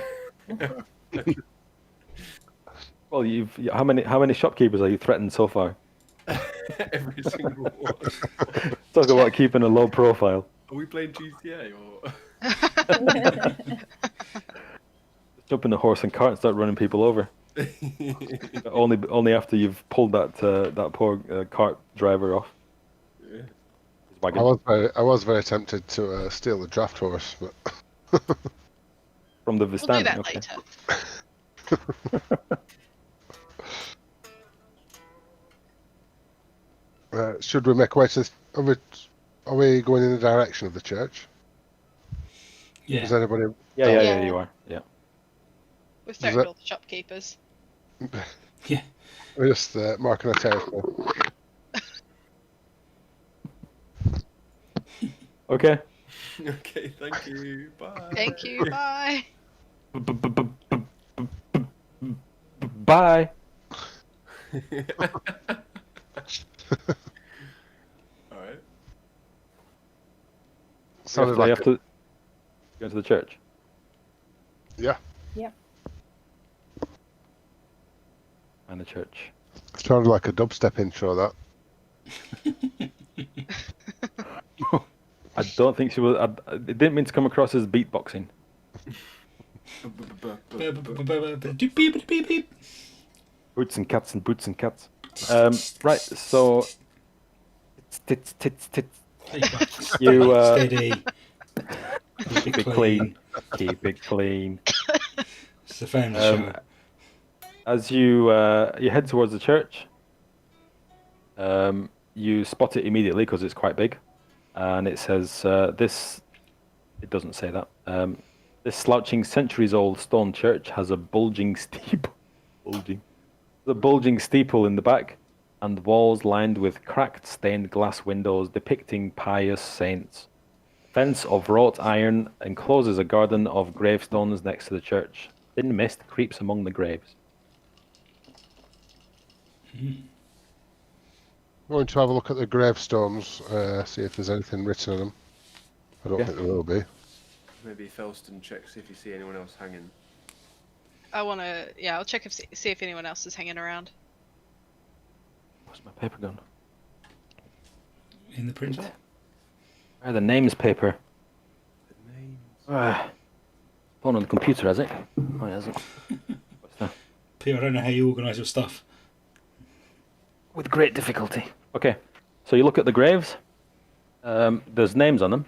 Well, how many shopkeepers are you threatened so far? Every single one. Talk about keeping a low profile. Are we playing GTA or? Jump in a horse and cart and start running people over. Only after you've pulled that poor cart driver off. Yeah. His wagon. I was very tempted to steal the draft horse, but From the We'll do Vistani. that Okay. later. should we make our way to? Are we going in the direction of the church? Yeah. Is anybody? Yeah, Yeah. you are. Yeah. We've Is threatened that- all the shopkeepers. Yeah. We're just marking a territory. Okay. Okay, thank you. Bye. Thank you, bye. Bye. Alright. Sounded You like have to go to the church. yeah. And the church. Sounded like a dubstep intro. That. I don't think she was. It didn't mean to come across as beatboxing. Beep, beep, beep. Boots and cats and boots and cats. Right. So. Tits. There you go. You Steady. keep it clean. Keep it clean. It's the family Um, show. As you head towards the church, you spot it immediately because it's quite big, and it says this. It doesn't say that. This slouching, centuries-old stone church has a bulging steeple. The bulging steeple in the back, and walls lined with cracked stained glass windows depicting pious saints. Fence of wrought iron encloses a garden of gravestones next to the church. Thin mist creeps among the graves. Going to have a look at the gravestones, see if there's anything written on them. I don't Yeah. think there will be. maybe Felston check see if you see anyone else hanging. I want to. Yeah, I'll check see if anyone else is hanging around. Where's my paper gone? In the printer? Where are the names paper? The names. Phone on the computer, has it? Oh, it hasn't. What's that? Peter, I don't know how you organise your stuff. With great difficulty. Okay, so you look at the graves. There's names on them.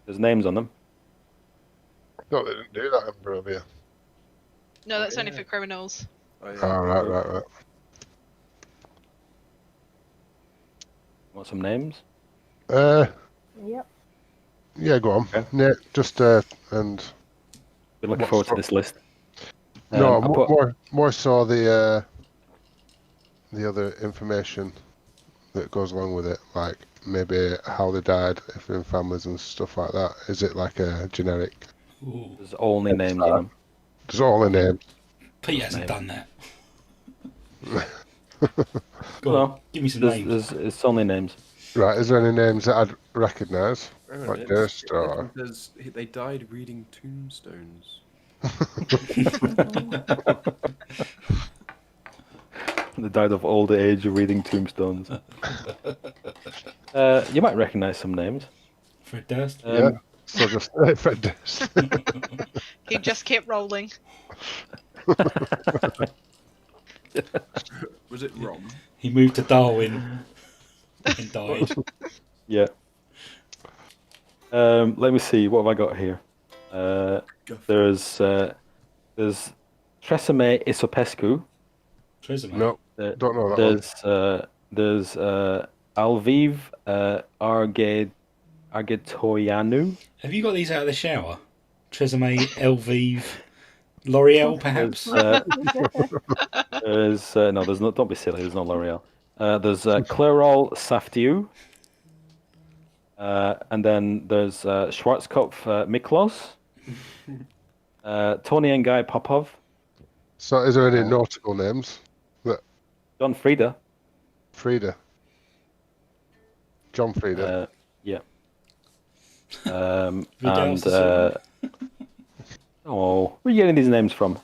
There's names on them. No, they didn't do that in Barovia. No, that's only yeah. for criminals. Oh, yeah. Oh, right. Want some names? Yep. Yeah, go on. Okay. Yeah, just and Been looking What's forward to wrong? this list. no, I put- more so the other information that goes along with it, like maybe how they died, if they're in families and stuff like that. Is it like a generic? Ooh, There's only names on them. There's all in name. Pete hasn't name. done that. Go No, on, give me some names. It's only names. Right, is there any names that I'd recognise? Hang on a Like minute, Durst it or... says they died reading tombstones. They died of old age reading tombstones. You might recognise some names. Fred Durst? Yeah, so just Fred Durst. He just kept rolling. Was it Rom? He moved to Darwin and died. Yeah. Let me see. What have I got here? There's Tresemme Isopescu. Tresemme. No, don't know that There's Alviv Argetoianu. Have you got these out of the shower? Tresemme, Elvive, L'Oreal, perhaps? There's no. There's not. Don't be silly. There's no L'Oreal. There's Clairol Saftiu. And then there's Schwarzkopf Miklos. Tony and Guy Popov. So is there any nautical names? John Frieda. Frieda. John Frieda. Yeah. Vidal Sassoon. Oh, where are you getting these names from?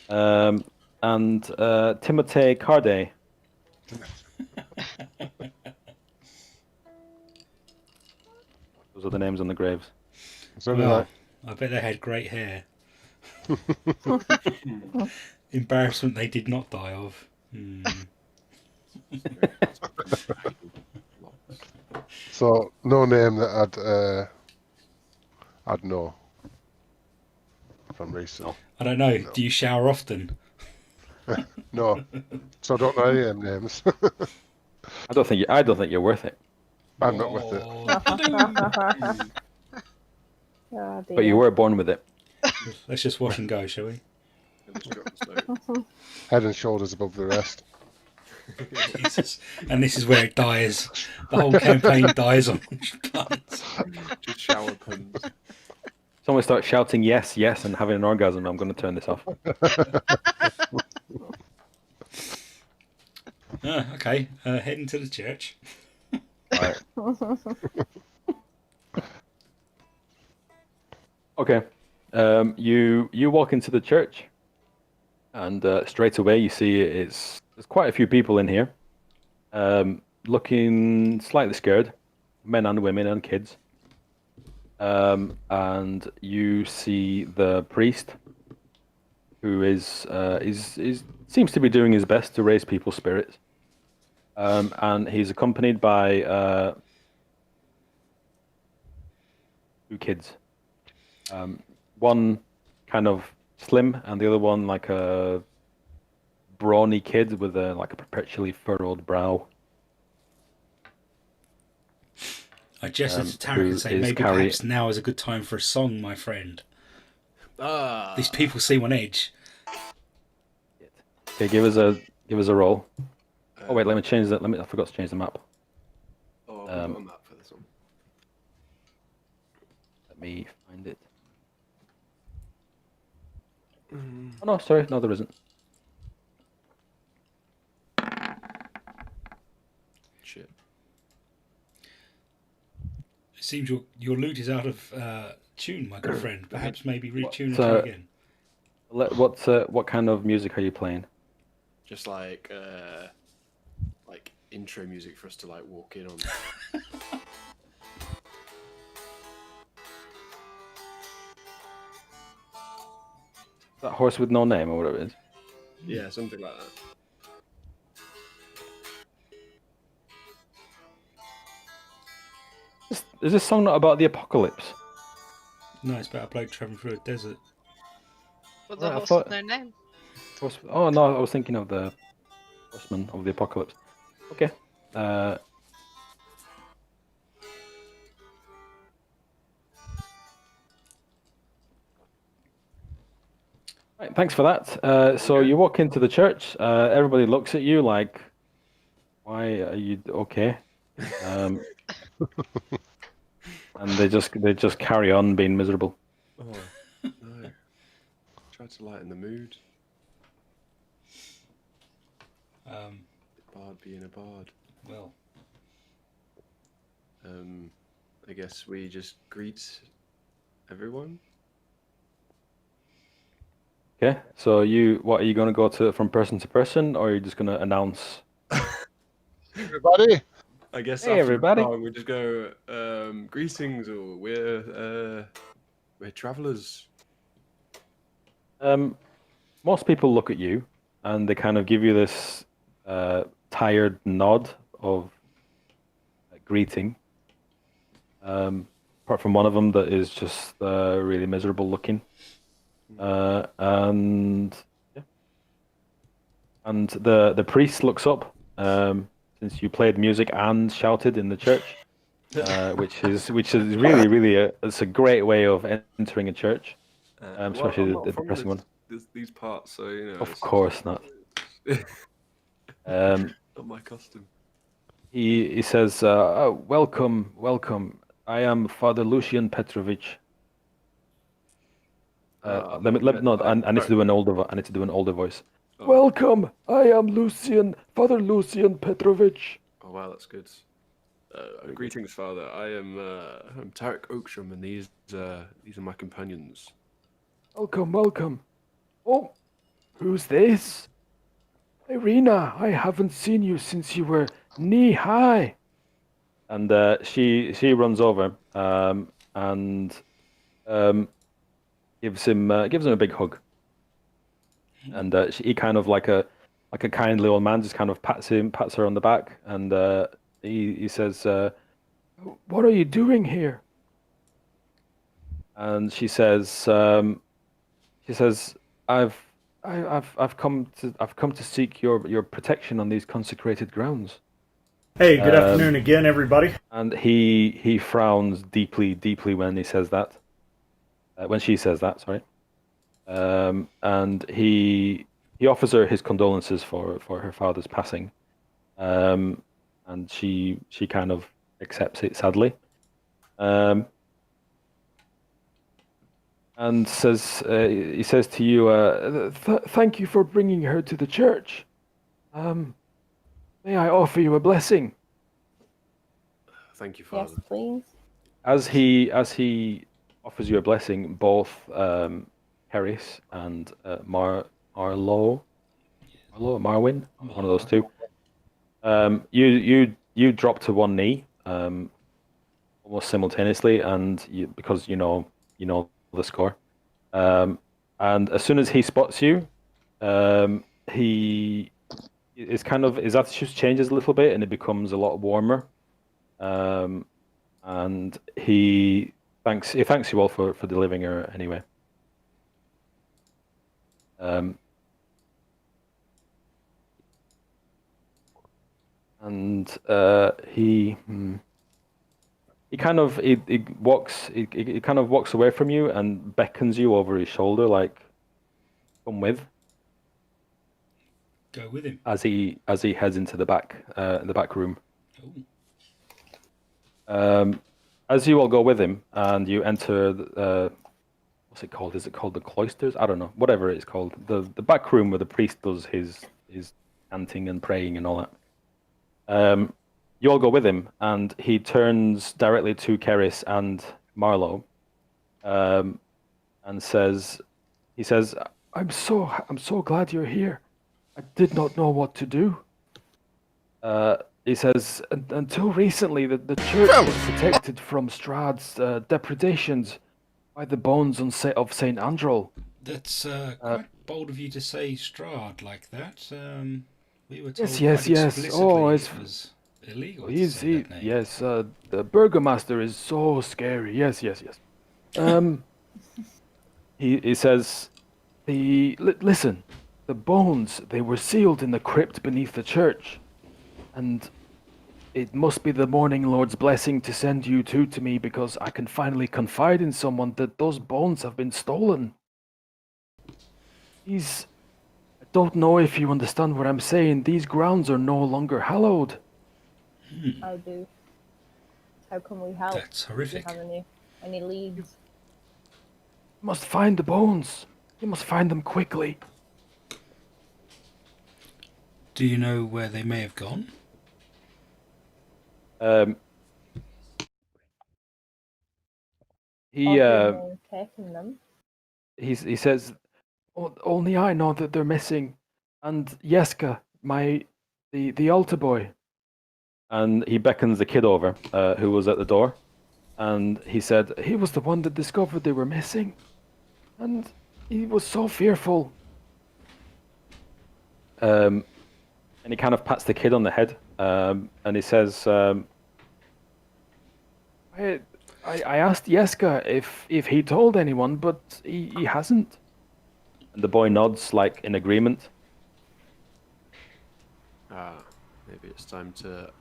And Timothée Cardet. Those are the names on the graves. Is there any Well, like... I bet they had great hair. Embarrassment they did not die of. So no name that I'd know from recent. I don't know. Do you shower often? No. So I don't know any of them names. I don't think you're worth it. I'm not with it. Oh, But you were born with it. Let's just wash and go, shall we? Head and shoulders above the rest. Jesus. And this is where it dies. The whole campaign dies on puns. Just shower puns. Someone starts shouting yes, yes, and having an orgasm. I'm going to turn this off. Okay, heading to the church. Okay. You walk into the church, and straight away you see there's quite a few people in here, looking slightly scared, men and women and kids. And you see the priest, who is seems to be doing his best to raise people's spirits, and he's accompanied by two kids. One kind of slim, and the other one like a brawny kid with a perpetually furrowed brow. I gestured to Tarek and say, maybe perhaps now is a good time for a song, my friend. These people seem on edge. Okay, give us a roll. Oh wait, let me change that. I forgot to change the map. Oh, I've got a map for this one. Let me find it. Oh no, sorry, no, there isn't. Shit. Seems your lute is out of tune, my good friend. Perhaps maybe retune it So- again. What kind of music are you playing? Just like intro music for us to like walk in on. That horse with no name or whatever it is. Yeah, something like that. Is this song not about the apocalypse? No, it's about a bloke travelling through a desert. But the Right, I horse thought- with no name. Oh no, I was thinking of the horseman of the apocalypse. Okay. Right, thanks for that. So you walk into the church. Everybody looks at you like, "Why are you okay?" Um, and they just carry on being miserable. Oh no! Try to lighten the mood. Bard being a bard. Well, I guess we just greet everyone. Okay. So what are you going to go to from person to person, or are you just going to announce? Everybody, I guess Hey, after everybody. the song, we just go greetings, or we're travelers. Most people look at you, and they kind of give you this tired nod of greeting. Apart from one of them that is just really miserable looking. And the priest looks up since you played music and shouted in the church, which is really it's a great way of entering a church, especially I'm the not from depressing one. these parts, so you know. Of course not. Not my custom. He says, welcome. I am Father Lucian Petrovich. Let me no. I need to do an older voice. Oh. Welcome. I am Father Lucian Petrovich. Oh wow, that's good. Greetings, Father. I'm Tarek Oaksham, and these are my companions. Welcome. Oh, who's this? Irina, I haven't seen you since you were knee high. And she runs over and gives him a big hug. And he kind of like a kindly old man just kind of pats her on the back, and he says, "What are you doing here?" And she says, "I've come to seek your protection on these consecrated grounds." Hey, good afternoon again, everybody. And he frowns deeply when he says that. When she says that, sorry. And he offers her his condolences for her father's passing. And she kind of accepts it sadly. And he says to you, thank you for bringing her to the church. May I offer you a blessing? Thank you, Father. Yes, please. As he offers you a blessing, both Harris and Marwin, one of those two, you drop to one knee almost simultaneously, and because you know the score, and as soon as he spots you, his attitude changes a little bit, and it becomes a lot warmer. And he thanks you all for delivering her anyway. And he kind of walks away from you and beckons you over his shoulder, like, come with. go with him. As he heads into the back room. Oh. As you all go with him and you enter what's it called? Is it called the cloisters? I don't know. Whatever it's called. The back room where the priest does his chanting and praying and all that. you all go with him, and he turns directly to Keris and Marlowe, and he says, I'm so glad you're here. I did not know what to do. He says, until recently, the church was protected from Strahd's depredations by the bones of Saint Androl. That's quite bold of you to say Strahd like that. We were told Yes. quite explicitly Oh, it was illegal to say that name. Yes. The burgomaster is so scary. Yes. He says, listen, the bones, they were sealed in the crypt beneath the church, and it must be the Morning Lord's blessing to send you two to me, because I can finally confide in someone that those bones have been stolen. I don't know if you understand what I'm saying. These grounds are no longer hallowed. I do. How can we help? That's horrific. Do you have any leads? You must find the bones. You must find them quickly. Do you know where they may have gone? He Taking them. he says, only I know that they're missing, and Yeska, the altar boy. And he beckons the kid over, who was at the door, and he said he was the one that discovered they were missing, and he was so fearful. And he kind of pats the kid on the head, and he says, I asked Yeska if he told anyone, but he hasn't. And the boy nods, like in agreement. Maybe it's time to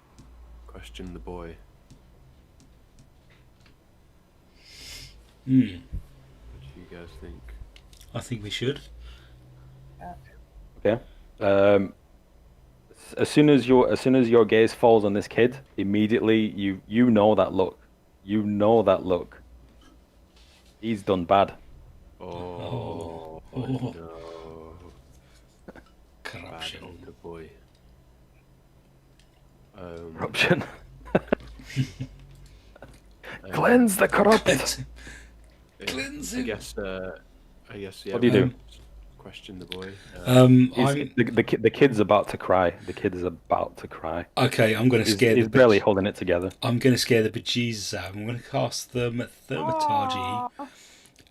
question the boy. What do you guys think? I think we should. Okay. As soon as your gaze falls on this kid, immediately you know that look. You know that look. He's done bad. Oh Oh. no. Corruption. Bad older boy. Corruption. Cleanse the corrupt. Cleanse I him. guess yeah. What do you do? Question the boy. The kid's about to cry. The kid is about to cry. Okay, I'm going to scare He's barely holding it together. I'm going to scare the bejesus out of him. I'm going to cast Thaumaturgy,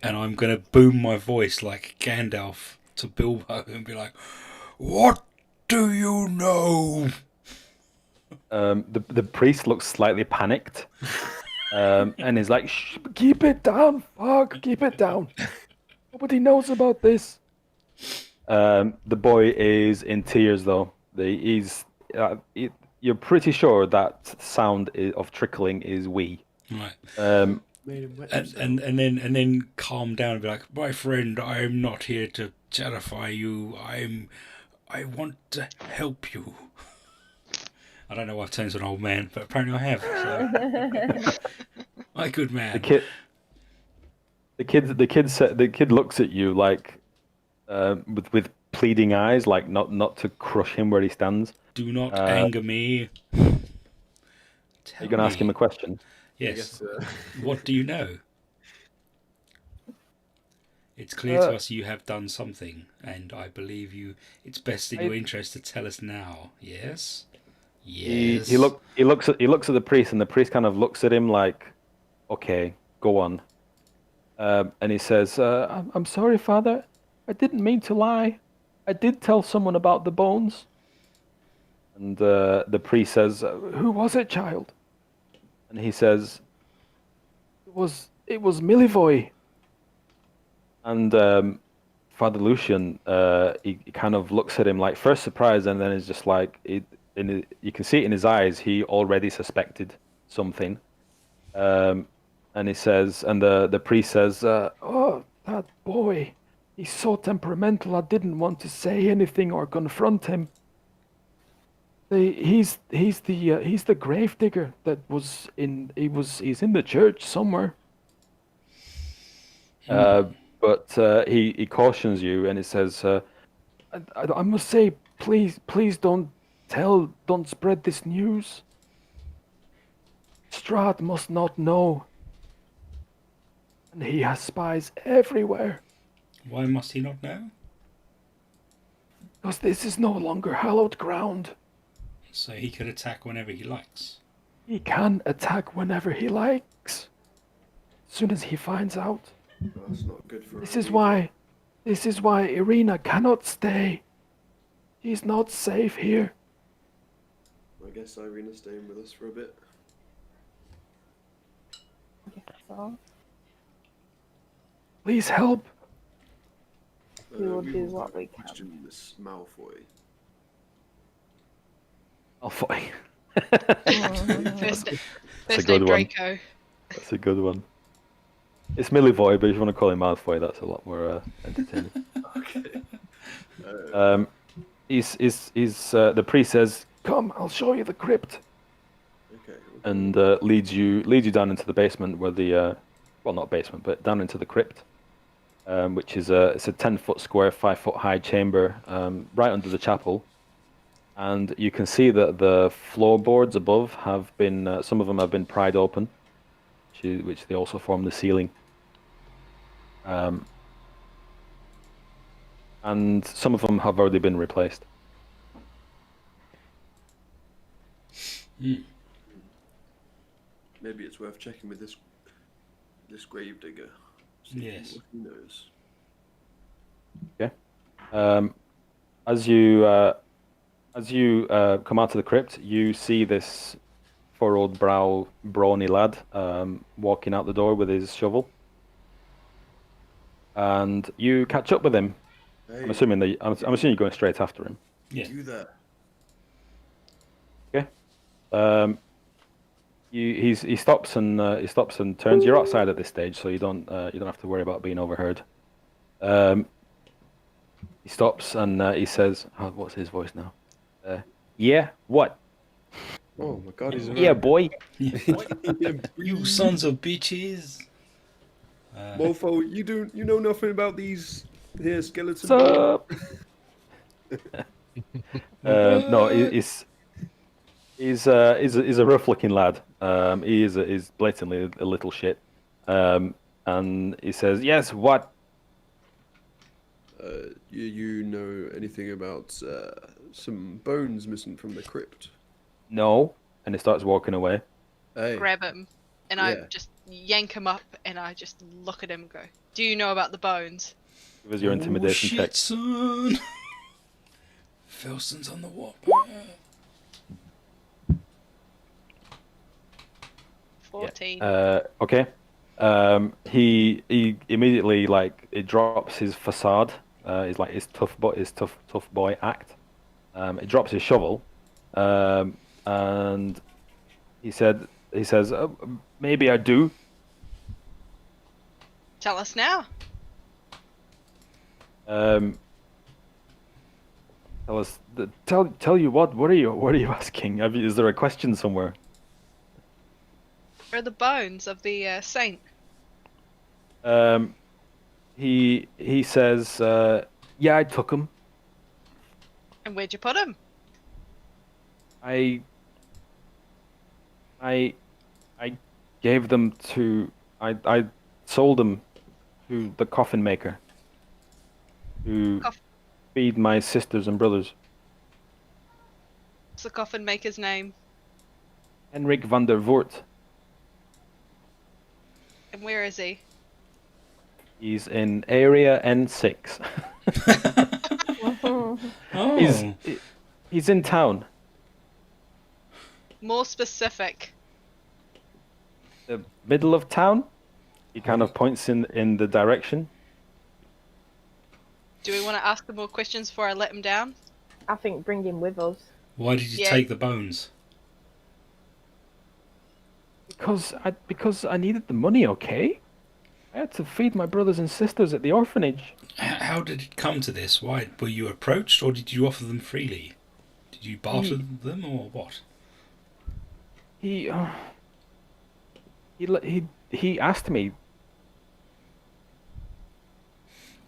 and I'm going to boom my voice like Gandalf to Bilbo and be like, "What do you know?" The priest looks slightly panicked, and is like, "Shh, keep it down, fuck, keep it down. Nobody knows about this." The boy is in tears, though. You're pretty sure that sound of trickling is wee. Right. Made him wet And then calm down and be like, "My friend, I'm not here to terrify you. I want to help you." I don't know why I've turned to an old man, but apparently I have. So. My good man. The kid looks at you like with pleading eyes, like not to crush him where he stands. Do not anger me. Are you going to ask him a question? Yes. What do you know? It's clear to us you have done something, and I believe you. It's best in your interest to tell us now. Yes. Yes. He looks at the priest, and the priest kind of looks at him like, "Okay, go on." And he says, "I'm sorry, Father. I didn't mean to lie. I did tell someone about the bones." And the priest says, "Who was it, child?" And he says, It was Milivoy." And Father Lucian, he kind of looks at him like first surprised, and then is just like, you can see it in his eyes. He already suspected something. And he says, and the priest says, "Oh, that boy, he's so temperamental. I didn't want to say anything or confront him. He's the gravedigger that was in. He's in the church somewhere." But he cautions you, and he says, "I must say, please don't spread this news. Lestrade must not know. And he has spies everywhere. Why must he not know? Because this is no longer hallowed ground. So he could attack whenever he likes. He can attack whenever he likes. As soon as he finds out. Well, that's not good for This is why Irina cannot stay. She's not safe here. I guess Irina's staying with us for a bit. So Please help. we will We do also what we can. question Miss Malfoy. Malfoy. First, a first good name one. Draco. That's a good one. It's Millie-Voy, but if you want to call him Malfoy, that's a lot more entertaining. Okay. The priest says, "Come, I'll show you the crypt," Okay. and leads you down into the basement where the well, not basement, but down into the crypt, which is it's a 10-foot square, 5-foot high chamber right under the chapel, and you can see that the floorboards above have been some of them have been pried open, which they also form the ceiling. And some of them have already been replaced. Maybe it's worth checking with this gravedigger. See Yes. what he knows. As you come out of the crypt, you see this furrowed brow, brawny lad walking out the door with his shovel, and you catch up with him. Hey, I'm assuming you're going straight after him. Yeah. you there? He stops and turns. You're outside at this stage, so you don't have to worry about being overheard. He stops and he says, "What's his voice now?" Yeah, what? Oh my God, he's Yeah, boy. You sons of bitches. Mofo, you know nothing about these here skeletons. What's up? No, he's a rough-looking lad. He is blatantly a little shit. And he says, "Yes, what?" You know anything about some bones missing from the crypt? No. And he starts walking away. Hey, Grab him, and I Yeah. just yank him up, and I just look at him and go, "Do you know about the bones?" Give us your intimidation shit, check. son. Felson's on the whopper. 14. Okay. He immediately it drops his facade. He's like his tough boy act. He drops his shovel, and he says, "Maybe I do." Tell us now. Tell you what? What are you asking? Is there a question somewhere? Where are the bones of the saint? He says, "Yeah, I took him. And where'd you put him? I gave them to. I sold them to the coffin maker, who feed my sisters and brothers. What's the coffin maker's name? Henrik van der Voort. And where is he? He's in area N6. Oh. He's in town. More specific. The middle of town." He kind of points in the direction. Do we want to ask him more questions before I let him down? I think bring him with us. Why did you Yeah. take the bones? Because I needed the money, okay? I had to feed my brothers and sisters at the orphanage. How did it come to this? Why were you approached, or did you offer them freely? Did you barter them, or what? He asked me.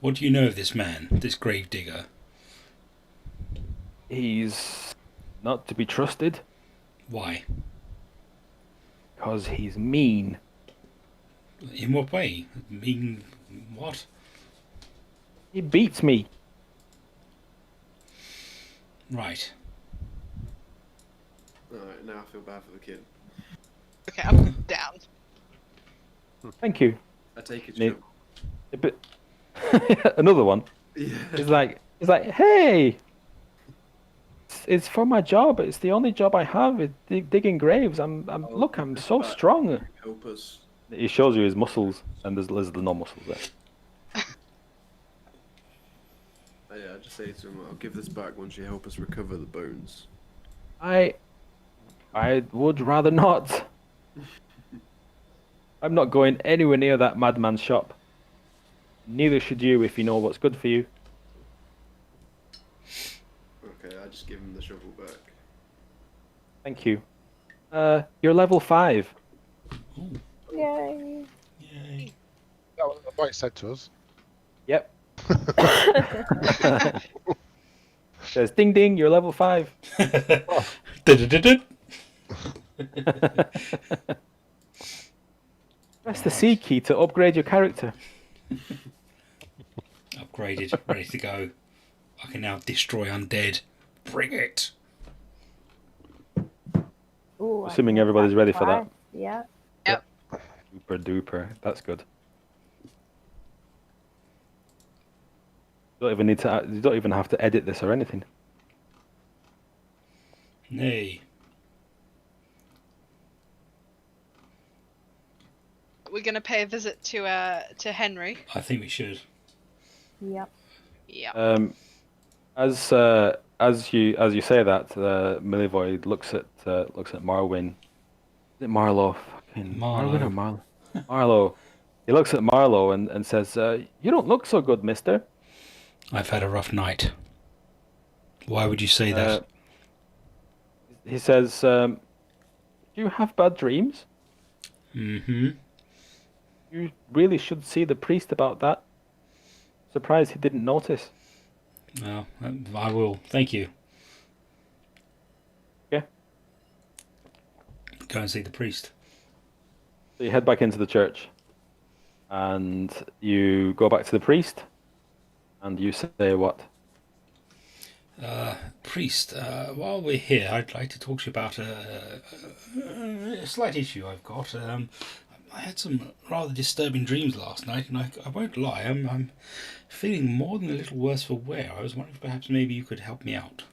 What do you know of this man, this gravedigger? He's not to be trusted Why? because he's mean. In what way? Mean what? He beats me. Right. Alright, now I feel bad for the kid. Okay, I'm down. Thank you. I take it, Ne- Jim. But another one. Yeah. He's like, hey, it's for my job. It's the only job I have. It's digging graves. Look, I'm so strong. Help us. He shows you his muscles, and there's no muscles there. Yeah, I just say to him, I'll give this back once you help us recover the bones. I would rather not. I'm not going anywhere near that madman's shop. Neither should you if you know what's good for you. Okay, I just give him the shovel back. Thank you. You're level 5. Yay. Yay. That was what it said to us. Yep. Says ding ding, you're level 5. Du-du-du-du. Press the C key to upgrade your character. Upgraded, ready to go. I can now destroy undead. Bring it. Ooh, I Assuming think everybody's that's ready for why. that. Yeah. Super duper. That's good. You don't even have to edit this or anything. Nay. We're gonna pay a visit to Henry. I think we should. Yep. Yeah. As you say that, Milivoid looks at Marwyn. Is it Marlowe? Fucking Marwyn or Marlowe? Marlowe. He looks at Marlowe and says, "You don't look so good, mister." I've had a rough night. Why would you say that? He says, "Do you have bad dreams? Mm-hmm. You really should see the priest about that." Surprised he didn't notice. Well, I will. Thank you. Yeah. Go and see the priest. So you head back into the church, and you go back to the priest, and you say what? Priest, while we're here, I'd like to talk to you about a slight issue I've got. I had some rather disturbing dreams last night, and I won't lie, I'm feeling more than a little worse for wear. I was wondering if perhaps maybe you could help me out.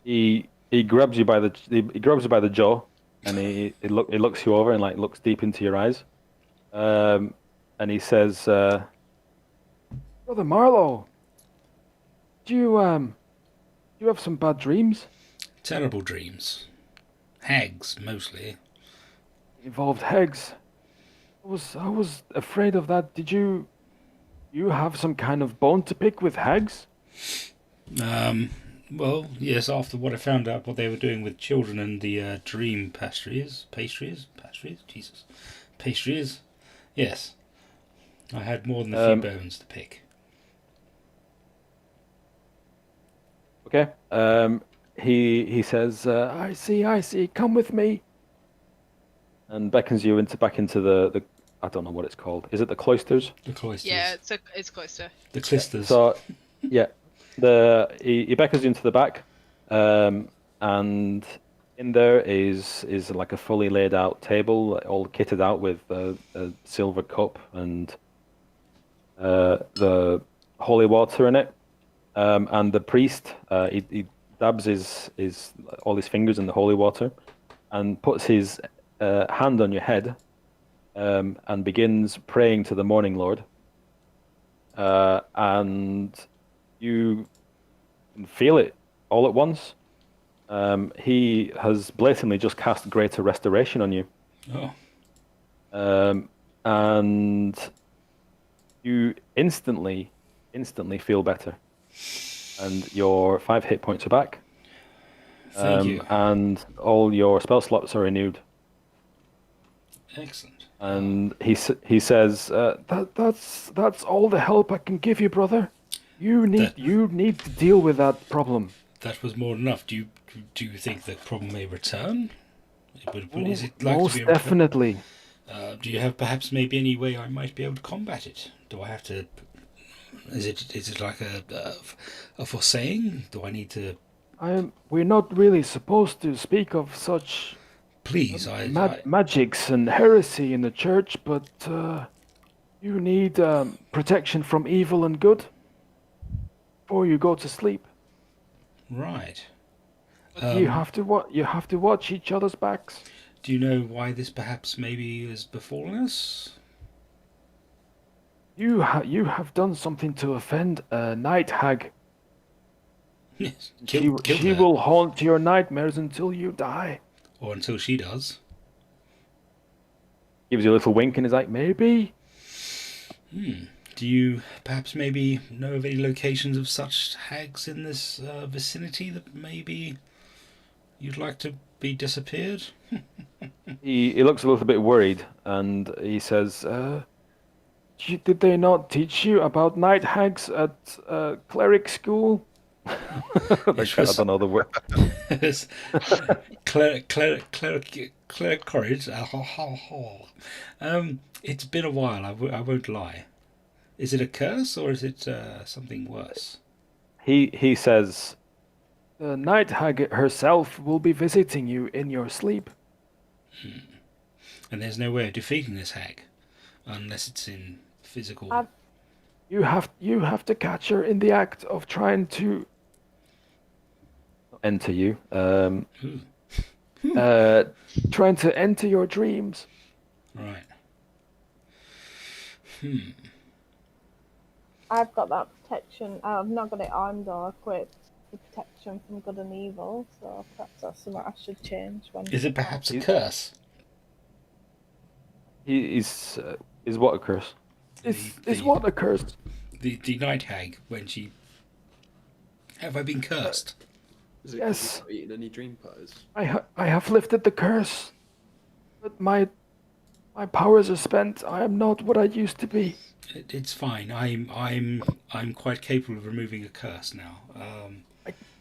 He grabs you by the jaw, and he looks you over and like looks deep into your eyes, and he says, "Brother Marlowe, do you have some bad dreams?" Terrible dreams. Hags, mostly. Involved hags. I was afraid of that. Did you have some kind of bone to pick with hags? Well, yes, after what I found out what they were doing with children and the dream pastries, Jesus, pastries, yes. I had more than a few bones to pick. Okay. He says, I see, come with me. And beckons you back into the I don't know what it's called. Is it the cloisters? The cloisters. Yeah, it's cloister. The cloisters. So, yeah, he beckons you into the back, and in there is like a fully laid out table, all kitted out with a silver cup and the holy water in it, and the priest he dabs all his fingers in the holy water, and puts his hand on your head, and begins praying to the Morning Lord. And you can feel it all at once. He has blatantly just cast Greater Restoration on you. Oh. And you instantly feel better. And your 5 hit points are back. Thank you. And all your spell slots are renewed. Excellent. And he says, "That's all the help I can give you, brother. You need to deal with that problem." That was more than enough. Do you think the problem may return? But is it like Most to be able to- definitely. do you have perhaps maybe any way I might be able to combat it? Do I have to? Is it like a foresaying? Do I need to? We're not really supposed to speak of such Please, magics and heresy in the church, but you need protection from evil and good before you go to sleep. Right. You have to watch each other's backs. Do you know why this perhaps maybe has befallen us? You have done something to offend a night hag. Yes. She Kill her. will haunt your nightmares until you die. Or until she does. Gives you a little wink and is like, maybe. Do you perhaps maybe know of any locations of such hags in this vicinity that maybe you'd like to be disappeared? He looks a little bit worried and he says, did they not teach you about night hags at cleric school? Like, I don't know the word. Claire Courage. It's been a while, I won't lie. Is it a curse or is it something worse? He says, the night hag herself will be visiting you in your sleep. And there's no way of defeating this hag unless it's in physical. You have to catch her in the act of trying to enter you. Trying to enter your dreams. Right. I've got that protection. I've not got it armed or equipped. The protection from good and evil, so perhaps that's something I should change. Is it perhaps a curse? Is what a curse? Is what a curse? The night hag, when she... Have I been cursed? Is it Yes. not eating any dream pies? I have lifted the curse, but my powers are spent. I am not what I used to be. It's fine. I'm quite capable of removing a curse now.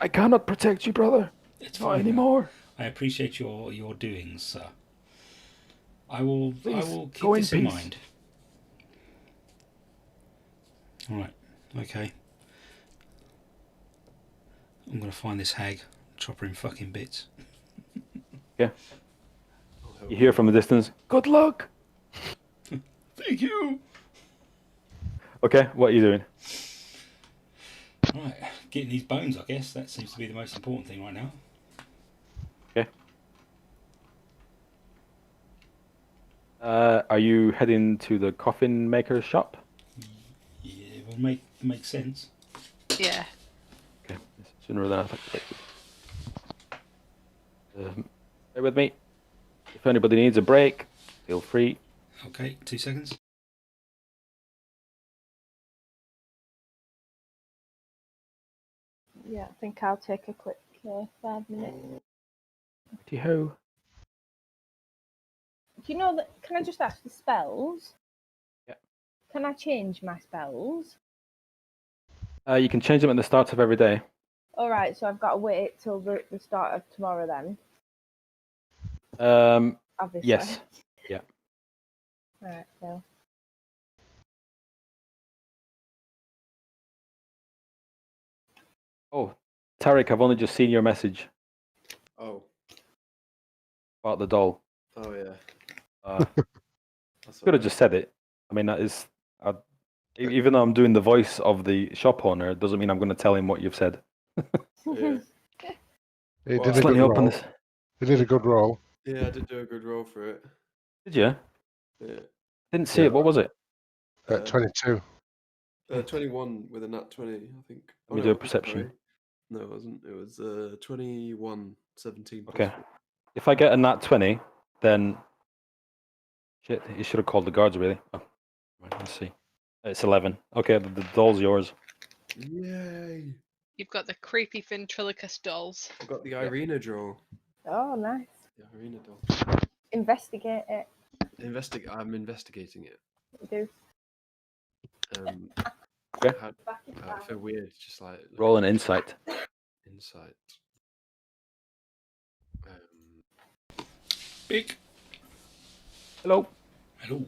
I cannot protect you, brother. It's Not fine anymore. I appreciate your doings, sir. I will keep go in this in peace. mind. All right. Okay. I'm gonna find this hag, chop her in fucking bits. Yeah. You hear from a distance. Good luck. Thank you. Okay, what are you doing? Right, getting these bones, I guess. That seems to be the most important thing right now. Okay. Are you heading to the coffin maker's shop? Yeah, it will make sense. Yeah. Okay, sooner than I expected. Bear with me. If anybody needs a break, feel free. Okay, 2 seconds. Yeah, I think I'll take a quick 5 minutes. Righty-ho. Do you know that? Can I just ask the spells? Yeah. Can I change my spells? You can change them at the start of every day. All right, so I've got to wait till the start of tomorrow then. Obviously. Yes. Yeah. All right, so. Oh, Tarek, I've only just seen your message Oh. about the doll. Oh yeah. That's Could have just said it. I mean, that is. Even though I'm doing the voice of the shop owner, it doesn't mean I'm going to tell him what you've said. Yeah. He Well, did a Just let good me open roll. this. He did a good roll. Yeah, I did do a good roll for it. Did you? Yeah. Didn't see Yeah. it. What was it? At 22. 21 with a nat 20, I think. Let me do a perception. No, it wasn't. It was 21, 17. plus Okay. four. If I get a nat 20, then. Shit, you should have called the guards, really. Oh, right, let's see. It's 11. Okay, the doll's yours. Yay! You've got the creepy ventriloquist dolls. I got the Irina draw. Oh, nice. The Irina doll. Investigate it. I'm investigating it. Do. Okay. I feel weird, just like Roll an insight. insight. Speak. Hello. Hello.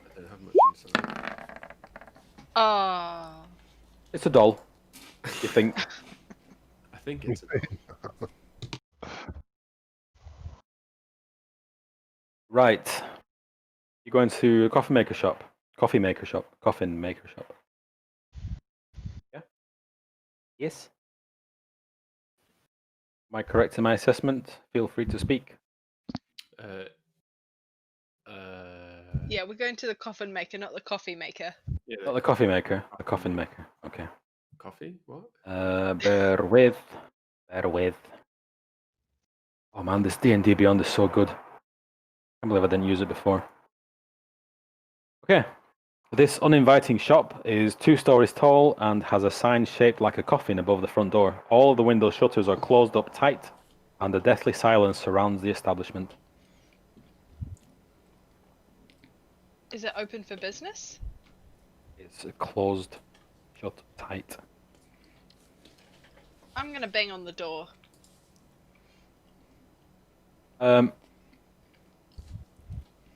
I don't have much insight. Oh. It's a doll. You think? I think it's a Right. You're going to a coffee maker shop. Coffin maker shop. Yeah? Yes? Am I correct in my assessment? Feel free to speak. uh, Yeah, we're going to the coffin maker, not the coffee maker. yeah, Not the coffee maker, the coffin maker. Okay. coffee? What? Bear with. Bear with. Oh man, this D&D Beyond is so good. I can't believe I didn't use it before. Okay. This uninviting shop is 2 stories tall and has a sign shaped like a coffin above the front door. All of the window shutters are closed up tight, and a deathly silence surrounds the establishment. Is it open for business? It's closed, shut tight. I'm gonna bang on the door.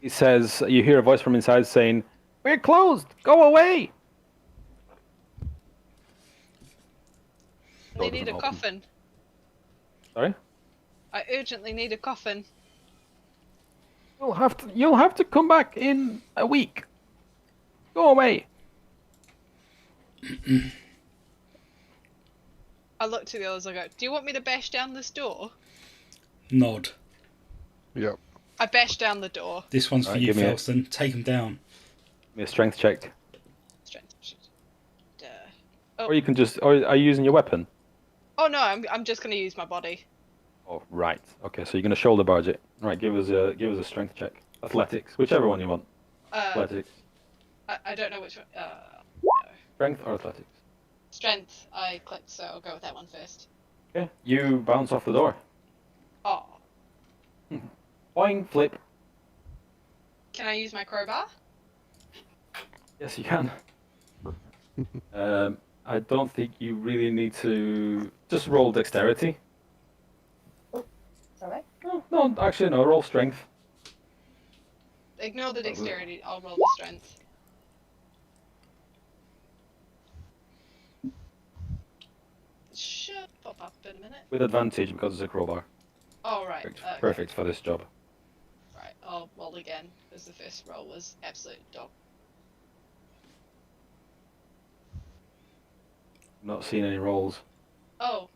He says, you hear a voice from inside saying, "We're closed! Go away!" I Door need doesn't a open. coffin. Sorry? I urgently need a coffin. You'll have to come back in a week. Go away. I look to the others, I go, do you want me to bash down this door? Nod. Yep. I bash down the door. This one's for Right, you, give me a- Felston. Take him down. Give me a strength check. Strength. Or you can just, or are you using your weapon? Oh no, I'm just gonna use my body. Oh, right. Okay, so you're gonna shoulder barge it. Right, give us a strength check. Athletics, whichever one you want. Athletics. I don't know which one. No. Strength or athletics? Strength, I clicked, so I'll go with that one first. Okay. You bounce off the door. Oh. Boing, flip. Can I use my crowbar? Yes, you can. I don't think you really need to just roll dexterity. Sorry. No, actually, no. Roll strength. Ignore the dexterity, I'll roll the strength. Should pop up in a minute. With advantage because it's a crowbar. Oh, right. Perfect. Okay. Perfect for this job. Right, I'll roll again, because the first roll was absolute dog. Not seeing any rolls. Oh,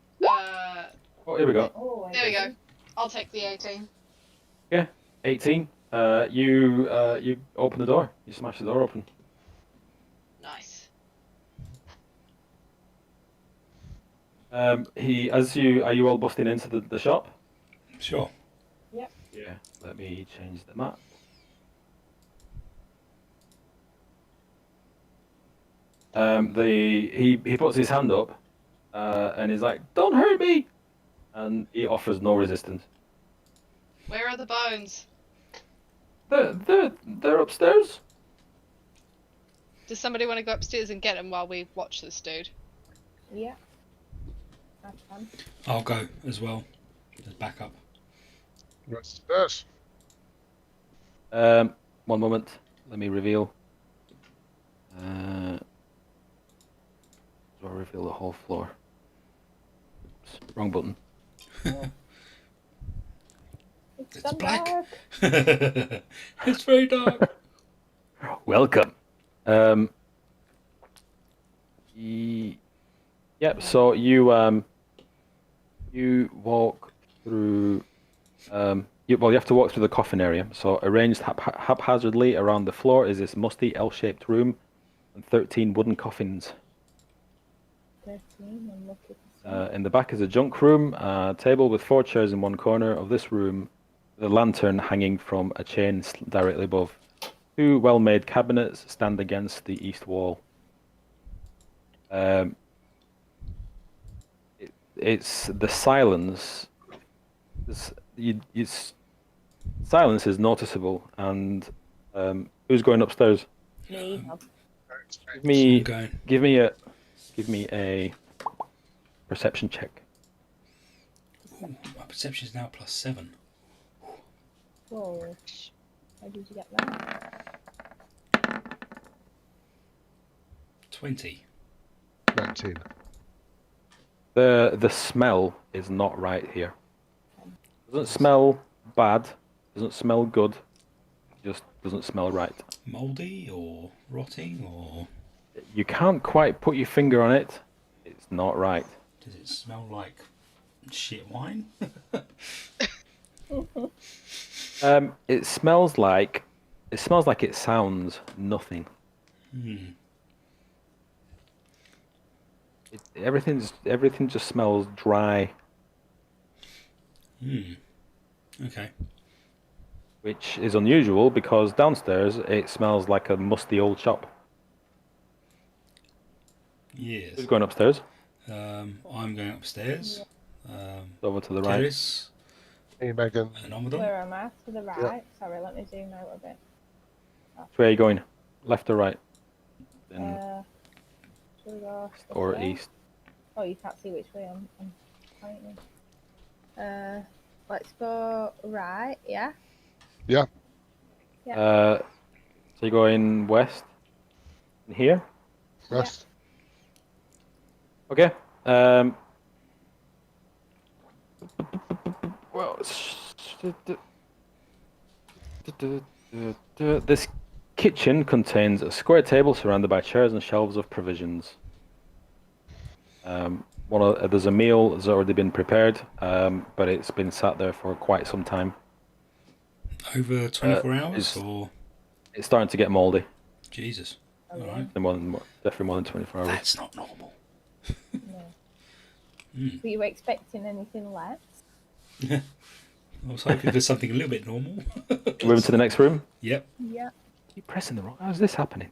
Oh, here we go. Oh, there we go. I'll take the 18. 18. You open the door. You smash the door open. Nice. Are you all busting into the shop? Sure. Yeah. Let me change the map. He puts his hand up, and he's like, "Don't hurt me," and he offers no resistance. Where are the bones? They're upstairs. Does somebody want to go upstairs and get them while we watch this dude? Yeah. I can. I'll go as well. As backup. What's this? One moment. Let me reveal. Do I reveal the whole floor? Oops, wrong button. It's, It's so black. dark. It's very dark. Welcome. Yep. So you walk through. You have to walk through the coffin area. So arranged haphazardly around the floor is this musty L-shaped room, and 13 wooden coffins. 13, I'm lucky for some. In the back is a junk room, a table with 4 chairs in one corner of this room, with a lantern hanging from a chain directly above. 2 well-made cabinets stand against the east wall. It's the silence. Silence is noticeable, and who's going upstairs? Me. Give me, I'm going. give me a perception check. Ooh, my perception is now +7. Whoa. How did you get that? 20. 19. The smell is not right here. Doesn't smell bad. Doesn't smell good. Just doesn't smell right. Mouldy or rotting, or You can't quite put your finger on it. It's not right. does it smell like shit wine? It smells like it sounds nothing. Everything just smells dry, Okay. which is unusual because downstairs it smells like a musty old shop. Yes. Who's going upstairs? I'm going upstairs. Over to the right. Keris Hey, Megan. and Omadon. Where am I? To the right. Sorry, let me zoom out a bit. Where are you going? Left or right? Then, Should we go this or way? east? Oh, you can't see which way I'm pointing. Let's go right, yeah? Yeah. So you're going west? In here? Rest. Okay. Well, this kitchen contains a square table surrounded by chairs and shelves of provisions. There's a meal that's already been prepared, but it's been sat there for quite some time. Over 24 hours, it's- or It's starting to get mouldy. Jesus? Oh, All right. Definitely more than 24 hours. That's not normal. No. Were you expecting anything less? I was hoping for something a little bit normal. Moving to the next room. Yep. Yeah. Keep pressing the wrong. How's this happening?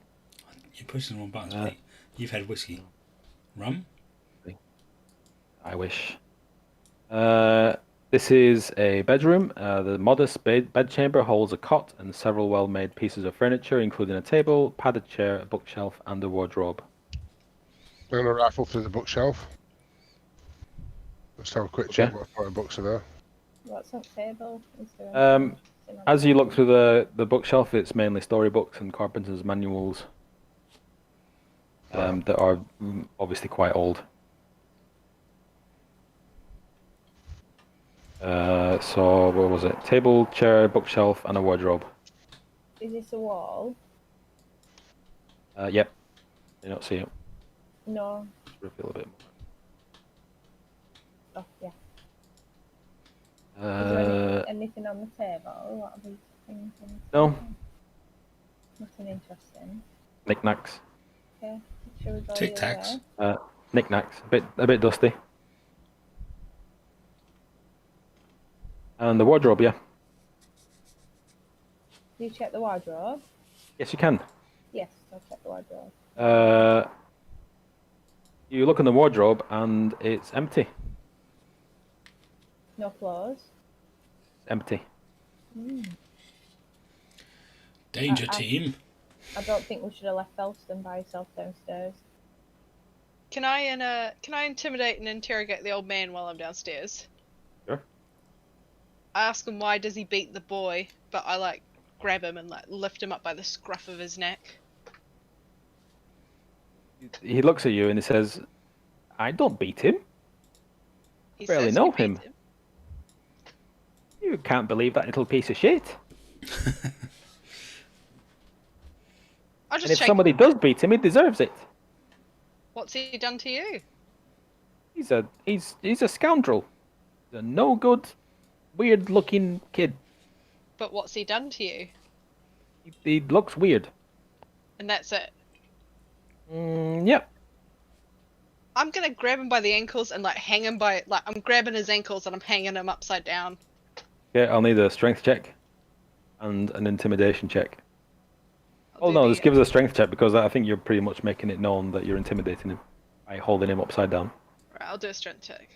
You're pushing the wrong buttons, Pete. You've had whiskey. Rum? I wish. This is a bedroom. The modest bedchamber holds a cot and several well-made pieces of furniture, including a table, padded chair, a bookshelf, and a wardrobe. I'm going to rifle through the bookshelf. Just have a quick check Okay. what part of books are there. What's on the table? Is there Um, anything on As you look through the bookshelf, it's mainly storybooks and carpenter's manuals that are obviously quite old. So what was it? Table, chair, bookshelf, and a wardrobe. Is this a wall? Yep. You don't see it. No. Just reveal a bit Oh, yeah. more. Is there anything on the table? What are these things on the No. table? Nothing interesting. Knickknacks. Okay. Shall we go Tic the other Tacs. way? Knickknacks. A bit dusty. And the wardrobe, yeah. Do you check the wardrobe? Yes, you can. Yes, I'll check the wardrobe. You look in the wardrobe and it's empty. No clothes. It's empty. Danger I- team. I don't think we should have left Felston by himself downstairs. Can I intimidate and interrogate the old man while I'm downstairs? Sure. I ask him why does he beat the boy, but I grab him and lift him up by the scruff of his neck. He looks at you and he says, I don't beat him. He Barely says know you beat him. You can't believe that little piece of shit. I'll And just if shake. somebody does beat him, he deserves it. What's he done to you? He's a scoundrel. He's a no good, weird looking kid. But what's he done to you? He looks weird. And that's it. Yep. I'm gonna grab him by the ankles and hang him by I'm grabbing his ankles and I'm hanging him upside down. Okay, I'll need a strength check and an intimidation check. I'll Oh do no, the- just give us a strength check because I think you're pretty much making it known that you're intimidating him by holding him upside down. Right, I'll do a strength check.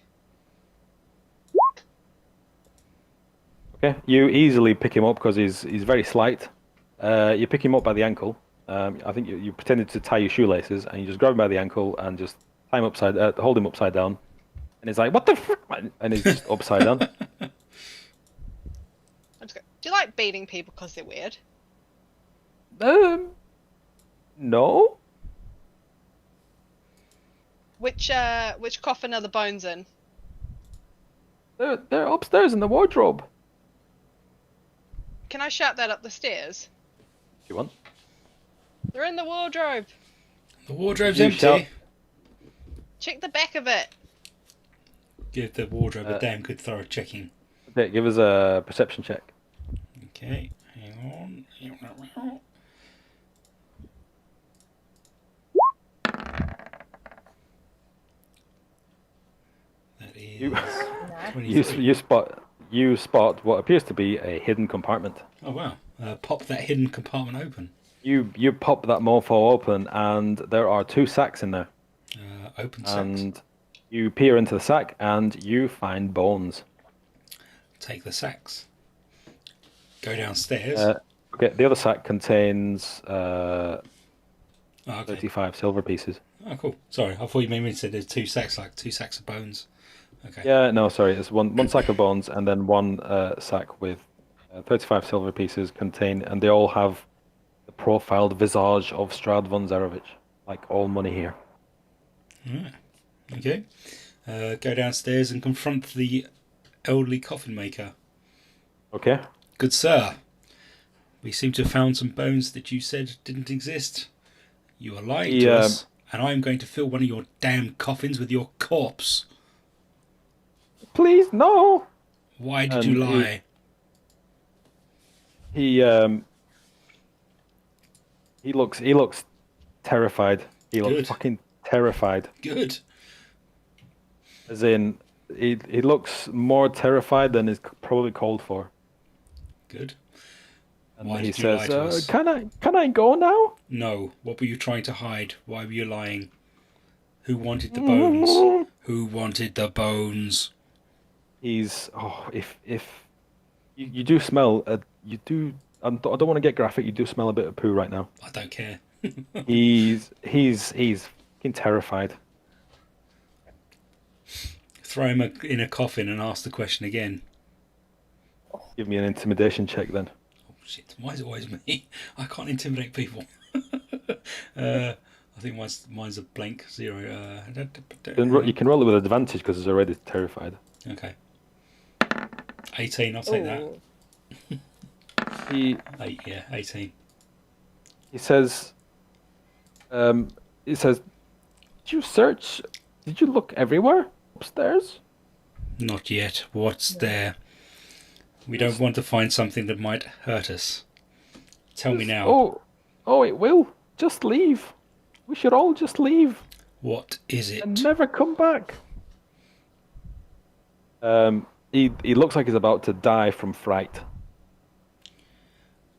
Okay, you easily pick him up because he's very slight. You pick him up by the ankle. I think you pretended to tie your shoelaces and you just grab him by the ankle and just tie him hold him upside down. And he's like, "What the frick, man?" And he's just upside down. I'm just Do you like beating people because they're weird? No. Which coffin are the bones in? They're upstairs in the wardrobe. Can I shout that up the stairs? If you want. They're in the wardrobe. The wardrobe's You empty. shout- Check the back of it. Give the wardrobe a damn good thorough checking. Okay, give us a perception check. Okay, hang on. That is You- Nah. 23. You spot what appears to be a hidden compartment. Oh wow! Pop that hidden compartment open. You pop that mofo open, and there are 2 sacks in there. Open sacks. And you peer into the sack, and you find bones. Take the sacks. Go downstairs. Okay, the other sack contains Oh, okay. 35 silver pieces. Oh, cool. Sorry, I thought you maybe said there's 2 sacks, like 2 sacks of bones. Okay. Yeah, no, sorry. It's one sack of bones, and then one sack with 35 silver pieces contained, and they all have the profiled visage of Strad von Zarevich, like all money here. Alright. Okay. Go downstairs and confront the elderly coffin maker. Okay. Good sir, we seem to have found some bones that you said didn't exist. You are lying to us, and I'm going to fill one of your damn coffins with your corpse. Please, no. Why did you lie? He looks terrified. He looks Good. fucking terrified. Good. As in, he looks more terrified than is probably called for. Good. And Why he did you lie says, to us? "Can I go now?" No. What were you trying to hide? Why were you lying? Who wanted the bones? Who wanted the bones? He's if you do smell you do. I don't want to get graphic. You do smell a bit of poo right now. I don't care. He's fucking terrified. Throw him in a coffin and ask the question again. Give me an intimidation check then. Oh shit! Why is it always me? I can't intimidate people. I think mine's a blank 0. You can roll it with advantage because he's already terrified. Okay. 18. I'll take that. Ooh. He 18. he says, did you search? Did you look everywhere upstairs? Not yet. What's there? We don't want to find something that might hurt us. Tell me now. Oh, it will. Just leave. We should all just leave What is and it? never come back. He looks like he's about to die from fright.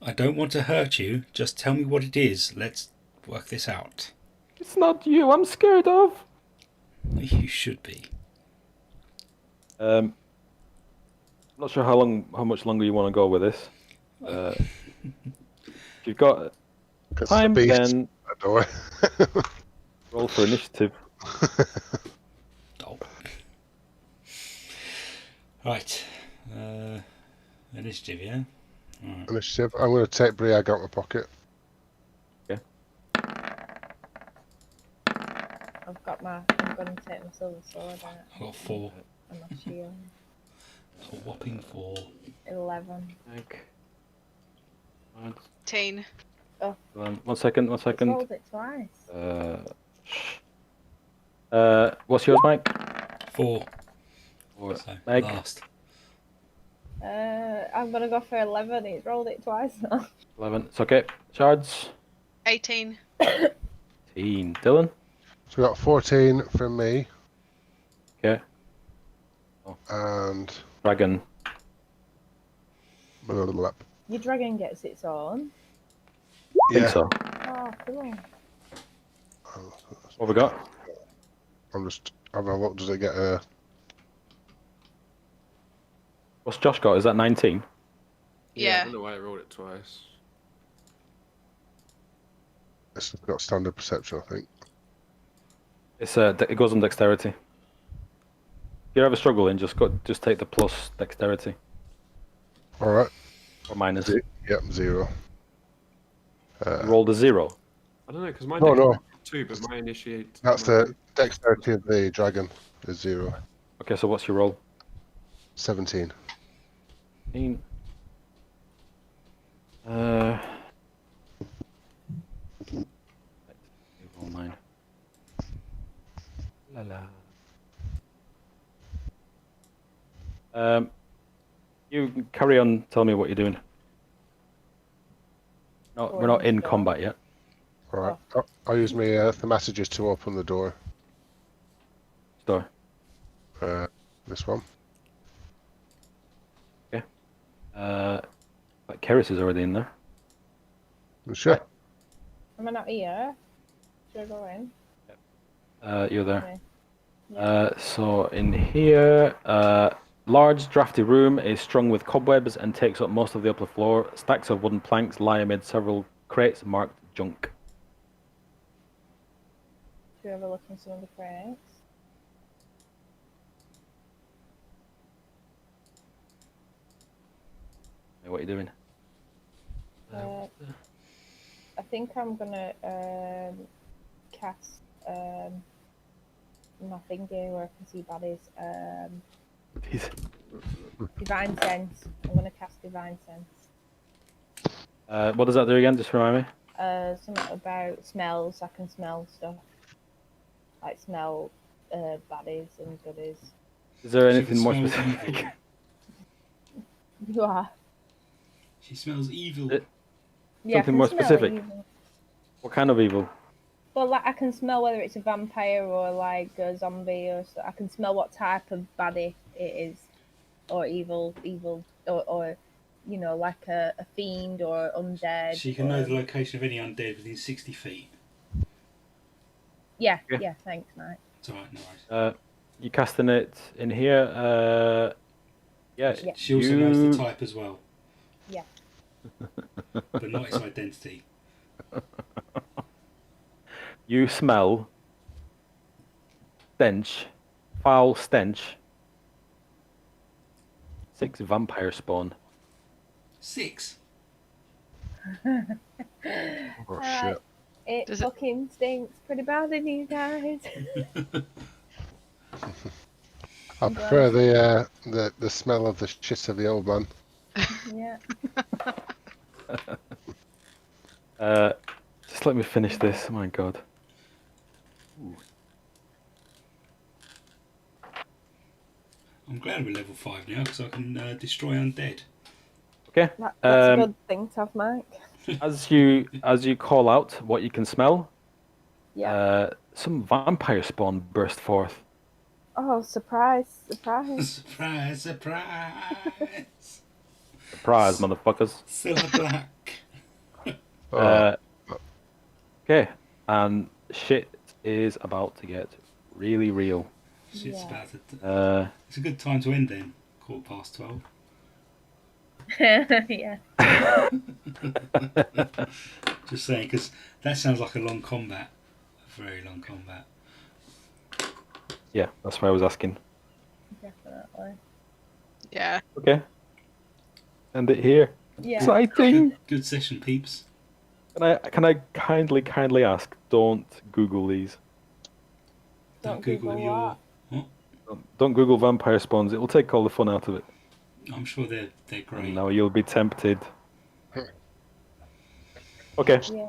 I don't want to hurt you. Just tell me what it is. Let's work this out. It's not you I'm scared of. You should be. I'm not sure how much longer you want to go with this. If you've got Because time, the beast then at the door. roll for initiative. Oh. Right. Initiative, yeah? Alright. Initiative. I'm going to take Briag out of my pocket. I'm gonna take my silver sword out I've got 4. and my shield. A whopping 4. 11. Teen. One second. Rolled it twice. What's yours, Mike? 4. Or So, Meg? last. I'm gonna go for 11. He's rolled it twice now. 11. It's okay. Shards. 18. 18. Dylan. So we got 14 from me Okay. and Dragon. blah, blah, blah. Your dragon gets its own. I think Yeah. so. Oh, cool. What have we got? I'm just having a look. Does it get a? What's Josh got? Is that 19? I Yeah. don't know why I rolled it twice. It's got standard perception, I think. It's it goes on dexterity. If you're ever struggling, just take the plus dexterity. All right. Or minus? Yep, 0. You rolled a 0. I don't know, because mine No, dex no. is 2, but my initiate. That's my- the dexterity of the dragon is 0. Okay, so what's your roll? 17. 15. Roll 9. La la. You carry on. Tell me what you're doing. No, we're not in combat yet. Alright. I'll use my thaumaturgist to open the door. So, This one. like Keris is already in there. Sure. Am I not here? Should I go in? You're there. Okay. So in here, large drafty room is strung with cobwebs and takes up most of the upper floor. Stacks of wooden planks lie amid several crates marked junk. Should we have a look in some of the crates? Hey, what are you doing? I think I'm gonna cast my thingy where I can see bodies. Divine Sense. I'm gonna cast Divine Sense. What does that do again? Just remind me. Something about smells. I can smell stuff. Like smell bodies and goodies. Is there She anything more smells specific? evil. You are. She smells evil. Yeah, I Something can more smell specific? evil. What kind of evil? Well, like I can smell whether it's a vampire or like a zombie or so. I can smell what type of baddie it is, or evil, or you know, like a fiend or undead. She can know or- the location of any undead within 60 feet. Yeah, Yeah. yeah. Thanks, mate. It's alright, no worries. You casting it in here? Yeah. Yeah. She also knows the type as well, Yeah. but not its identity. You smell stench, foul stench. 6 vampire spawn. 6. Oh Alright. shit. It Does it- fucking stinks pretty bad in you guys. I prefer the smell of the shit of the old man. Yeah. Just let me finish this. Oh my god. I'm glad we're level 5 now because I can destroy undead. Okay. That's a Um, good thing to have, Mike. as you call out what you can smell, Yeah. some vampire spawn burst forth. Oh, surprise, surprise. Surprise, surprise! Surprise, motherfuckers. Silver black. Okay, and shit is about to get really real. Shit's Yeah. about to. It's a good time to end then. 12:15. Yeah. Just saying, because that sounds like a long combat. A very long combat. Yeah, that's why I was asking. Definitely. Yeah. Okay. End it here. Yeah. Exciting. Good session, peeps. Can I kindly ask, don't Google these. Don't Google Google your. what? Don't Google vampire spawns. It will take all the fun out of it. I'm sure they're great. And now you'll be tempted. Okay. Yeah.